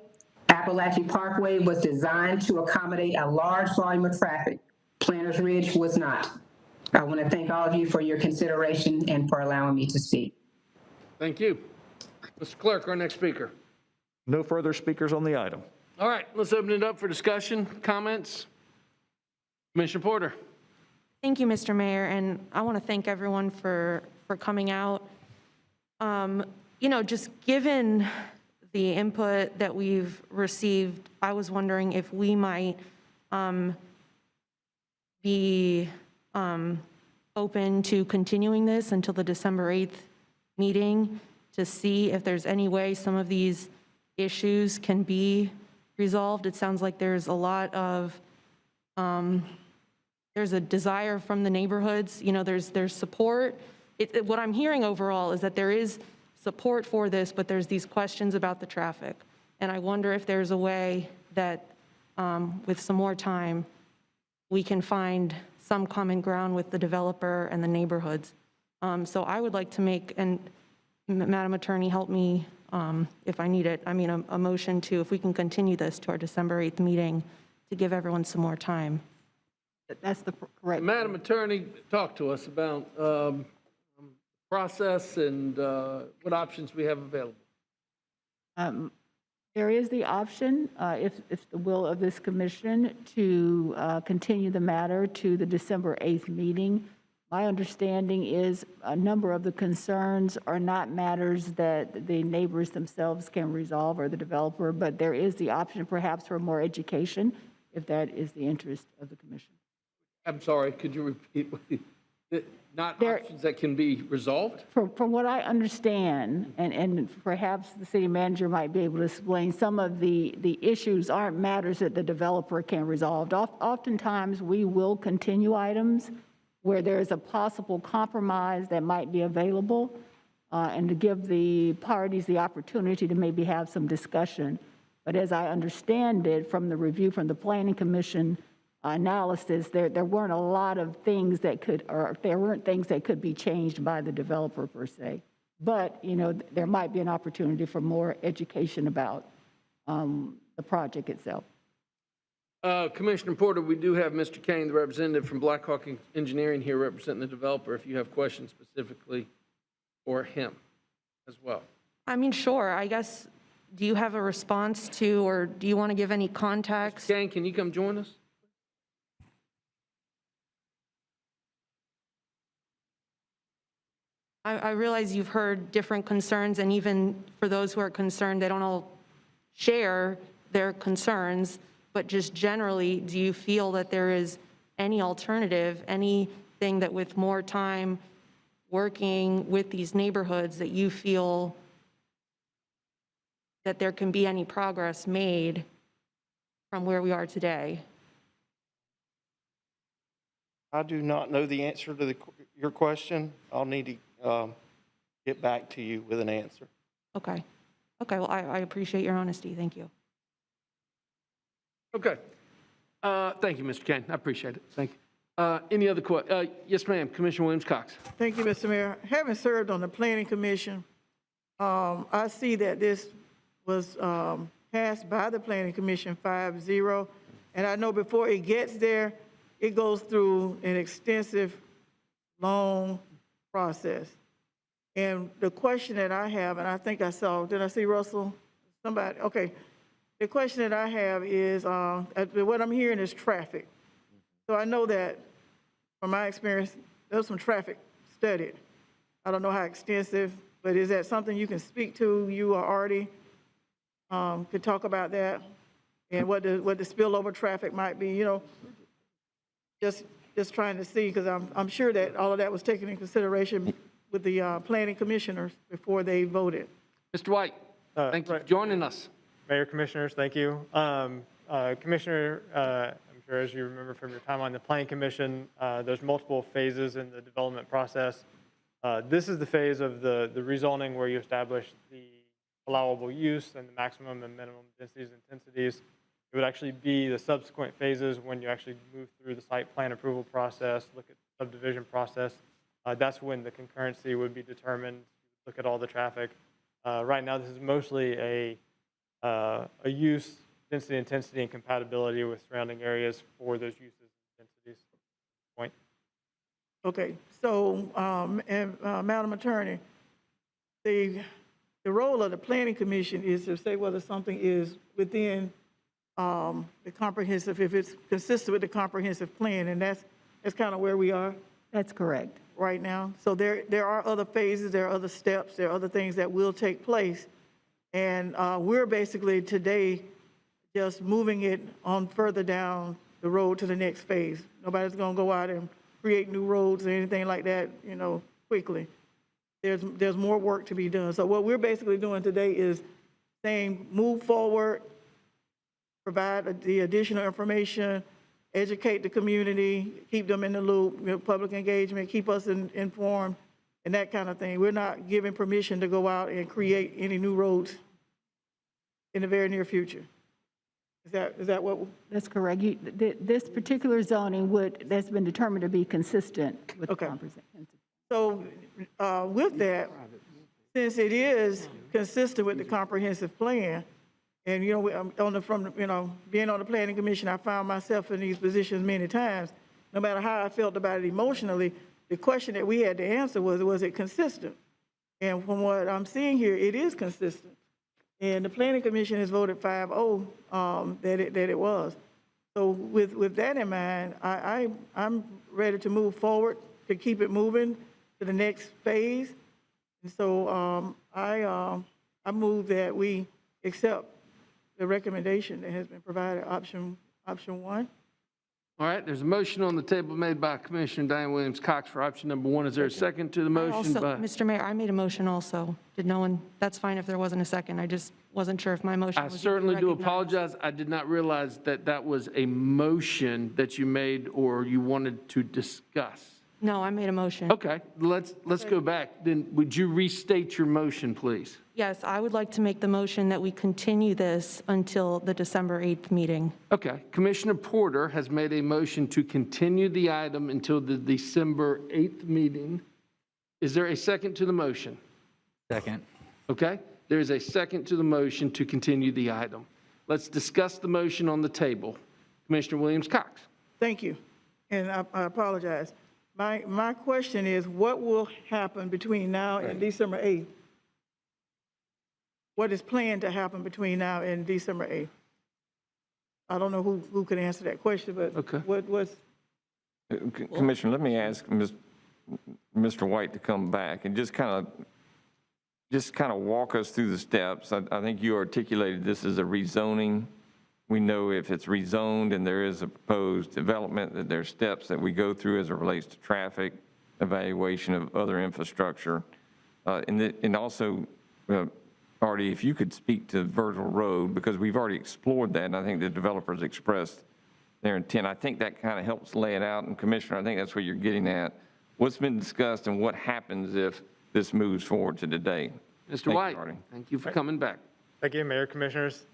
Appalachia Parkway was designed to accommodate a large volume of traffic. Planters Ridge was not. I want to thank all of you for your consideration and for allowing me to speak. Thank you. Mr. Clerk, our next speaker. No further speakers on the item. All right, let's open it up for discussion, comments. Commissioner Porter. Thank you, Mr. Mayor, and I want to thank everyone for coming out. Just given the input that we've received, I was wondering if we might be open to continuing this until the December 8th meeting to see if there's any way some of these issues can be resolved. It sounds like there's a lot of, there's a desire from the neighborhoods, there's support. What I'm hearing overall is that there is support for this, but there's these questions about the traffic. And I wonder if there's a way that with some more time, we can find some common ground with the developer and the neighborhoods. So I would like to make, and Madam Attorney, help me if I need it, a motion to, if we can continue this to our December 8th meeting to give everyone some more time. That's the correct. Madam Attorney, talk to us about process and what options we have available. There is the option, if the will of this commission, to continue the matter to the December 8th meeting. My understanding is a number of the concerns are not matters that the neighbors themselves can resolve or the developer, but there is the option perhaps for more education if that is the interest of the commission. I'm sorry, could you repeat? Not options that can be resolved? From what I understand, and perhaps the city manager might be able to explain, some of the issues aren't matters that the developer can resolve. Oftentimes, we will continue items where there is a possible compromise that might be available, and to give the parties the opportunity to maybe have some discussion. But as I understand it, from the review from the Planning Commission analysis, there weren't a lot of things that could, or there weren't things that could be changed by the developer per se. But, there might be an opportunity for more education about the project itself. Commissioner Porter, we do have Mr. Kane, the representative from Blackhawk Engineering here representing the developer, if you have questions specifically for him as well. Sure, I guess, do you have a response to, or do you want to give any context? Mr. Kane, can you come join us? I realize you've heard different concerns, and even for those who are concerned, they don't all share their concerns, but just generally, do you feel that there is any alternative, anything that with more time working with these neighborhoods that you feel that there can be any progress made from where we are today? I do not know the answer to your question. I'll need to get back to you with an answer. Okay. Okay, well, I appreciate your honesty. Thank you. Okay. Thank you, Mr. Kane. I appreciate it. Thank you. Any other questions? Yes, ma'am. Commissioner Williams-Cox. Thank you, Mr. Mayor. Having served on the Planning Commission, I see that this was passed by the Planning Commission 5-0, and I know before it gets there, it goes through an extensive, long process. And the question that I have, and I think I saw, did I see Russell? Somebody, okay. the question that I have is, what I'm hearing is traffic. So I know that, from my experience, there's some traffic studied. I don't know how extensive, but is that something you can speak to? You are already could talk about that and what the spillover traffic might be. You know, just trying to see, because I'm sure that all of that was taken into consideration with the planning commissioners before they voted. Mr. White, thank you for joining us. Mayor, Commissioners, thank you. Commissioner, I'm sure as you remember from your time on the Planning Commission, there's multiple phases in the development process. This is the phase of the rezoning where you establish the allowable use and the maximum and minimum densities and intensities. It would actually be the subsequent phases when you actually move through the site plan approval process, look at the subdivision process. That's when the concurrency would be determined, look at all the traffic. Right now, this is mostly a use, density, intensity, and compatibility with surrounding areas for those uses and densities. Point. Okay, so, Madam Attorney, the role of the Planning Commission is to say whether something is within the comprehensive, if it's consistent with the comprehensive plan, and that's kind of where we are. That's correct. Right now. So there are other phases, there are other steps, there are other things that will take place. And we're basically today just moving it on further down the road to the next phase. Nobody's going to go out and create new roads or anything like that, you know, quickly. There's more work to be done. So what we're basically doing today is saying move forward, provide the additional information, educate the community, keep them in the loop, you know, public engagement, keep us informed, and that kind of thing. We're not giving permission to go out and create any new roads in the very near future. Is that what? That's correct. This particular zoning that's been determined to be consistent with the comprehensive. So with that, since it is consistent with the comprehensive plan, and, you know, being on the Planning Commission, I found myself in these positions many times. No matter how I felt about it emotionally, the question that we had to answer was it consistent? And from what I'm seeing here, it is consistent. And the Planning Commission has voted 5-0 that it was. So with that in mind, I'm ready to move forward, to keep it moving to the next phase. And so I move that we accept the recommendation that has been provided, option one. All right, there's a motion on the table made by Commissioner Diane Williams-Cox for option number one. Is there a second to the motion? Mr. Mayor, I made a motion also. Did no one, that's fine if there wasn't a second. I just wasn't sure if my motion was I even certainly do recognized. apologize. I did not realize that that was a motion that you made or you wanted to discuss. No, I made a motion. Okay, let's go back. Then would you restate your motion, please? Yes, I would like to make the motion that we continue this until the December 8th meeting. Okay, Commissioner Porter has made a motion to continue the item until the December 8th meeting. Is there a second to the motion? Second. Okay, there is a second to the motion to continue the item. Let's discuss the motion on the table. Commissioner Williams-Cox. Thank you, and I apologize. My question is, what will happen between now and December 8th? What is planned to happen between now and December 8th? I don't know who could answer that question, but what's... Commissioner, let me ask Mr. White to come back and just kind of walk us through the steps. I think you articulated this as a rezoning. We know if it's rezoned and there is a proposed development, that there's steps that we go through as it relates to traffic, evaluation of other infrastructure. And also, Artie, if you could speak to Virgil Road, because we've already explored that, and I think the developers expressed their intent. I think that kind of helps lay it out. And Commissioner, I think that's what you're getting at. What's been discussed and what happens if this moves forward to today? Mr. White, thank you for coming back. Thank you, Mayor, Commissioners.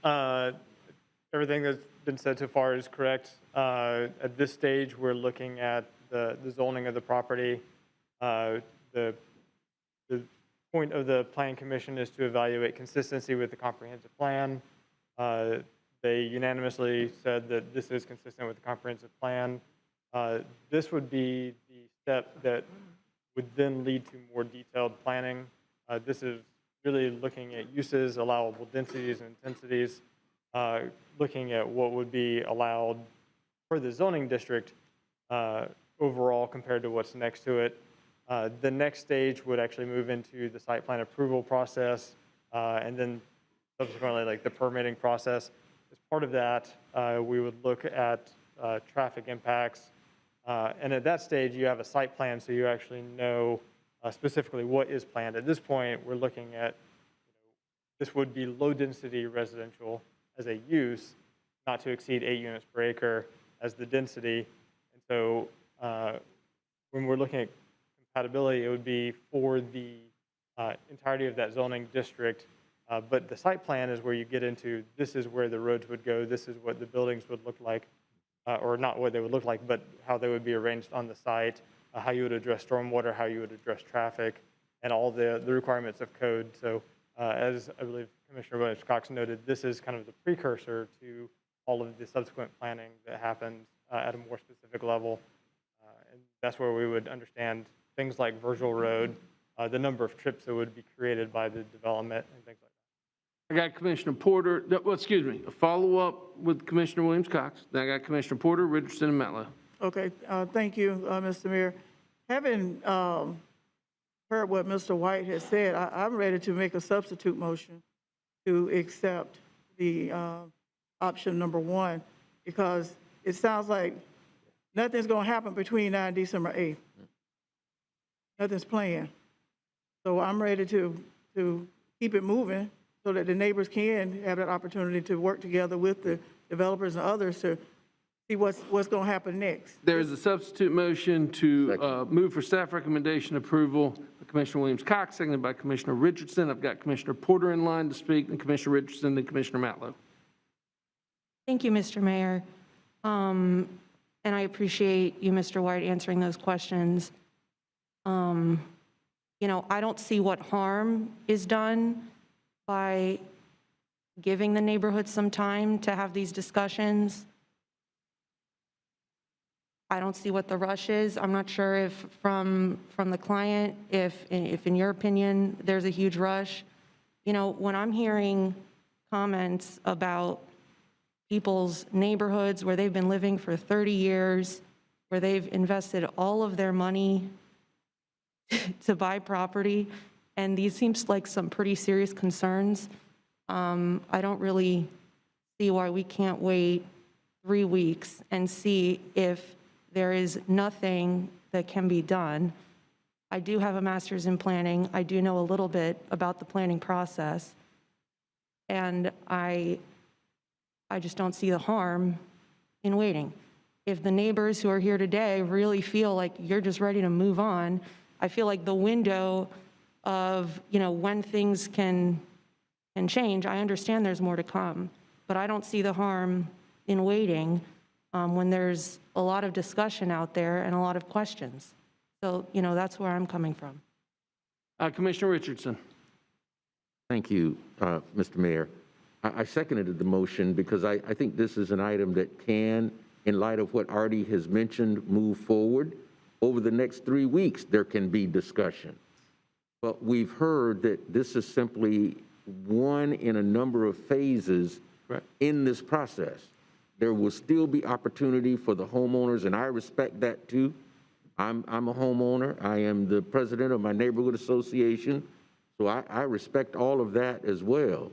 Everything that's been said so far is correct. At this stage, we're looking at the zoning of the property. The point of the Planning Commission is to evaluate consistency with the comprehensive plan. They unanimously said that this is consistent with the comprehensive plan. This would be the step that would then lead to more detailed planning. This is really looking at uses, allowable densities and intensities. looking at what would be allowed for the zoning district overall compared to what's next to it. The next stage would actually move into the site plan approval process, and then subsequently like the permitting process. As part of that, we would look at traffic impacts. And at that stage, you have a site plan, so you actually know specifically what is planned. At this point, we're looking at, this would be low-density residential as a use, not to exceed 8 units per acre as the density. And so when we're looking at compatibility, it would be for the entirety of that zoning district. But the site plan is where you get into, this is where the roads would go, this is what the buildings would look like, or not what they would look like, but how they would be arranged on the site, how you would address stormwater, how you would address traffic, and all the requirements of code. So as I believe Commissioner Williams-Cox noted, this is kind of the precursor to all of the subsequent planning that happens at a more specific level. And that's where we would understand things like Virgil Road, the number of trips that would be created by the development and things like that. I got Commissioner Porter, well, excuse me, a follow-up with Commissioner Williams-Cox. Then I got Commissioner Porter, Richardson, and Matlow. Okay, thank you, Mr. Mayor. Having heard what Mr. White has said, I'm ready to make a substitute motion to accept the option number 1, because it sounds like nothing's going to happen between now and December 8th. Nothing's planned. So I'm ready to keep it moving so that the neighbors can have that opportunity to work together with the developers and others to see what's going to happen next. There is a substitute motion to move for staff recommendation approval. Commissioner Williams-Cox, seconded by Commissioner Richardson. I've got Commissioner Porter in line to speak, then Commissioner Richardson, then Commissioner Matlow. Thank you, Mr. Mayor. And I appreciate you, Mr. White, answering those questions. You know, I don't see what harm is done by giving the neighborhood some time to have these discussions. I don't see what the rush is. I'm not sure if from the client, if in your opinion, there's a huge rush. You know, when I'm hearing comments about people's neighborhoods where they've been living for 30 years, where they've invested all of their money to buy property, and these seems like some pretty serious concerns, I don't really see why we can't wait 3 weeks and see if there is nothing that can be done. I do have a master's in planning. I do know a little bit about the planning process. And I just don't see the harm in waiting. If the neighbors who are here today really feel like you're just ready to move on, I feel like the window of, you know, when things can change, I understand there's more to come, but I don't see the harm in waiting when there's a lot of discussion out there and a lot of questions. So, you know, that's where I'm coming from. Commissioner Richardson. Thank you, Mr. Mayor. I seconded the motion because I think this is an item that can, in light of what Artie has mentioned, move forward. Over the next 3 weeks, there can be discussion. But we've heard that this is simply one in a number of phases in this process. There will still be opportunity for the homeowners, and I respect that too. I'm a homeowner. I am the president of my neighborhood association, so I respect all of that as well.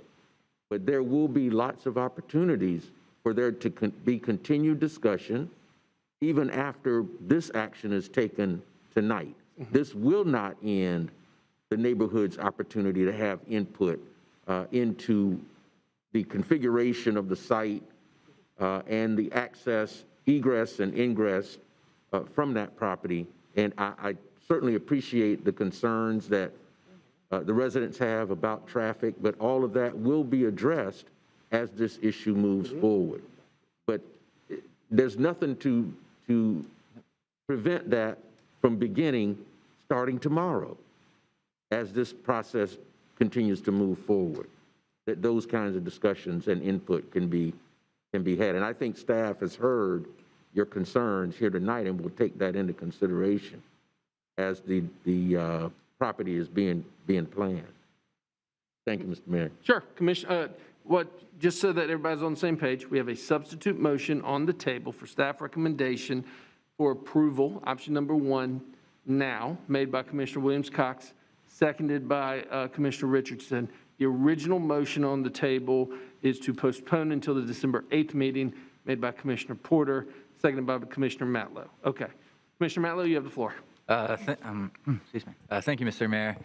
But there will be lots of opportunities for there to be continued discussion, even after this action is taken tonight. This will not end the neighborhood's opportunity to have input into the configuration of the site and the access, egress and ingress from that property. And I certainly appreciate the concerns that the residents have about traffic, but all of that will be addressed as this issue moves forward. But there's nothing to prevent that from beginning starting tomorrow as this process continues to move forward, that those kinds of discussions and input can be had. And I think staff has heard your concerns here tonight and will take that into consideration as the property is being planned. Thank you, Mr. Mayor. Sure, Commissioner. just so that everybody's on the same page, we have a substitute motion on the table for staff recommendation for approval, option number 1 now, made by Commissioner Williams-Cox, seconded by Commissioner Richardson. The original motion on the table is to postpone until the December 8th meeting, made by Commissioner Porter, seconded by Commissioner Matlow. Okay. Commissioner Matlow, you have the floor. Excuse me. Thank you, Mr. Mayor.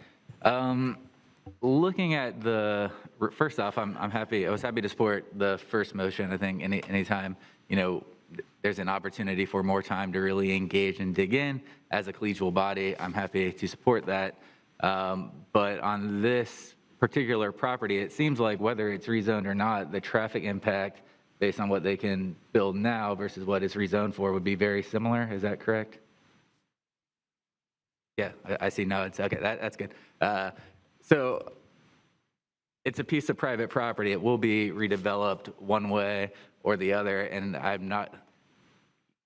Looking at first off, I was happy to support the first motion. I think anytime, there's an opportunity for more time to really engage and dig in as a collegial body, I'm happy to support that. But on this particular property, it seems like whether it's rezoned or not, the traffic impact based on what they can build now versus what it's rezoned for would be very similar. Is that correct? Yeah, I see nods. Okay, that's good. So it's a piece of private property. It will be redeveloped one way or the other, and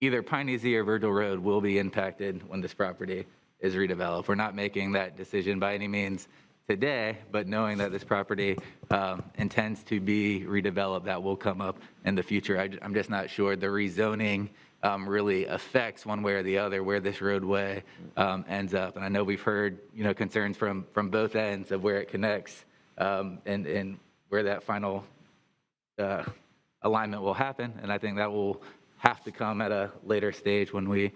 either Piney Z or Virgil Road will be impacted when this property is redeveloped. We're not making that decision by any means today, but knowing that this property intends to be redeveloped, that will come up in the future. I'm just not sure the rezoning really affects one way or the other where this roadway ends up. And I know we've heard, concerns from both ends of where it connects and where that final alignment will happen. And I think that will have to come at a later stage when we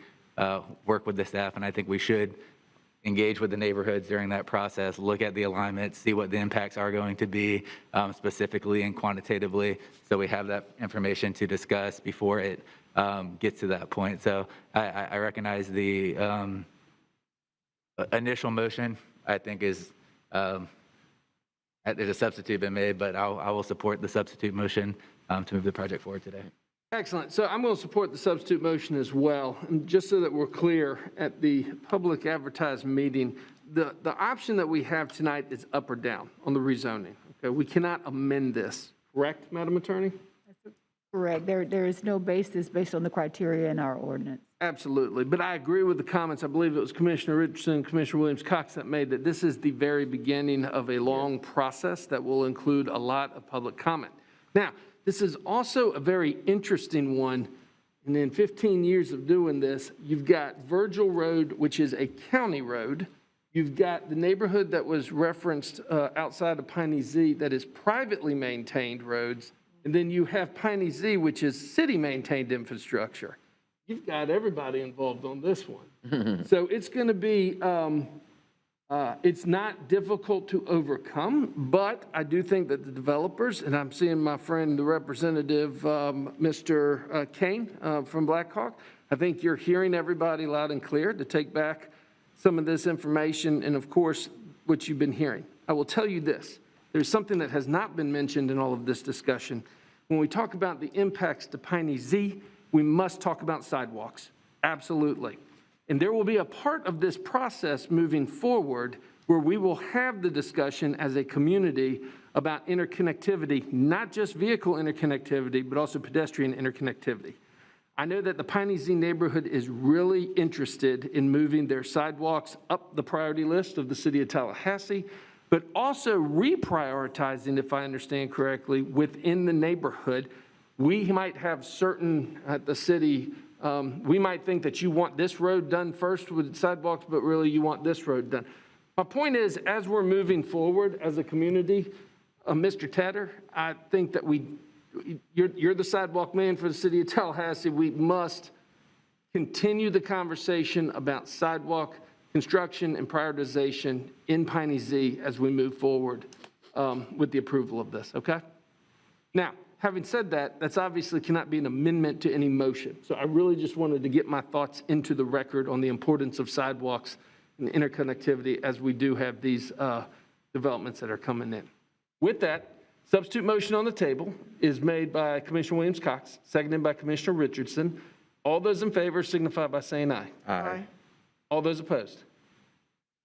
work with the staff. And I think we should engage with the neighborhoods during that process, look at the alignment, see what the impacts are going to be specifically and quantitatively, so we have that information to discuss before it gets to that point. So I recognize the initial motion, I think is, there's a substitute been made, but I will support the substitute motion to move the project forward today. Excellent. So I'm going to support the substitute motion as well. And just so that we're clear, at the public advertised meeting, the option that we have tonight is up or down on the rezoning. Okay, we cannot amend this, correct, Madam Attorney? Correct. There is no basis based on the criteria in our ordinance. Absolutely. But I agree with the comments. I believe it was Commissioner Richardson and Commissioner Williams-Cox that made that this is the very beginning of a long process that will include a lot of public comment. Now, this is also a very interesting one. And in 15 years of doing this, you've got Virgil Road, which is a county road. You've got the neighborhood that was referenced outside of Piney Z that is privately maintained roads. And then you have Piney Z, which is city-maintained infrastructure. You've got everybody involved on this one. So it's going to be, it's not difficult to overcome, but I do think that the developers, and I'm seeing my friend, the representative, Mr. Kane from Blackhawk, I think you're hearing everybody loud and clear to take back some of this information and, of course, what you've been hearing. I will tell you this. There's something that has not been mentioned in all of this discussion. When we talk about the impacts to Piney Z, we must talk about sidewalks. Absolutely. And there will be a part of this process moving forward where we will have the discussion as a community about interconnectivity, not just vehicle interconnectivity, but also pedestrian interconnectivity. I know that the Piney Z neighborhood is really interested in moving their sidewalks up the priority list of the City of Tallahassee, but also reprioritizing, if I understand correctly, within the neighborhood. We might have certain, at the city, we might think that you want this road done first with sidewalks, but really you want this road done. My point is, as we're moving forward as a community, Mr. Tedder, I think that you're the sidewalk man for the City of Tallahassee. We must continue the conversation about sidewalk construction and prioritization in Piney Z as we move forward with the approval of this, okay? Now, having said that, that's obviously cannot be an amendment to any motion. So I really just wanted to get my thoughts into the record on the importance of sidewalks and interconnectivity as we do have these developments that are coming in. With that, substitute motion on the table is made by Commissioner Williams-Cox, seconded by Commissioner Richardson. All those in favor signify by saying aye. Aye. All those opposed?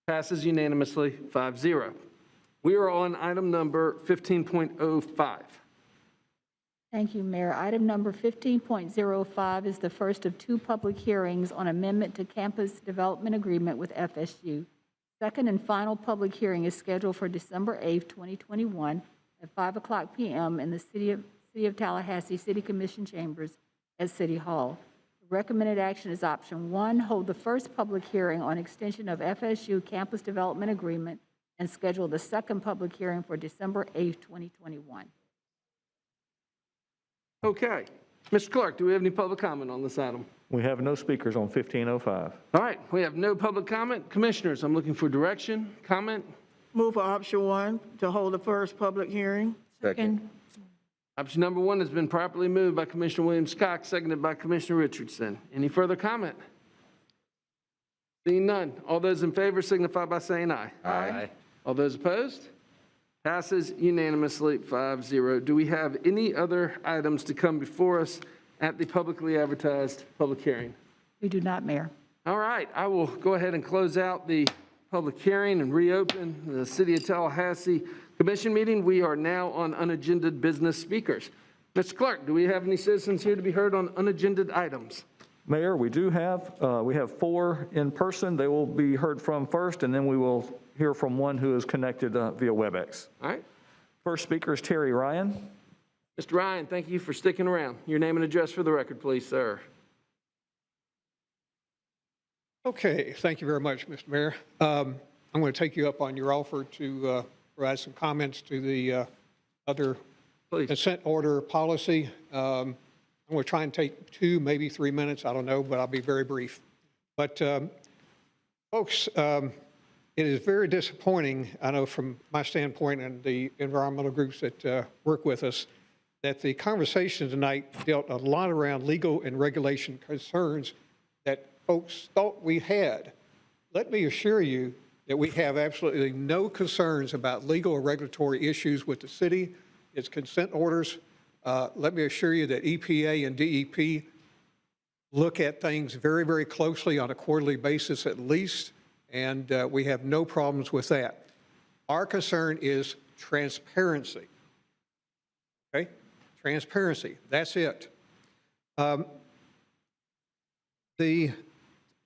Passes unanimously, 5-0. We are on item number 15.05. Thank you, Mayor. Item number 15.05 is the first of two public hearings on amendment to campus development agreement with FSU. Second and final public hearing is scheduled for December 8th, 2021, at 5:00 p.m. in the City of Tallahassee City Commission chambers at City Hall. The recommended action is option 1, hold the first public hearing on extension of FSU Campus Development Agreement and schedule the second public hearing for December 8th, 2021. Okay. Mr. Clark, do we have any public comment on this item? We have no speakers on 1505. All right, we have no public comment. Commissioners, I'm looking for direction, comment. Move for option 1 to hold the first public hearing. Second. Option number 1 has been properly moved by Commissioner Williams-Cox, seconded by Commissioner Richardson. Any further comment? Seeing none. All those in favor signify by saying aye. Aye. All those opposed? Passes unanimously 5-0. Do we have any other items to come before us at the publicly advertised public hearing? We do not, Mayor. All right, I will go ahead and close out the public hearing and reopen the City of Tallahassee Commission meeting. We are now on unagendaed business speakers. Mr. Clark, do we have any citizens here to be heard on unagendaed items? Mayor, we do have, we have 4 in person. They will be heard from first, and then we will hear from one who is connected via WebEx. All right. First speaker is Terry Ryan. Mr. Ryan, thank you for sticking around. Your name and address for the record, please, sir. Okay, thank you very much, Mr. Mayor. I'm going to take you up on your offer to provide some comments to the other consent order policy. I'm going to try and take 2, maybe 3 minutes, I don't know, but I'll be very brief. But folks, it is very disappointing, I know from my standpoint and the environmental groups that work with us, that the conversation tonight dealt a lot around legal and regulation concerns that folks thought we had. Let me assure you that we have absolutely no concerns about legal or regulatory issues with the city, its consent orders. Let me assure you that EPA and DEP look at things very, very closely on a quarterly basis at least, and we have no problems with that. Our concern is transparency. Okay? Transparency, that's it.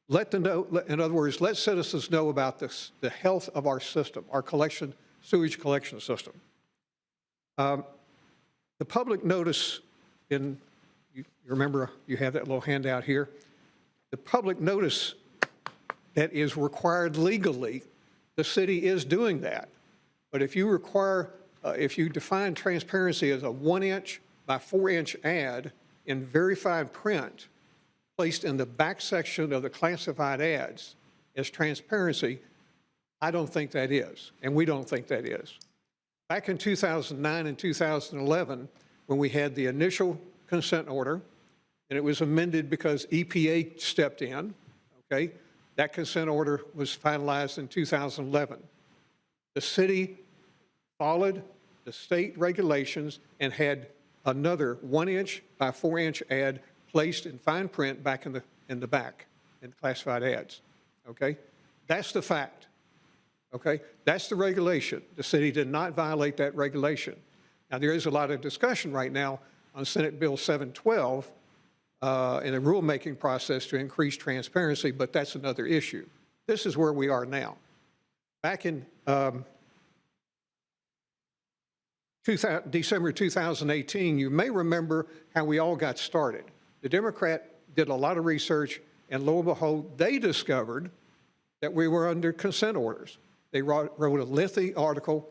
Let them know, in other words, let citizens know about this, the health of our system, our sewage collection system. The public notice you remember you have that little handout here. The public notice that is required legally, the city is doing that. But if you if you define transparency as a 1-inch by 4-inch ad in very fine print placed in the back section of the classified ads as transparency, I don't think that is, and we don't think that is. Back in 2009 and 2011, when we had the initial consent order, and it was amended because EPA stepped in, okay, that consent order was finalized in 2011. The city followed the state regulations and had another 1-inch by 4-inch ad placed in fine print back in the back in classified ads. Okay, that's the fact. Okay, that's the regulation. The city did not violate that regulation. Now there is a lot of discussion right now on Senate Bill 712 in the rulemaking process to increase transparency, but that's another issue. This is where we are now. Back in December 2018, you may remember how we all got started. The Democrat did a lot of research, and lo and behold, they discovered that we were under consent orders. They wrote a lengthy article,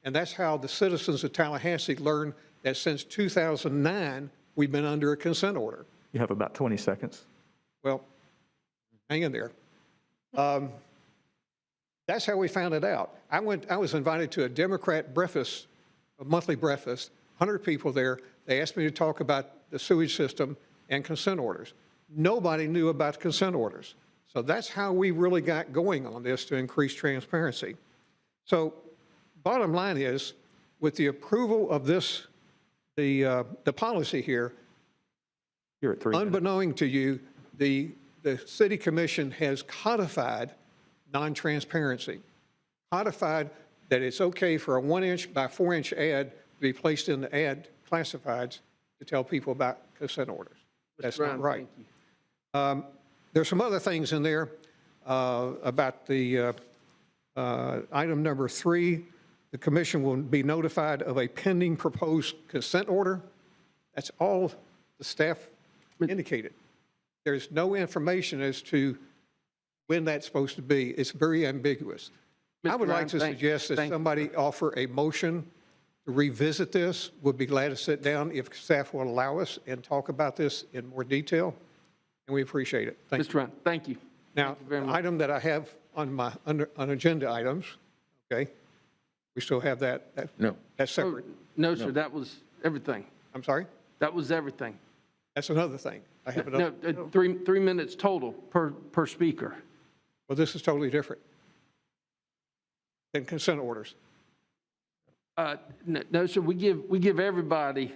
and that's how the citizens of Tallahassee learned that since 2009, we've been under a consent order. You have about 20 seconds. Well, hang in there. That's how we found it out. I was invited to a Democrat breakfast, a monthly breakfast, 100 people there. They asked me to talk about the sewage system and consent orders. Nobody knew about consent orders. So that's how we really got going on this to increase transparency. So bottom line is, with the approval of this, the policy here, you're at 3 minutes. Unbeknown to you, the city commission has codified non-transparency, codified that it's okay for a 1-inch by 4-inch ad to be placed in the ad classifieds to tell people about consent orders. That's not right. There's some other things in there about the item number 3, the commission will be notified of a pending proposed consent order. That's all the staff indicated. There's no information as to when that's supposed to be. It's very ambiguous. I would like to suggest that somebody offer a motion to revisit this. We'll be glad to sit down if staff will allow us and talk about this in more detail, and we appreciate it. Thank you. Mr. Ryan, thank you. Now, the item that I have on my on agenda items, okay, we still have that? No. That's separate? No, sir, that was everything. I'm sorry? That was everything. That's another thing. I have another. No, 3 minutes total per speaker. Well, this is totally different than consent orders. No, sir, we give everybody.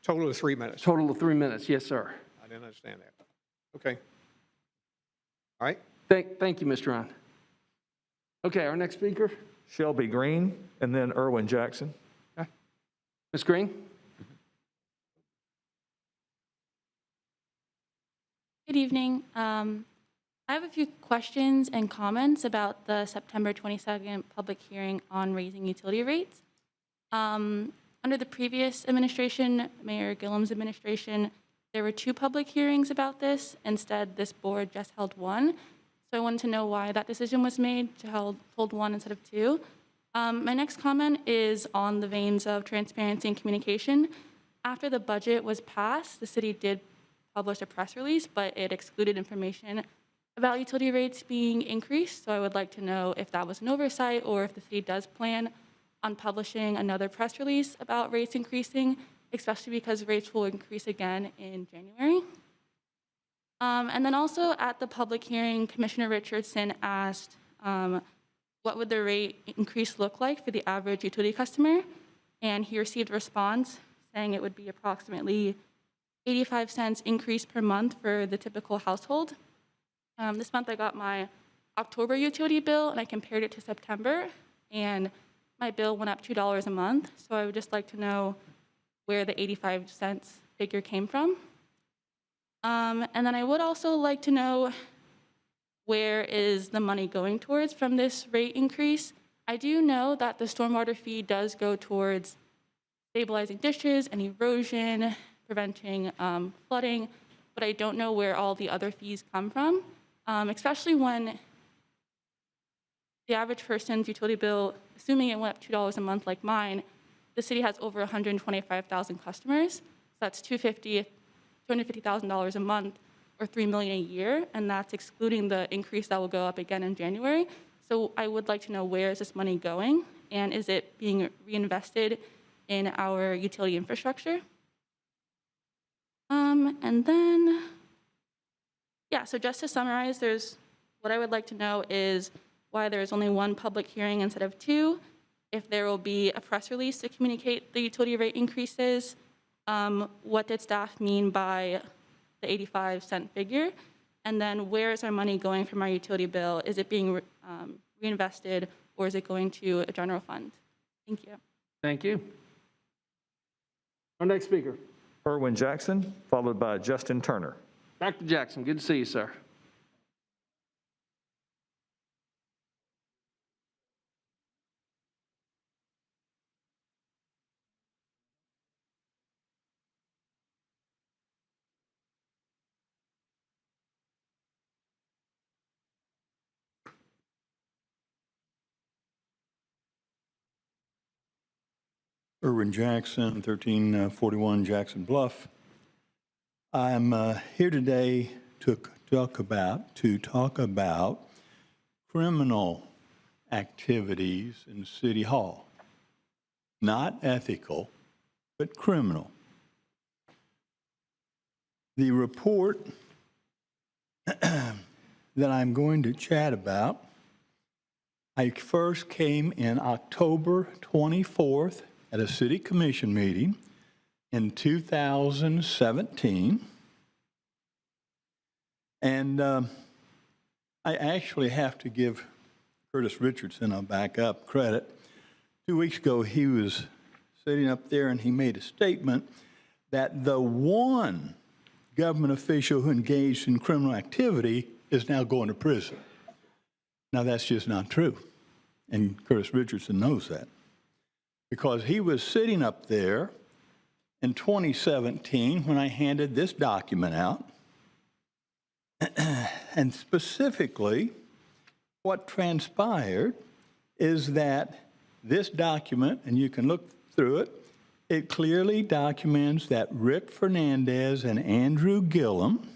Total of 3 minutes. Total of 3 minutes, yes, sir. I didn't understand that. Okay. All right. Thank you, Mr. Ryan. Okay, our next speaker, Shelby Green, and then Erwin Jackson. Ms. Green. Good evening. I have a few questions and comments about the September 22nd public hearing on raising utility rates. Under the previous administration, Mayor Gillum's administration, there were 2 public hearings about this. Instead, this board just held 1. So I wanted to know why that decision was made to hold 1 instead of 2. My next comment is on the veins of transparency and communication. After the budget was passed, the city did publish a press release, but it excluded information about utility rates being increased. So I would like to know if that was an oversight or if the city does plan on publishing another press release about rates increasing, especially because rates will increase again in January. And then also at the public hearing, Commissioner Richardson asked what would the rate increase look like for the average utility customer? And he received a response saying it would be approximately 85 cents increase per month for the typical household. This month I got my October utility bill and I compared it to September, and my bill went up $2 a month. So I would just like to know where the 85 cents figure came from. And then I would also like to know where is the money going towards from this rate increase. I do know that the stormwater fee does go towards stabilizing ditches and erosion, preventing flooding, but I don't know where all the other fees come from, especially when the average person's utility bill, assuming it went up $2 a month like mine, the city has over 125,000 customers. So that's $250,000 a month or $3 million a year, and that's excluding the increase that will go up again in January. So I would like to know where is this money going, and is it being reinvested in our utility infrastructure? And then, so just to summarize, what I would like to know is why there is only 1 public hearing instead of 2, if there will be a press release to communicate the utility rate increases, what did staff mean by the 85 cent figure, and then where is our money going from our utility bill? Is it being reinvested, or is it going to a general fund? Thank you. Thank you. Our next speaker. Erwin Jackson, followed by Justin Turner. Dr. Jackson, good to see you, sir. Erwin Jackson, 1341 Jackson Bluff. I'm here today to talk about criminal activities in City Hall. Not ethical, but criminal. The report that I'm going to chat about, I first came in October 24th at a city commission meeting in 2017. And I actually have to give Curtis Richardson, I'll back up, credit. 2 weeks ago, he was sitting up there and he made a statement that the one government official who engaged in criminal activity is now going to prison. Now, that's just not true. And Curtis Richardson knows that. because he was sitting up there in 2017 when I handed this document out. And specifically, what transpired is that this document, and you can look through it, it clearly documents that Rick Fernandez and Andrew Gillum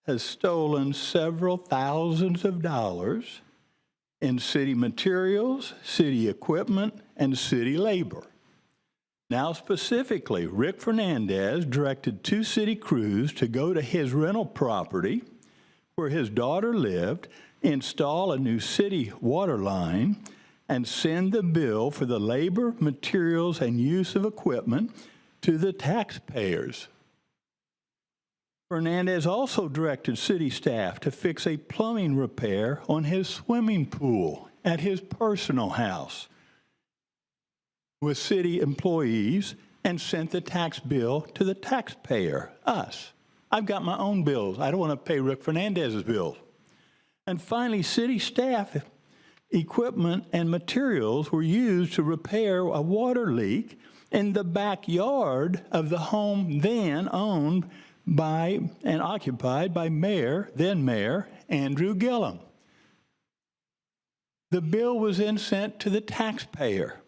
has stolen several thousands of dollars in city materials, city equipment, and city labor. Now, specifically, Rick Fernandez directed 2 city crews to go to his rental property where his daughter lived, install a new city water line, and send the bill for the labor, materials, and use of equipment to the taxpayers. Fernandez also directed city staff to fix a plumbing repair on his swimming pool at his personal house with city employees and sent the tax bill to the taxpayer, us. I've got my own bills. I don't want to pay Rick Fernandez's bills. And finally, city staff equipment and materials were used to repair a water leak in the backyard of the home then owned by and occupied by then Mayor Andrew Gillum. The bill was then sent to the taxpayer.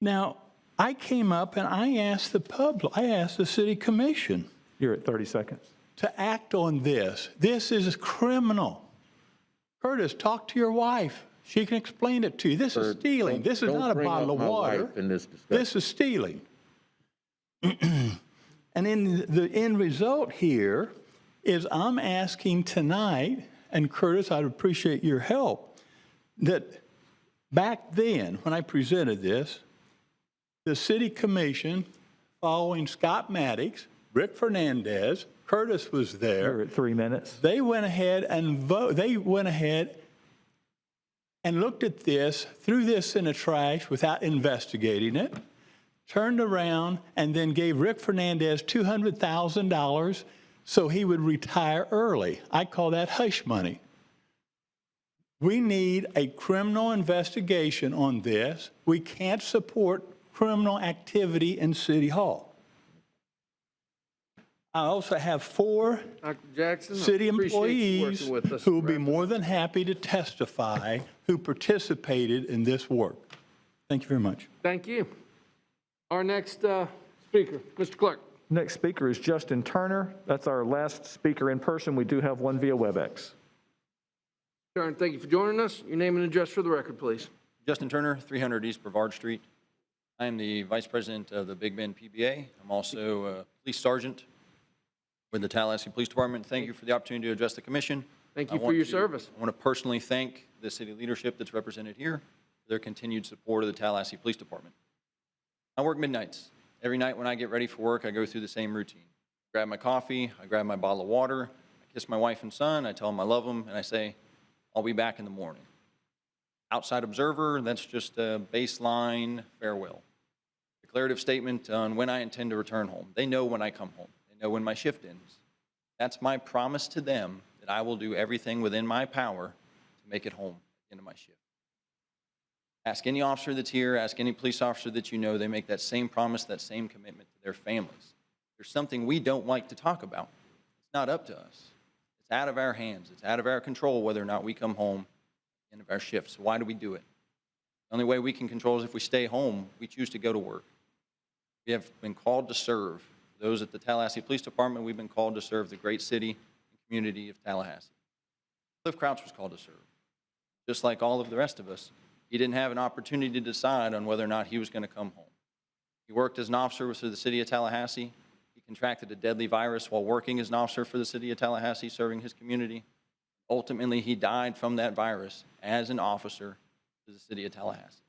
Now, I came up and I asked the city commission. You're at 30 seconds. To act on this. This is criminal. Curtis, talk to your wife. She can explain it to you. This is stealing. This is not a bottle of water. This is stealing. And in the end result here is I'm asking tonight, and Curtis, I'd appreciate your help, that back then when I presented this, the city commission, following Scott Maddox, Rick Fernandez, Curtis was there. You're at 3 minutes. They went ahead and looked at this, threw this in the trash without investigating it, turned around, and then gave Rick Fernandez $200,000 so he would retire early. I call that hush money. We need a criminal investigation on this. We can't support criminal activity in City Hall. I also have 4 Dr. Jackson, city I appreciate you employees working with us. who will be more than happy to testify who participated in this work. Thank you very much. Thank you. Our next speaker, Mr. Clark. Next speaker is Justin Turner. That's our last speaker in person. We do have one via WebEx. Turner, thank you for joining us. Your name and address for the record, please. Justin Turner, 300 East Brevard Street. I am the Vice President of the Big Bend PBA. I'm also a police sergeant with the Tallahassee Police Department. Thank you for the opportunity to address the commission. Thank you for your service. I want to personally thank the city leadership that's represented here for their continued support of the Tallahassee Police Department. I work midnights. Every night when I get ready for work, I go through the same routine. I grab my coffee, I grab my bottle of water, I kiss my wife and son, I tell them I love them, and I say, I'll be back in the morning. Outside observer, that's just a baseline farewell. Declarative statement on when I intend to return home. They know when I come home. They know when my shift ends. That's my promise to them that I will do everything within my power to make it home at the end of my shift. Ask any officer that's here, ask any police officer that you know, they make that same promise, that same commitment to their families. There's something we don't like to talk about. It's not up to us. It's out of our hands. It's out of our control whether or not we come home at the end of our shift. So why do we do it? The only way we can control is if we stay home, we choose to go to work. We have been called to serve. Those at the Tallahassee Police Department, we've been called to serve the great city and community of Tallahassee. Cliff Crouch was called to serve. Just like all of the rest of us, he didn't have an opportunity to decide on whether or not he was going to come home. He worked as an officer for the city of Tallahassee. He contracted a deadly virus while working as an officer for the city of Tallahassee, serving his community. Ultimately, he died from that virus as an officer for the city of Tallahassee.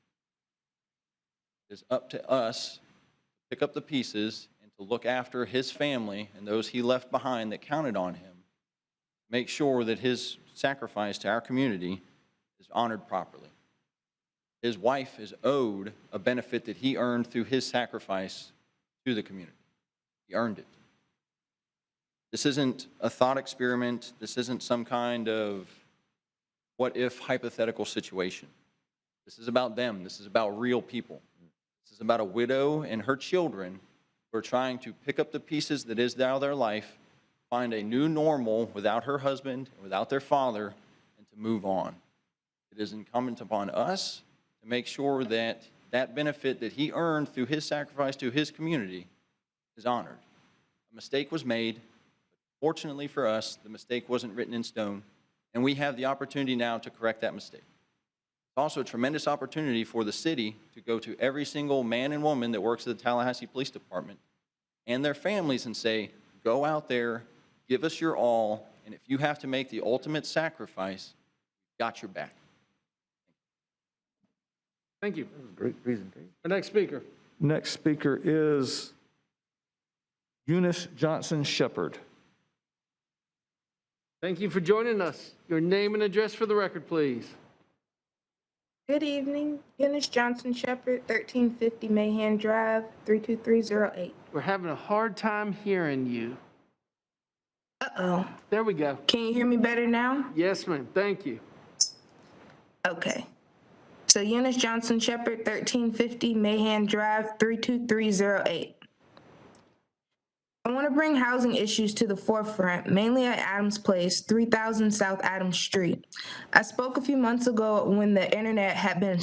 It is up to us to pick up the pieces and to look after his family and those he left behind that counted on him, make sure that his sacrifice to our community is honored properly. His wife is owed a benefit that he earned through his sacrifice to the community. He earned it. This isn't a thought experiment. This isn't some kind of what-if hypothetical situation. This is about them. This is about real people. This is about a widow and her children who are trying to pick up the pieces that is now their life, find a new normal without her husband, and without their father, and to move on. It is incumbent upon us to make sure that that benefit that he earned through his sacrifice to his community is honored. A mistake was made, but fortunately for us, the mistake wasn't written in stone, and we have the opportunity now to correct that mistake. It's also a tremendous opportunity for the city to go to every single man and woman that works at the Tallahassee Police Department and their families and say, go out there, give us your all, and if you have to make the ultimate sacrifice, we've got your back. Thank you. Great presentation. Our next speaker. Next speaker is Eunice Johnson Shepherd. Thank you for joining us. Your name and address for the record, please. Good evening, Eunice Johnson Shepherd, 1350 Mahan Drive, 32308. We're having a hard time hearing you. Uh-oh. There we go. Can you hear me better now? Yes, ma'am. Thank you. Okay. So Eunice Johnson Shepherd, 1350 Mahan Drive, 32308. I want to bring housing issues to the forefront, mainly at Adams Place, 3000 South Adams Street. I spoke a few months ago when the internet had been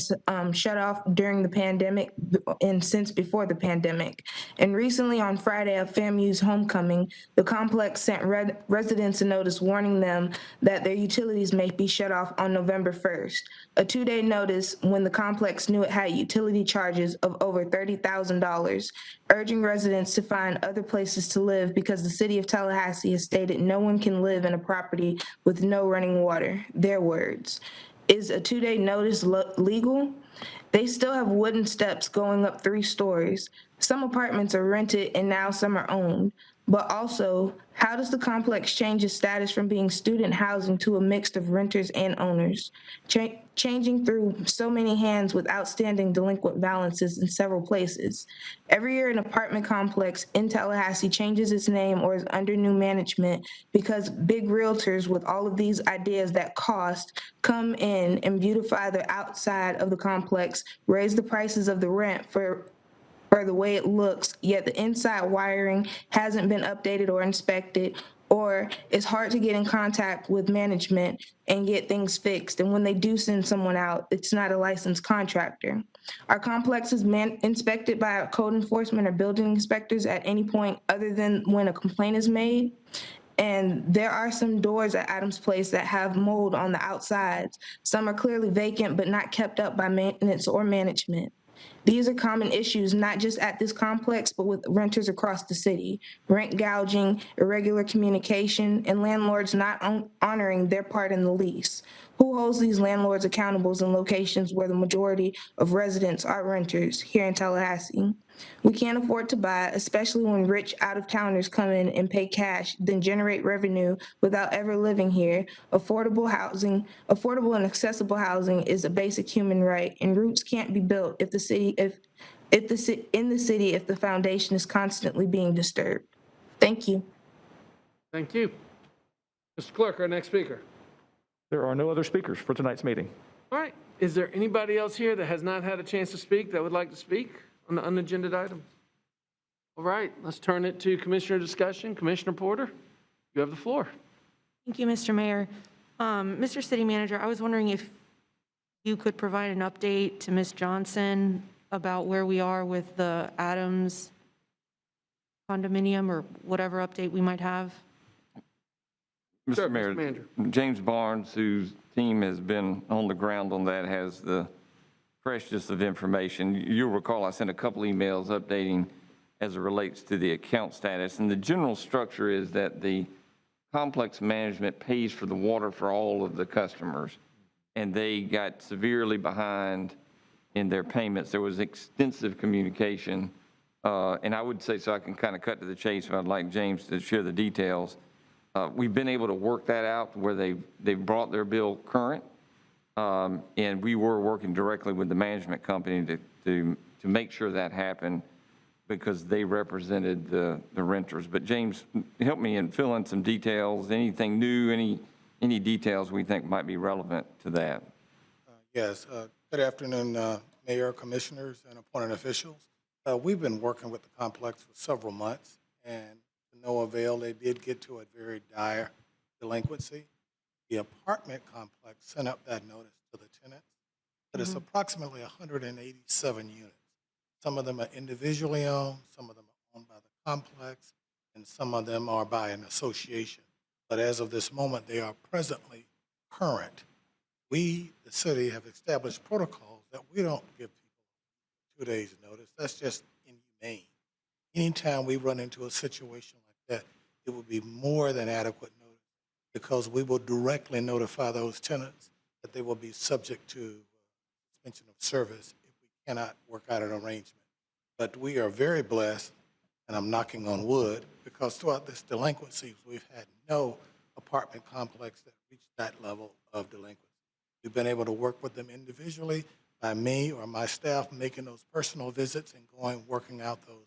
shut off during the pandemic and since before the pandemic. And recently on Friday of FAMU's homecoming, the complex sent residents a notice warning them that their utilities may be shut off on November 1st. A 2-day notice when the complex knew it had utility charges of over $30,000, urging residents to find other places to live because the City of Tallahassee has stated no one can live in a property with no running water. Their words. Is a 2-day notice legal? They still have wooden steps going up 3 stories. Some apartments are rented and now some are owned. But also, how does the complex change its status from being student housing to a mix of renters and owners, changing through so many hands with outstanding delinquent balances in several places? Every year, an apartment complex in Tallahassee changes its name or is under new management because big realtors with all of these ideas that cost come in and beautify the outside of the complex, raise the prices of the rent for the way it looks, yet the inside wiring hasn't been updated or inspected, or it's hard to get in contact with management and get things fixed. And when they do send someone out, it's not a licensed contractor. Our complex is inspected by code enforcement or building inspectors at any point other than when a complaint is made. And there are some doors at Adams Place that have mold on the outsides. Some are clearly vacant but not kept up by maintenance or management. These are common issues, not just at this complex, but with renters across the city. Rent gouging, irregular communication, and landlords not honoring their part in the lease. Who holds these landlords accountable in locations where the majority of residents are renters here in Tallahassee? We can't afford to buy, especially when rich out-of-towners come in and pay cash, then generate revenue without ever living here. Affordable and accessible housing is a basic human right, and roots can't be built if the foundation is constantly being disturbed. Thank you. Thank you. Mr. Clerk, our next speaker. There are no other speakers for tonight's meeting. All right. Is there anybody else here that has not had a chance to speak that would like to speak on the unagended item? All right, let's turn it to commissioner discussion. Commissioner Porter, you have the floor. Thank you, Mr. Mayor. Mr. City Manager, I was wondering if you could provide an update to Ms. Johnson about where we are with the Adams condominium or whatever update we might have. Mr. Sure, Mayor, Mr. Manager. James Barnes, whose team has been on the ground on that, has the freshness of information. You'll recall I sent a couple emails updating as it relates to the account status. And the general structure is that the complex management pays for the water for all of the customers. And they got severely behind in their payments. There was extensive communication. And I would say, so I can kind of cut to the chase, but I'd like James to share the details. We've been able to work that out where they've brought their bill current. And we were working directly with the management company to make sure that happened because they represented the renters. But James, help me and fill in some details, anything new, any details we think might be relevant to that. Yes. Good afternoon, Mayor, Commissioners, and appointed officials. We've been working with the complex for several months, and to no avail. They did get to a very dire delinquency. The apartment complex sent up that notice to the tenants, but it's approximately 187 units. Some of them are individually owned, some of them are owned by the complex, and some of them are by an association. But as of this moment, they are presently current. We, the city, have established protocols that we don't give people 2 days' notice. That's just inhumane. Anytime we run into a situation like that, it would be more than adequate notice because we will directly notify those tenants that they will be subject to suspension of service if we cannot work out an arrangement. But we are very blessed, and I'm knocking on wood, because throughout this delinquency, we've had no apartment complex that reached that level of delinquency. We've been able to work with them individually by me or my staff making those personal visits and working out those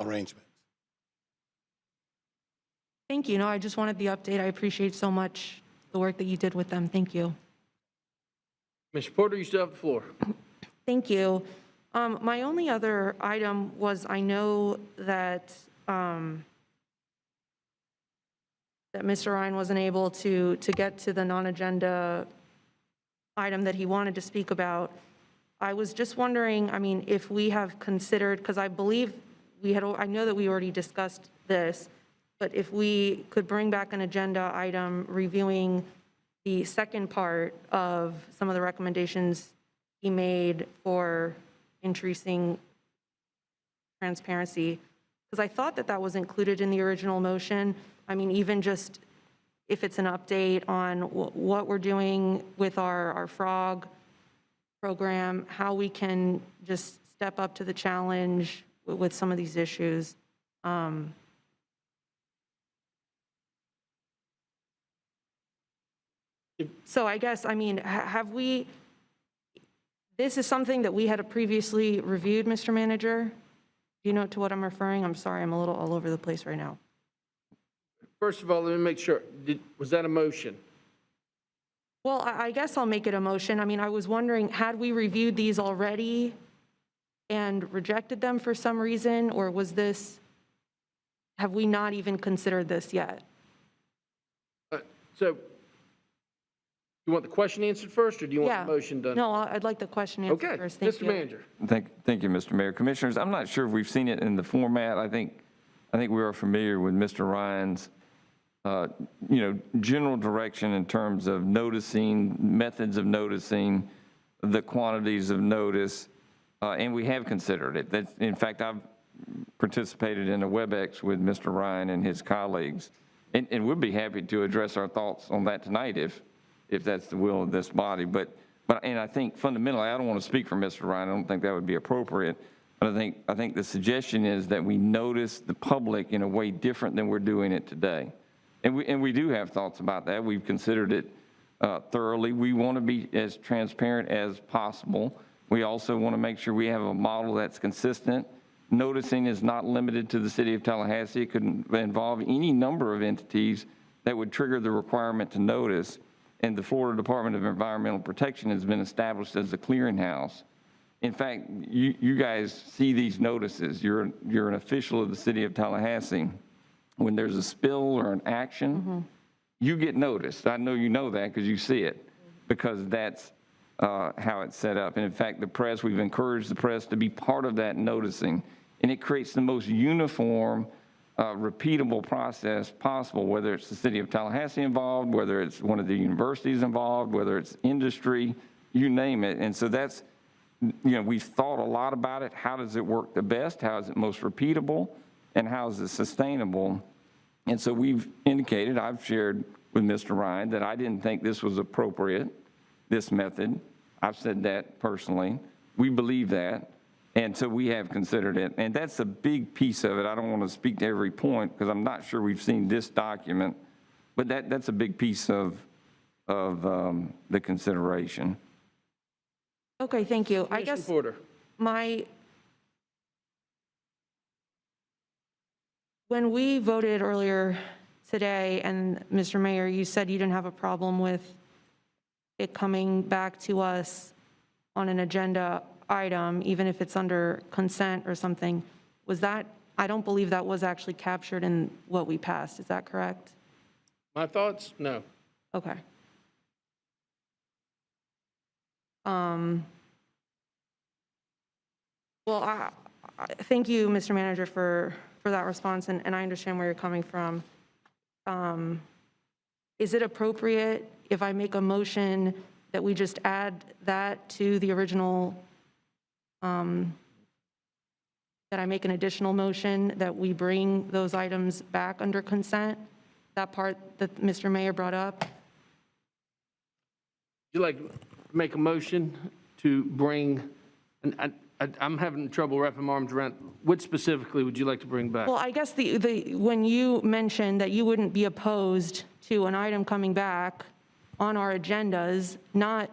arrangements. Thank you. No, I just wanted the update. I appreciate so much the work that you did with them. Thank you. Mr. Porter, you still have the floor. Thank you. My only other item was I know that that Mr. Ryan wasn't able to get to the non-agenda item that he wanted to speak about. I was just wondering, I mean, if we have considered, because I believe I know that we already discussed this, but if we could bring back an agenda item reviewing the second part of some of the recommendations he made for increasing transparency, because I thought that was included in the original motion. I mean, even just if it's an update on what we're doing with our frog program, how we can just step up to the challenge with some of these issues. So I guess, I mean, have we, this is something that we had previously reviewed, Mr. Manager? Do you know to what I'm referring? I'm sorry, I'm a little all over the place right now. First of all, let me make sure. Was that a motion? Well, I guess I'll make it a motion. I mean, I was wondering, had we reviewed these already and rejected them for some reason, or was this, have we not even considered this yet? So, you want the question answered first, or do you want the motion done? No, I'd like the question answered first. Thank Mr. you. Manager. Thank you, Mr. Mayor. Commissioners, I'm not sure if we've seen it in the format. I think we are familiar with Mr. Ryan's general direction in terms of noticing, methods of noticing, the quantities of notice, and we have considered it. In fact, I've participated in a WebEx with Mr. Ryan and his colleagues, and we'd be happy to address our thoughts on that tonight if that's the will of this body. But I think fundamentally, I don't want to speak for Mr. Ryan. I don't think that would be appropriate. But I think the suggestion is that we notice the public in a way different than we're doing it today. And we do have thoughts about that. We've considered it thoroughly. We want to be as transparent as possible. We also want to make sure we have a model that's consistent. Noticing is not limited to the City of Tallahassee. It could involve any number of entities that would trigger the requirement to notice. And the Florida Department of Environmental Protection has been established as a clearinghouse. In fact, you guys see these notices. You're an official of the City of Tallahassee. When there's a spill or an action, you get noticed. I know you know that because you see it, because that's how it's set up. And in fact, the press, we've encouraged the press to be part of that noticing. And it creates the most uniform, repeatable process possible, whether it's the City of Tallahassee involved, whether it's one of the universities involved, whether it's industry, you name it. And so that's, we've thought a lot about it. How does it work the best? How is it most repeatable? And how is it sustainable? And so we've indicated, I've shared with Mr. Ryan that I didn't think this was appropriate, this method. I've said that personally. We believe that. And so we have considered it. And that's a big piece of it. I don't want to speak to every point because I'm not sure we've seen this document, but that's a big piece of the consideration. Okay, thank you. I guess Porter. When we voted earlier today, and Mr. Mayor, you said you didn't have a problem with it coming back to us on an agenda. item, even if it's under consent or something, was that, I don't believe that was actually captured in what we passed. Is that correct? My thoughts? No. Okay. Well, thank you, Mr. Manager, for that response, and I understand where you're coming from. Is it appropriate if I make a motion that we just add that to the original, that I make an additional motion that we bring those items back under consent, that part that Mr. Mayor brought up? Would you like to make a motion to bring, and I'm having trouble wrapping my arms around, what specifically would you like to bring back? Well, I guess when you mentioned that you wouldn't be opposed to an item coming back on our agendas, not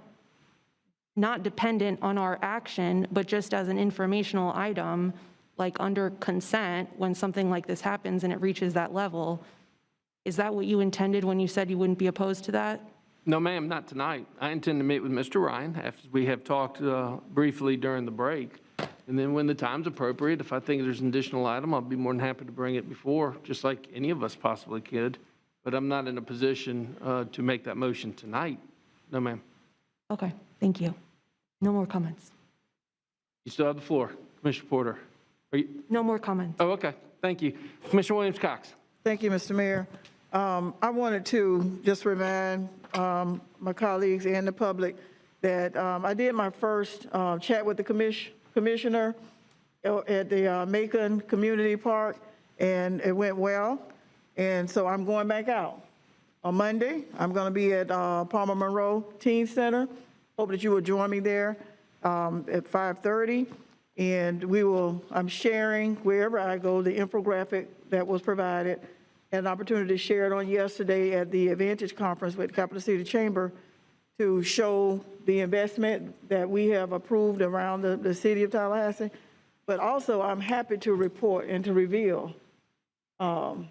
dependent on our action, but just as an informational item, like under consent, when something like this happens and it reaches that level, is that what you intended when you said you wouldn't be opposed to that? No, ma'am, not tonight. I intend to meet with Mr. Ryan after we have talked briefly during the break. And then when the time's appropriate, if I think there's an additional item, I'll be more than happy to bring it before, just like any of us possibly could. But I'm not in a position to make that motion tonight. No, ma'am. Okay, thank you. No more comments. You still have the floor. Commissioner Porter. No more comments. Oh, okay. Thank you. Commissioner Williams-Cox. Thank you, Mr. Mayor. I wanted to just remind my colleagues and the public that I did my first chat with the commissioner at the Macon Community Park, and it went well. And so I'm going back out. On Monday, I'm going to be at Palmer Monroe Teen Center. Hope that you will join me there at 5:30. And I'm sharing wherever I go the infographic that was provided. Had an opportunity to share it on yesterday at the Advantage Conference with Capital City Chamber to show the investment that we have approved around the city of Tallahassee. But also, I'm happy to report and to reveal the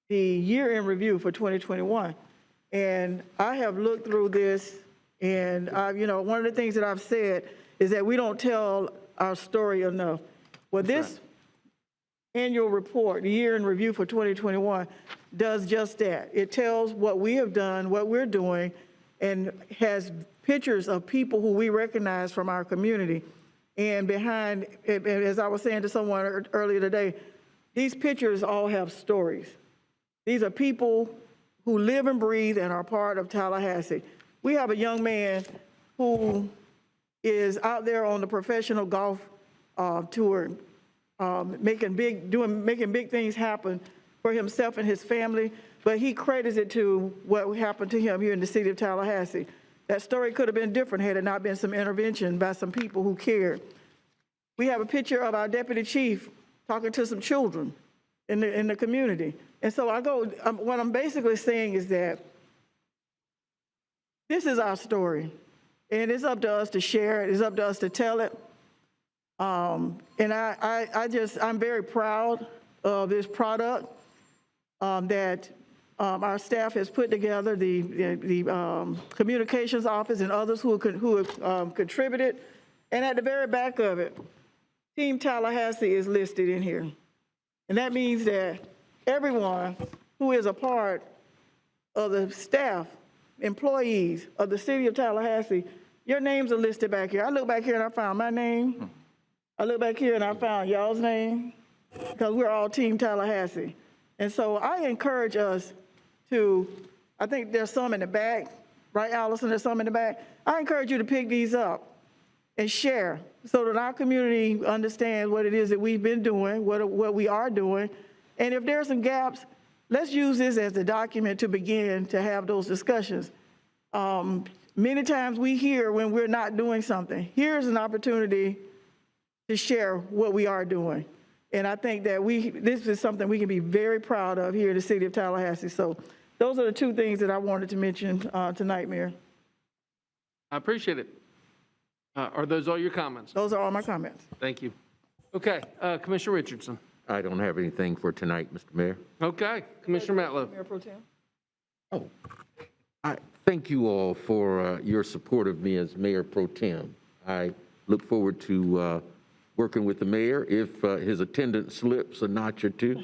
year-end review for 2021. And I have looked through this, and one of the things that I've said is that we don't tell our story enough. Well, this annual report, the year-end review for 2021, does just that. It tells what we have done, what we're doing, and has pictures of people who we recognize from our community. And behind, as I was saying to someone earlier today, these pictures all have stories. These are people who live and breathe and are part of Tallahassee. We have a young man who is out there on the professional golf tour, making big things happen for himself and his family, but he credits it to what happened to him here in the city of Tallahassee. That story could have been different had it not been some intervention by some people who cared. We have a picture of our deputy chief talking to some children in the community. And so what I'm basically saying is that this is our story, and it's up to us to share it. It's up to us to tell it. And I'm very proud of this product that our staff has put together, the communications office and others who have contributed. And at the very back of it, Team Tallahassee is listed in here. And that means that everyone who is a part of the staff, employees of the city of Tallahassee, your names are listed back here. I look back here and I found my name. I look back here and I found y'all's name, because we're all Team Tallahassee. And so I encourage us to, I think there's some in the back, right, Allison? There's some in the back. I encourage you to pick these up and share so that our community understands what it is that we've been doing, what we are doing. And if there are some gaps, let's use this as the document to begin to have those discussions. Many times we hear when we're not doing something. Here's an opportunity to share what we are doing. And I think that this is something we can be very proud of here in the city of Tallahassee. So those are the two things that I wanted to mention tonight, Mayor. I appreciate it. Are those all your comments? Those are all my comments. Thank you. Okay, Commissioner Richardson. I don't have anything for tonight, Mr. Mayor. Okay, Commissioner Matlow. Mayor Pro Tem. Oh, I thank you all for your support of me as Mayor Pro Tem. I look forward to working with the mayor if his attendance slips a notch or two.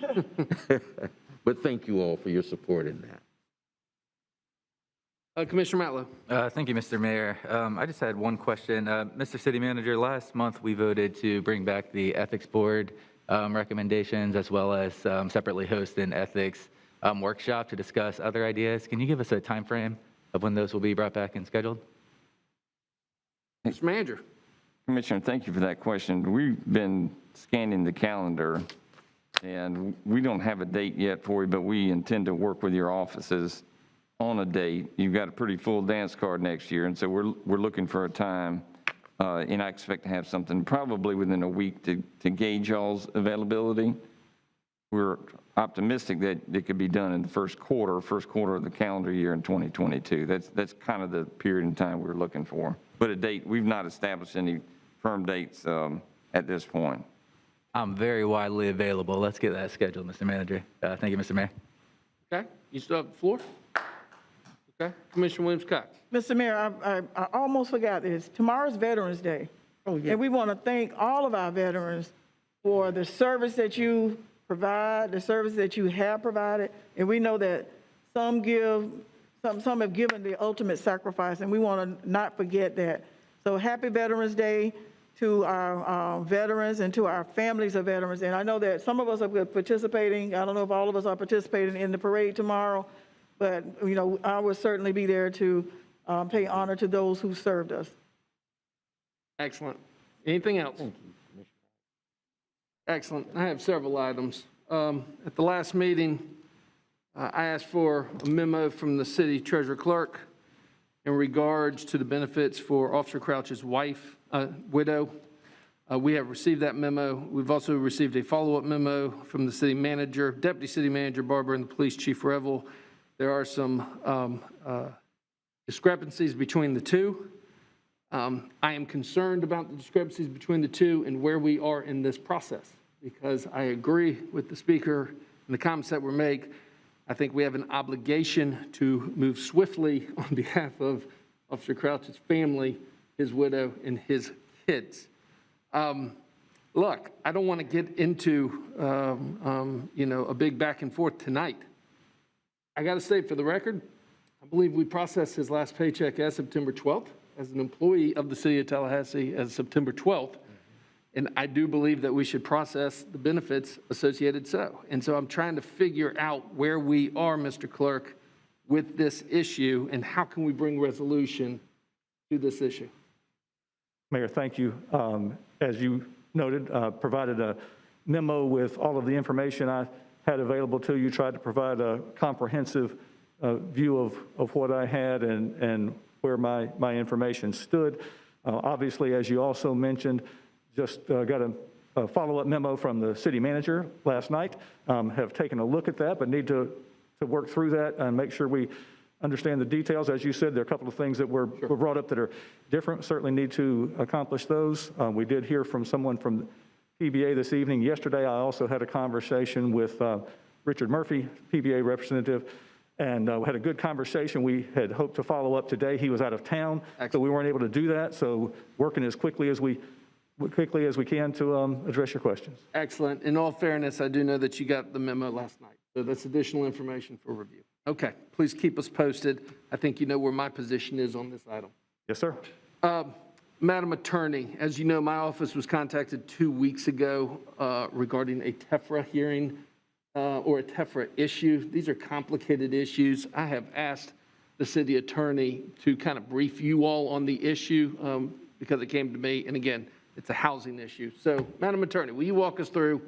But thank you all for your support in that. Commissioner Matlow. Thank you, Mr. Mayor. I just had one question. Mr. City Manager, last month we voted to bring back the Ethics Board recommendations as well as separately host an ethics workshop to discuss other ideas. Can you give us a time frame of when those will be brought back and scheduled? Mr. Manager. Commissioner, thank you for that question. We've been scanning the calendar, and we don't have a date yet for you, but we intend to work with your offices on a date. You've got a pretty full dance card next year, and so we're looking for a time, and I expect to have something probably within a week to gauge y'all's availability. We're optimistic that it could be done in the first quarter of the calendar year in 2022. That's kind of the period in time we're looking for. But a date, we've not established any firm dates at this point. I'm very widely available. Let's get that scheduled, Mr. Manager. Thank you, Mr. Mayor. Okay, you still have the floor? Okay, Commissioner Williams-Cox. Mr. Mayor, I almost forgot this. Tomorrow's Veterans Day. Oh, yeah. And we want to thank all of our veterans for the service that you provide, the service that you have provided. And we know that some have given the ultimate sacrifice, and we want to not forget that. So happy Veterans Day to our veterans and to our families of veterans. And I know that some of us are participating. I don't know if all of us are participating in the parade tomorrow, but you know, I will certainly be there to pay honor to those who served us. Excellent. Anything else? Excellent. I have several items. At the last meeting, I asked for a memo from the city treasurer clerk in regards to the benefits for Officer Crouch's widow. We have received that memo. We've also received a follow-up memo from the city manager, deputy city manager Barber, and the police chief Revel. There are some discrepancies between the two. I am concerned about the discrepancies between the two and where we are in this process, because I agree with the speaker and the comments that were made. I think we have an obligation to move swiftly on behalf of Officer Crouch's family, his widow, and his kids. Look, I don't want to get into, a big back and forth tonight. I got to state for the record, I believe we processed his last paycheck as September 12th, as an employee of the City of Tallahassee as September 12th. And I do believe that we should process the benefits associated so. And so I'm trying to figure out where we are, Mr. Clerk, with this issue and how can we bring resolution to this issue. Mayor, thank you. As you noted, provided a memo with all of the information I had available to you, tried to provide a comprehensive view of what I had and where my information stood. Obviously, as you also mentioned, just got a follow-up memo from the city manager last night. Have taken a look at that, but need to work through that and make sure we understand the details. As you said, there are a couple of things that were brought up that are different. Certainly need to accomplish those. We did hear from someone from PBA this evening. Yesterday, I also had a conversation with Richard Murphy, PBA representative, and we had a good conversation. We had hoped to follow up today. He was out of town, so we weren't able to do that. So working as quickly as we can to address your questions. Excellent. In all fairness, I do know that you got the memo last night, so that's additional information for review. Okay, please keep us posted. I think you know where my position is on this item. Yes, sir. Madam Attorney, as you know, my office was contacted 2 weeks ago regarding a TEFRA hearing or a TEFRA issue. These are complicated issues. I have asked the city attorney to kind of brief you all on the issue because it came to me, and again, it's a housing issue. So, Madam Attorney, will you walk us through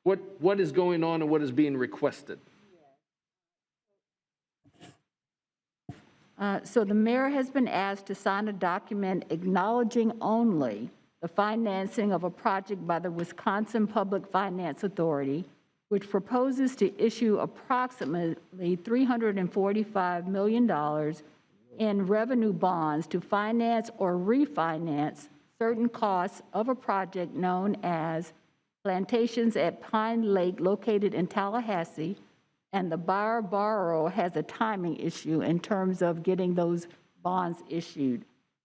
what is going on and what is being requested? So the mayor has been asked to sign a document acknowledging only the financing of a project by the Wisconsin Public Finance Authority, which proposes to issue approximately $345 million in revenue bonds to finance or refinance certain costs of a project known as Plantations at Pine Lake located in Tallahassee, and the borrower has a timing issue in terms of getting those bonds issued.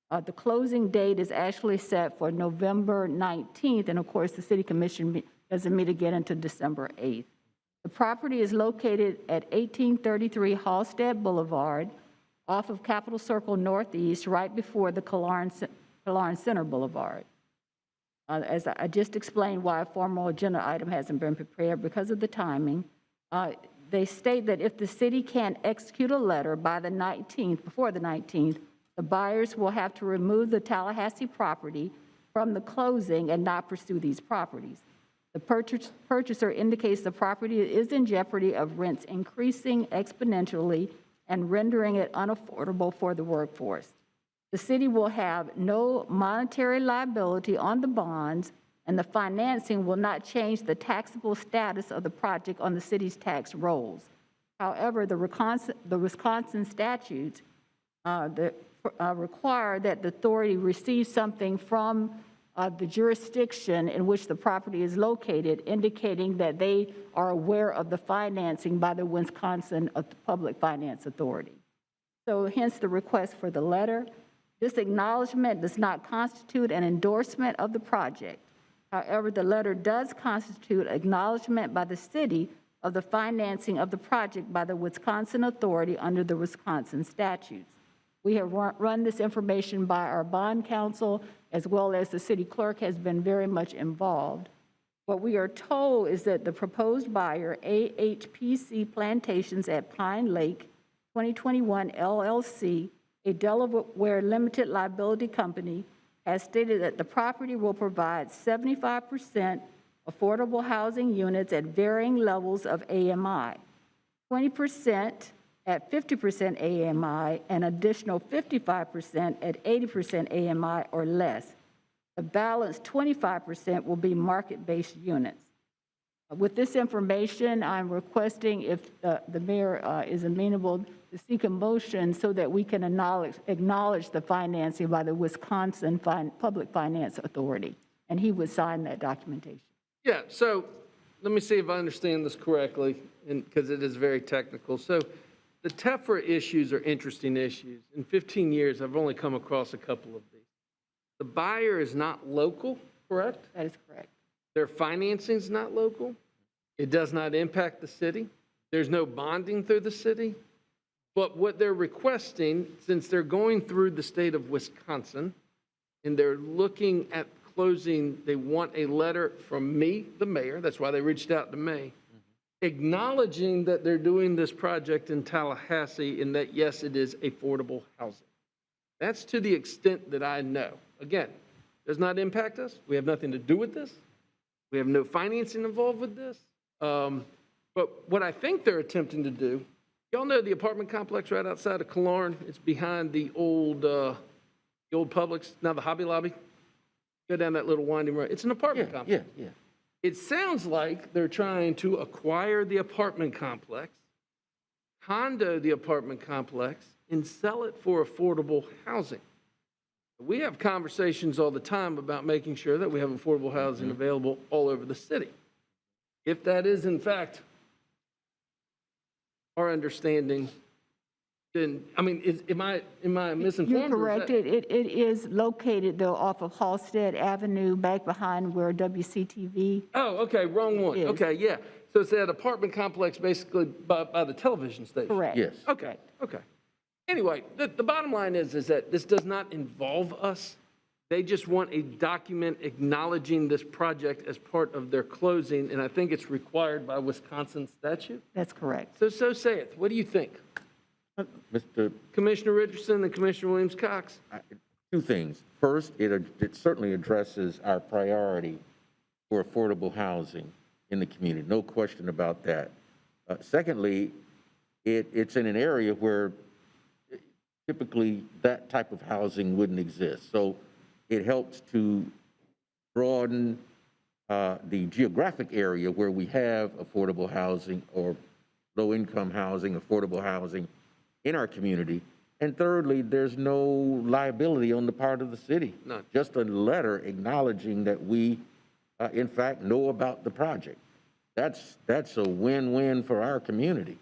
The closing date is actually set for November 19th, and of course, the City Commission doesn't meet again until December 8th. The property is located at 1833 Halstead Boulevard, off of Capitol Circle Northeast, right before the Kalaran Center Boulevard. As I just explained why a formal agenda item hasn't been prepared because of the timing, they state that if the city can't execute a letter by the 19th, before the 19th, the buyers will have to remove the Tallahassee property from the closing and not pursue these properties. The purchaser indicates the property is in jeopardy of rents increasing exponentially and rendering it unaffordable for the workforce. The city will have no monetary liability on the bonds, and the financing will not change the taxable status of the project on the city's tax rolls. However, the Wisconsin statutes require that the authority receive something from the jurisdiction in which the property is located, indicating that they are aware of the financing by the Wisconsin Public Finance Authority. So hence the request for the letter. This acknowledgement does not constitute an endorsement of the project. However, the letter does constitute acknowledgement by the city of the financing of the project by the Wisconsin Authority under the Wisconsin statutes. We have run this information by our bond counsel, as well as the city clerk has been very much involved. What we are told is that the proposed buyer, AHPC Plantations at Pine Lake 2021 LLC, a Delaware limited liability company, has stated that the property will provide 75% affordable housing units at varying levels of AMI, 20% at 50% AMI, and additional 55% at 80% AMI or less. The balance 25% will be market-based units. With this information, I'm requesting, if the mayor is amenable, to seek a motion so that we can acknowledge the financing by the Wisconsin Public Finance Authority, and he would sign that documentation. Yeah, so let me see if I understand this correctly, because it is very technical. So the TEFRA issues are interesting issues. In 15 years, I've only come across a couple of these. The buyer is not local, correct? That is correct. Their financing is not local. It does not impact the city. There's no bonding through the city. But what they're requesting, since they're going through the state of Wisconsin, and they're looking at closing, they want a letter from me, the mayor, that's why they reached out to me, acknowledging that they're doing this project in Tallahassee and that, yes, it is affordable housing. That's to the extent that I know. Again, does not impact us. We have nothing to do with this. We have no financing involved with this. But what I think they're attempting to do, y'all know the apartment complex right outside of Kalaran? It's behind the old Publix, now the Hobby Lobby. Go down that little winding road. It's an apartment complex. Yeah. It sounds like they're trying to acquire the apartment complex, condo the apartment complex, and sell it for affordable housing. We have conversations all the time about making sure that we have affordable housing available all over the city. If that is, in fact, our understanding, then, I mean, am I misinformed? You're correct. It is located, though, off of Halstead Avenue, back behind where WCTV. Oh, okay, wrong one. is. Okay, yeah. So it's that apartment complex basically by the television station. Correct. Yes. Okay. Anyway, the bottom line is that this does not involve us. They just want a document acknowledging this project as part of their closing, and I think it's required by Wisconsin statute. That's correct. So say it. What do you think? Mr. Commissioner Richardson and Commissioner Williams-Cox? Two things. First, it certainly addresses our priority for affordable housing in the community. No question about that. Secondly, it's in an area where typically that type of housing wouldn't exist. So it helps to broaden the geographic area where we have affordable housing or low-income housing, affordable housing in our community. And thirdly, there's no liability on the part of the city. None. Just a letter acknowledging that we, in fact, know about the project. That's a win-win for our community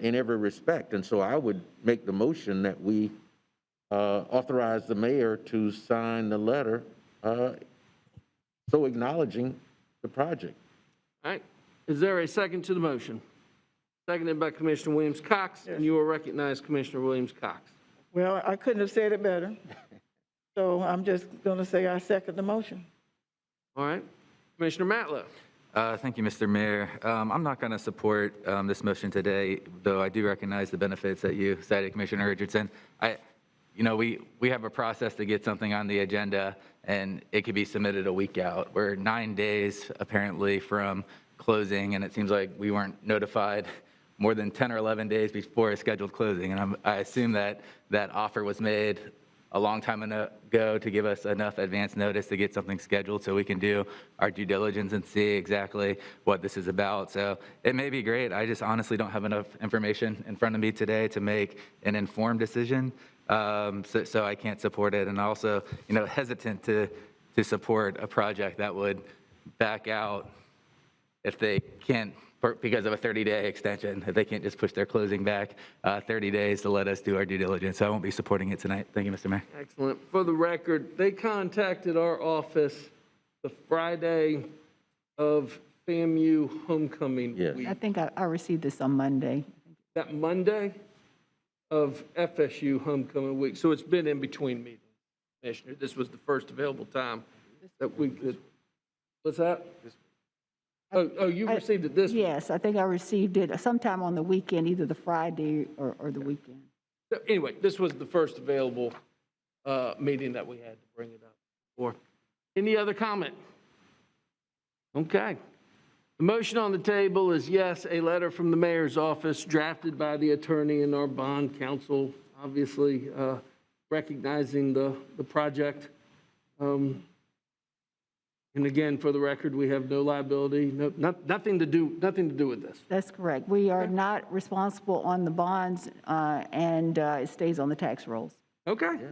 in every respect. And so I would make the motion that we authorize the mayor to sign the letter, so acknowledging the project. All right. Is there a second to the motion? Seconded by Commissioner Williams-Cox, and you will recognize Commissioner Williams-Cox. Well, I couldn't have said it better. So I'm just going to say I second the motion. All right. Commissioner Matlow. Thank you, Mr. Mayor. I'm not going to support this motion today, though I do recognize the benefits that you cited, Commissioner Richardson. We have a process to get something on the agenda, and it could be submitted a week out. We're 9 days, apparently, from closing, and it seems like we weren't notified more than 10 or 11 days before a scheduled closing. And I assume that that offer was made a long time ago to give us enough advance notice to get something scheduled so we can do our due diligence and see exactly what this is about. So it may be great. I just honestly don't have enough information in front of me today to make an informed decision. So I can't support it. And also, hesitant to support a project that would back out if they can't, because of a 30-day extension, if they can't just push their closing back 30 days to let us do our due diligence. So I won't be supporting it tonight. Thank you, Mr. Mayor. Excellent. For the record, they contacted our office the Friday of FAMU homecoming week. I think I received this on Monday. That Monday of FSU homecoming week. So it's been in between meetings, Commissioner. This was the first available time that we could. What's that? Oh, you received it this week? Yes, I think I received it sometime on the weekend, either the Friday or the weekend. So anyway, this was the first available meeting that we had to bring it up for. Any other comment? Okay. The motion on the table is yes, a letter from the mayor's office drafted by the attorney and our bond counsel, obviously recognizing the project. And again, for the record, we have no liability, nothing to do with this. That's correct. We are not responsible on the bonds, and it stays on the tax rolls. Okay. Yeah.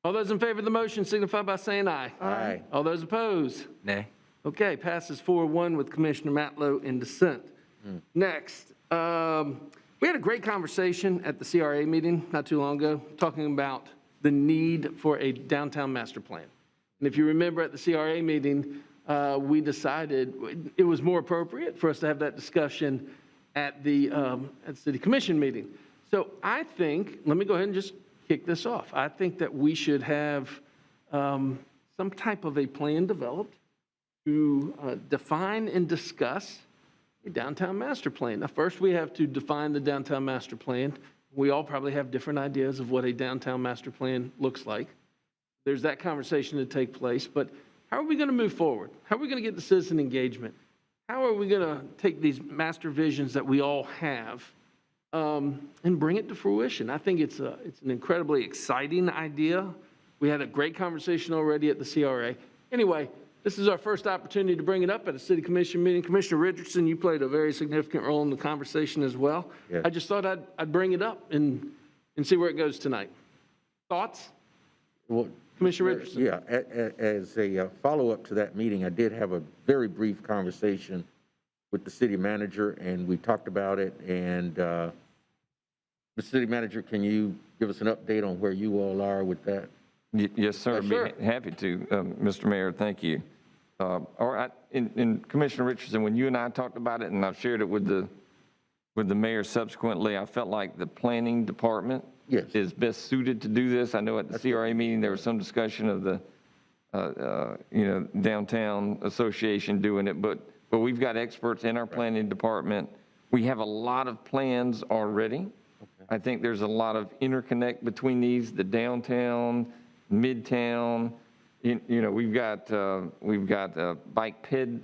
All those in favor of the motion signify by saying aye. Aye. All those opposed? Nay. Okay, passes 4-1 with Commissioner Matlow in dissent. Next, we had a great conversation at the CRA meeting not too long ago, talking about the need for a downtown master plan. And if you remember at the CRA meeting, we decided it was more appropriate for us to have that discussion at the City Commission meeting. So I think, let me go ahead and just kick this off. I think that we should have some type of a plan developed to define and discuss a downtown master plan. Now, first we have to define the downtown master plan. We all probably have different ideas of what a downtown master plan looks like. There's that conversation to take place, but how are we going to move forward? How are we going to get the citizen engagement? How are we going to take these master visions that we all have and bring it to fruition? I think it's an incredibly exciting idea. We had a great conversation already at the CRA. Anyway, this is our first opportunity to bring it up at a city commission meeting. Commissioner Richardson, you played a very significant role in the conversation as well. Yeah. I just thought I'd bring it up and see where it goes tonight. Thoughts? Well, Commissioner Richardson. Yeah, as a follow-up to that meeting, I did have a very brief conversation with the city manager, and we talked about it. And the city manager, can you give us an update on where you all are with that? Yes, sir. Sure. Be happy to, Mr. Mayor. Thank you. All right, and Commissioner Richardson, when you and I talked about it, and I've shared it with the mayor subsequently, I felt like the planning department is best suited to do this. I know at the CRA meeting there was some discussion of the downtown association doing it, but we've got experts in our planning department. We have a lot of plans already. Okay. I think there's a lot of interconnect between these, the downtown, midtown. We've got a bike ped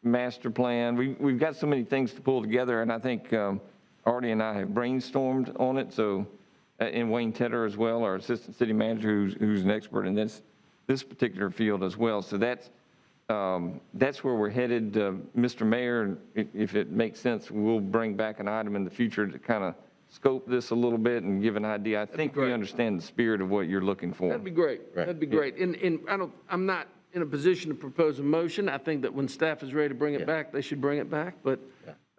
master plan. We've got so many things to pull together, and I think Artie and I have brainstormed on it. So, and Wayne Tedder as well, our assistant city manager, who's an expert in this particular field as well. So that's where we're headed, Mr. Mayor. If it makes sense, we'll bring back an item in the future to kind of scope this a little bit and give an idea. I think we understand the spirit of what you're looking for. That'd be great. Right. That'd be great. And I'm not in a position to propose a motion. I think that when staff is ready to bring it back, they should bring it back. But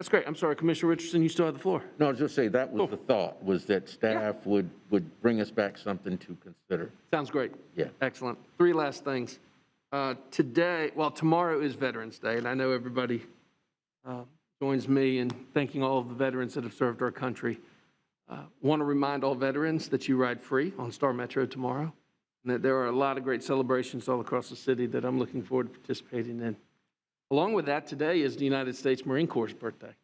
That's great. I'm sorry, Commissioner Richardson, you still have the floor. No, I was just saying, that was the thought, was that staff would bring us back something to consider. Sounds great. Yeah. Excellent. Three last things. Tomorrow is Veterans Day, and I know everybody joins me in thanking all of the veterans that have served our country. Want to remind all veterans that you ride free on Star Metro tomorrow, and that there are a lot of great celebrations all across the city that I'm looking forward to participating in. Along with that, today is the United States Marine Corps' birthday.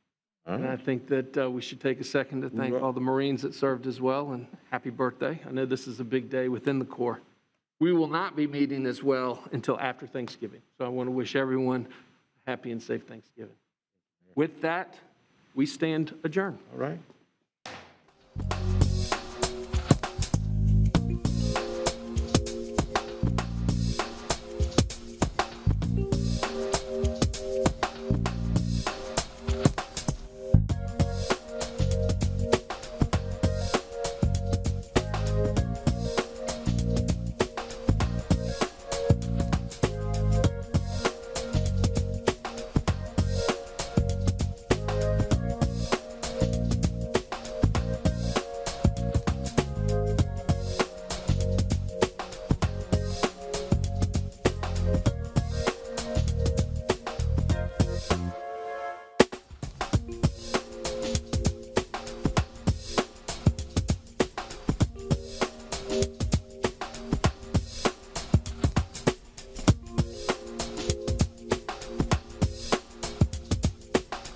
And I think that we should take a second to thank all the Marines that served as well, and happy birthday. I know this is a big day within the Corps. We will not be meeting as well until after Thanksgiving. So I want to wish everyone a happy and safe Thanksgiving. With that, we stand adjourned. All right.